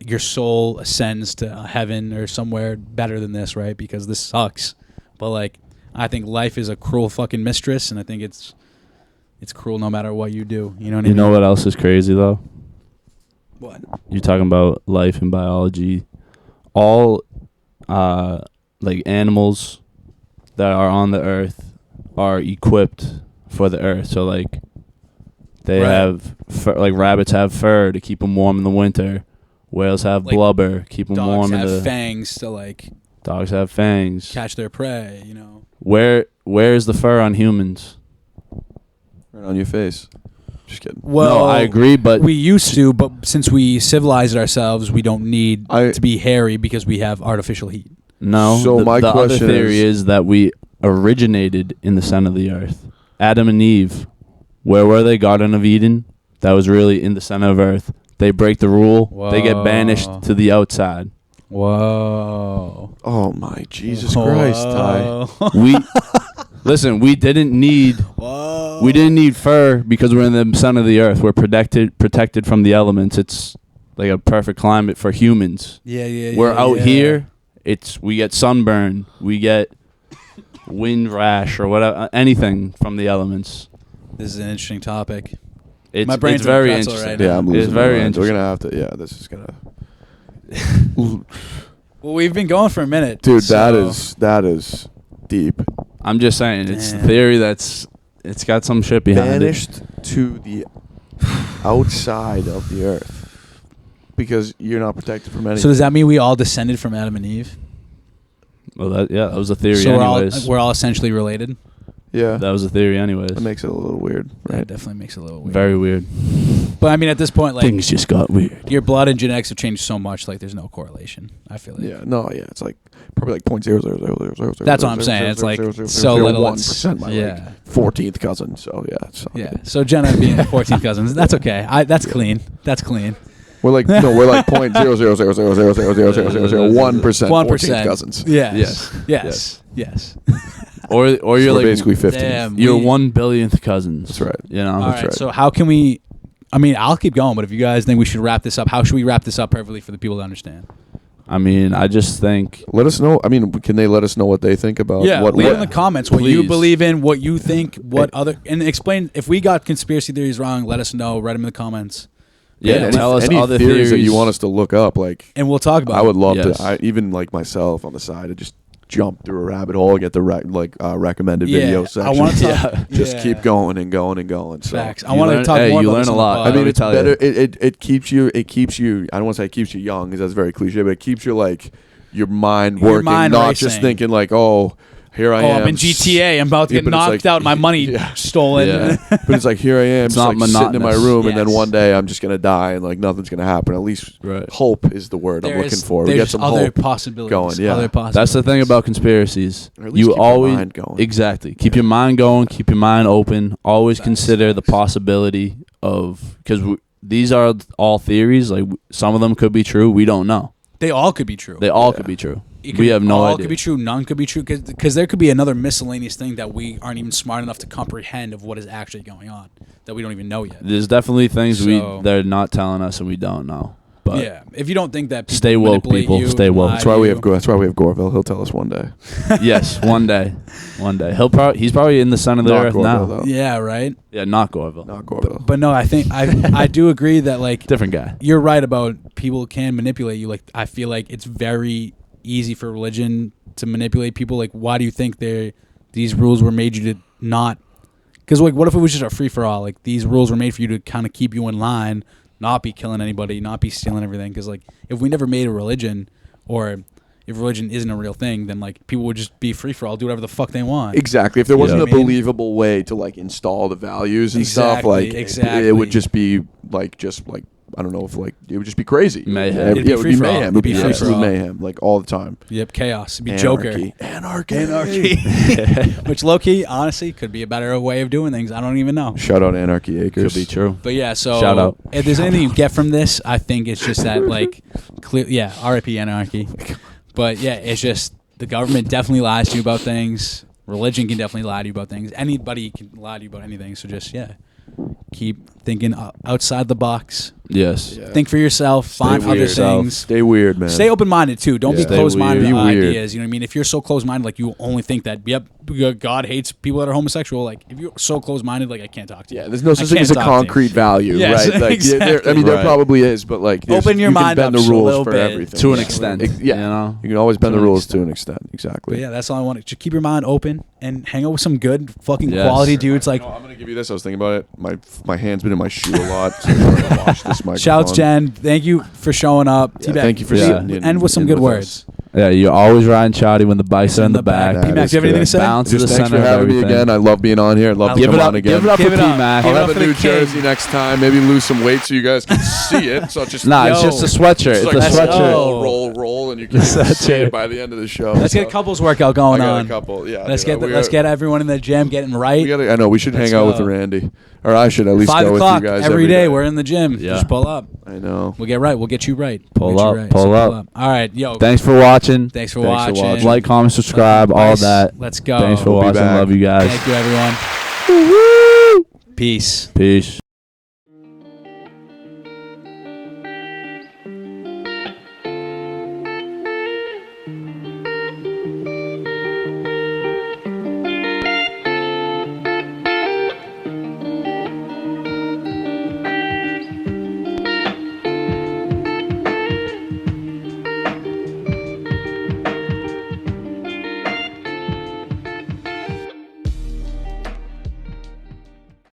S3: your soul ascends to heaven or somewhere better than this, right? Because this sucks. But like, I think life is a cruel fucking mistress, and I think it's cruel no matter what you do. You know what I mean?
S1: You know what else is crazy though?
S3: What?
S1: You're talking about life and biology. All like animals that are on the earth are equipped for the earth. So like they
S3: Right.
S1: have fur, like rabbits have fur to keep them warm in the winter. Whales have
S3: Like
S1: blubber, keep them
S3: Dogs
S1: warm in
S3: have
S1: the.
S3: fangs to like
S1: Dogs have fangs.
S3: catch their prey.
S1: Where is the fur on humans?
S2: Right on your face. Just kidding.
S3: Well,
S1: no, I agree, but
S3: we used to, but since we civilized ourselves, we don't need
S2: I-
S3: to be hairy because we have artificial heat.
S1: no.
S2: So
S1: the,
S2: my
S1: the other
S2: question
S1: theory
S2: is-
S1: is that we originated in the center of the earth. Adam and Eve, where were they? Garden of Eden. That was really in the center of earth. They break the rule. They get banished
S3: Whoa.
S1: to the outside.
S3: Whoa.
S2: Oh, my Jesus Christ, Ty.
S1: We listen. We didn't need fur because we're in the center of the earth. We're protected from the elements. It's like a perfect climate for humans.
S3: Yeah.
S1: We're out here. We get sunburn. We get wind rash or whatever, anything from the elements.
S3: This is an interesting topic.
S1: It's,
S3: My brain's
S1: it's very
S3: in a pretzel
S1: interesting.
S3: right
S2: Yeah, I'm
S1: It's
S2: losing
S1: very
S2: my mind. We're
S1: interesting.
S2: going to have to, yeah, this is going to.
S3: Well, we've been going for a minute.
S2: Dude,
S3: so-
S2: that is deep.
S1: I'm just saying, it's a
S3: Damn.
S1: theory it's got some shit behind
S2: Banished to the outside of the earth because you're not protected from anything.
S3: So does that mean we all descended from Adam and Eve?
S1: it. Well, that was a theory
S3: So
S1: anyways.
S3: we're all essentially related?
S2: yeah,
S1: That was a theory anyways.
S2: that makes it a little weird,
S3: That
S2: right?
S3: definitely makes it a little weird.
S1: Very weird.
S3: But I mean, at this point, like,
S1: Things just got weird.
S3: your blood and genetics have changed so much, like, there's no correlation. I feel like.
S2: Yeah, no, yeah, it's like probably like 0.0000000.
S3: That's what I'm saying. It's like, so little. It's,
S2: 1%, my
S3: yeah.
S2: 14th cousin. So yeah, it's
S3: Yeah. So Jenna being the 14 cousins, that's okay. That's clean. That's clean.
S2: we're like we're like 0.000000001%.
S3: 1%.
S2: cousins.
S3: Yes.
S1: Or
S2: So
S1: you're
S2: we're
S1: like
S2: basically 15th.
S3: Damn.
S1: you're
S3: we-
S1: 1 billionth cousins.
S2: That's right.
S1: You know.
S3: All
S2: That's
S3: right.
S2: right.
S3: So how can we? I mean, I'll keep going, but if you guys think we should wrap this up, how should we wrap this up perfectly for the people to understand?
S1: I mean, I just think
S2: Let us know. I mean, can they let us know what they think about?
S3: Yeah,
S2: what
S3: leave
S2: what-
S3: in the comments what you
S1: Please.
S3: believe in, what you think, what other, and explain if we got conspiracy theories wrong. Let us know. Write them in the comments,
S1: yeah.
S2: any,
S1: Tell us
S2: any
S1: other
S2: theories that you want us to look up. Like,
S3: and we'll talk about.
S2: I would love
S1: Yes.
S2: to. Even like myself on the side, to just jump through a rabbit hole, get the recommended
S3: Yeah,
S2: video
S3: I
S2: section.
S3: want to talk.
S1: Yeah.
S2: Just
S3: yeah.
S2: keep going and going and going. So.
S3: Facts. I
S1: You
S3: want to
S1: learn-
S3: talk
S1: hey,
S3: more
S1: you
S3: about
S1: learn
S3: this
S1: a
S3: on the
S1: lot.
S3: pod.
S2: I mean,
S1: let me
S2: it's
S1: tell you.
S2: better. It keeps you. It keeps you. I don't want to say it keeps you young, because that's very cliche. But it keeps you like your mind
S3: Your
S2: working,
S3: mind
S2: not
S3: racing.
S2: just thinking like, oh, here I am.
S3: I'm in GTA. I'm about to
S2: Yeah,
S3: get
S2: but it's
S3: knocked
S2: like-
S3: out. My money
S2: Yeah.
S3: stolen.
S1: Yeah.
S2: But it's like, here I am,
S1: It's
S2: just
S1: not
S2: like sitting in my
S1: monotonous.
S2: room, and then
S3: Yes.
S2: one day I'm just gonna die, and like nothing's gonna happen. At least
S1: Right.
S2: hope is the word I'm looking for. We
S3: There's
S2: get some
S3: other
S2: hope.
S3: possibilities.
S2: going, yeah.
S3: Other possibilities.
S1: That's the thing about conspiracies.
S2: Or at least
S1: You
S2: keep your
S1: always
S2: mind going.
S1: exactly keep your mind going, keep your mind open. Always
S3: Facts,
S1: consider the
S3: facts.
S1: possibility of, because these are all theories. Like some of them could be true. We don't know.
S3: They all could be true.
S1: They all
S2: Yeah.
S1: could be true. We have no
S3: all
S1: idea.
S3: could be true, none could be true, because there could be another miscellaneous thing that we aren't even smart enough to comprehend of what is actually going on that we don't even know yet.
S1: There's definitely things
S3: So-
S1: they're not telling us and we don't know. But
S3: Yeah, if you don't think that people
S1: Stay woke,
S3: manipulate
S1: people.
S3: you,
S1: Stay woke.
S3: lie
S2: That's
S3: to
S2: why we
S3: you.
S2: have That's why we have Gorville. He'll tell us one day.
S1: yes, one day. He's probably in the center of the
S2: Not
S1: earth
S2: Gorville,
S1: now.
S2: though.
S3: Yeah, right.
S1: Yeah, not Gorville.
S2: Not Gorville.
S3: But no, I think I do agree that like
S1: Different guy.
S3: you're right about people can manipulate you. Like I feel like it's very easy for religion to manipulate people. Like why do you think these rules were made you to not? Because like what if it was just a free for all? Like these rules were made for you to kind of keep you in line, not be killing anybody, not be stealing everything. Because like if we never made a religion, or if religion isn't a real thing, then like people would just be free for all, do whatever the fuck they want.
S2: Exactly. If there wasn't
S3: know
S2: a
S3: what I mean?
S2: believable way to like install the values and stuff,
S3: Exactly,
S2: like
S3: exactly.
S2: it would just be like I don't know if like it would just be crazy.
S1: Mayhem.
S2: Yeah,
S3: It'd be
S2: it would
S3: free
S2: be
S3: for all.
S2: mayhem. It
S3: It'd
S2: would
S3: be
S2: be
S3: free for
S2: absolute
S3: all.
S2: mayhem, like all the time.
S3: Yep, chaos. It'd be Joker.
S2: Anarchy.
S3: Which low key, honestly, could be a better way of doing things. I don't even know.
S2: Shout out Anarchy Acres.
S1: Could be true.
S3: But yeah, so
S1: Shout out.
S3: if there's anything you get from this, I think it's just that like clear R.I.P. anarchy. But yeah, it's just the government definitely lies to you about things. Religion can definitely lie to you about things. Anybody can lie to you about anything. So just keep thinking outside the box.
S1: Yes.
S2: Yeah.
S3: Think for yourself. Find
S2: weird.
S3: other things.
S2: Stay weird, man.
S3: Stay open-minded too. Don't
S2: Yeah.
S3: be
S2: Stay
S3: closed-minded
S2: weird.
S3: to
S2: Be weird.
S3: ideas. You know what I mean? If you're so closed-minded, like you only think that, yep, God hates people that are homosexual. Like if you're so closed-minded, like I can't talk to you.
S2: Yeah, there's no such thing
S3: can't
S2: as a
S3: talk to you.
S2: concrete value,
S3: Yes,
S2: right? Like,
S3: exactly.
S2: I mean, there
S1: Right.
S2: probably is, but like,
S3: Open your
S2: you can
S3: mind
S2: bend
S3: up
S2: the
S3: a
S2: rules
S3: little
S2: for
S3: bit.
S2: everything
S1: To an
S2: Yeah.
S1: extent.
S2: Yeah,
S1: You know?
S2: you can always bend
S1: To
S2: the
S1: an
S2: rules
S1: extent.
S2: to an extent. Exactly.
S3: But yeah, that's all I want. Just keep your mind open and hang out with some good fucking
S1: Yes.
S3: quality dudes. Like,
S2: I'm gonna give you this. I was thinking about it. My hand's been in my shoe a lot. So I'm gonna wash this microphone.
S3: shouts, Jen. Thank you for showing up.
S2: Yeah,
S3: T-Bag,
S2: thank you for
S1: Yeah.
S2: sitting in.
S3: End with some good words.
S1: Yeah, you're always riding Chowdy when the Bice are in the back.
S2: back.
S3: Pmac,
S2: that's
S3: do you have anything to
S2: good.
S3: say?
S1: Bounce to the
S2: Just thanks
S1: center
S2: for
S1: of
S2: having me
S1: everything.
S2: again. I love being on here. I'd love to
S1: Give
S2: come
S1: it up.
S2: on again.
S1: Give it up for
S3: Give it up.
S1: Pmac.
S3: Give
S2: I'll
S3: it
S2: have
S3: up
S2: a
S3: for
S2: new
S3: the king.
S2: jersey next time. Maybe lose some weight so you guys can see it. So just
S1: Nah, it's
S3: Yo.
S1: just a sweatshirt.
S2: It's
S1: It's
S2: like
S1: a sweatshirt.
S2: roll, and you can see it by the end of the show.
S3: Let's get a
S2: So,
S3: couples workout
S2: I
S3: going
S2: got
S3: on.
S2: a couple. Yeah,
S3: Let's
S2: dude,
S3: let's get everyone in the gym getting right.
S2: I know we should
S3: Let's
S2: hang out with
S3: go.
S2: Randy, or I should at least
S3: 5
S2: go with
S3: o'clock
S2: you guys
S3: every day. We're in the gym.
S1: Yeah.
S3: Just pull up.
S2: I know.
S3: We'll get right. We'll get you right.
S1: Pull
S3: We'll get you
S1: up,
S3: right.
S1: pull
S3: So
S1: up.
S3: All right, yo.
S1: Thanks for watching.
S3: Thanks for
S2: Thanks for
S3: watching.
S2: watching.
S1: Like, comment, subscribe, all
S3: Bice,
S1: that.
S3: Let's go.
S1: Thanks for
S2: We'll be
S1: watching.
S2: back.
S1: Love you guys.
S3: Thank you, everyone. Peace.
S1: Peace.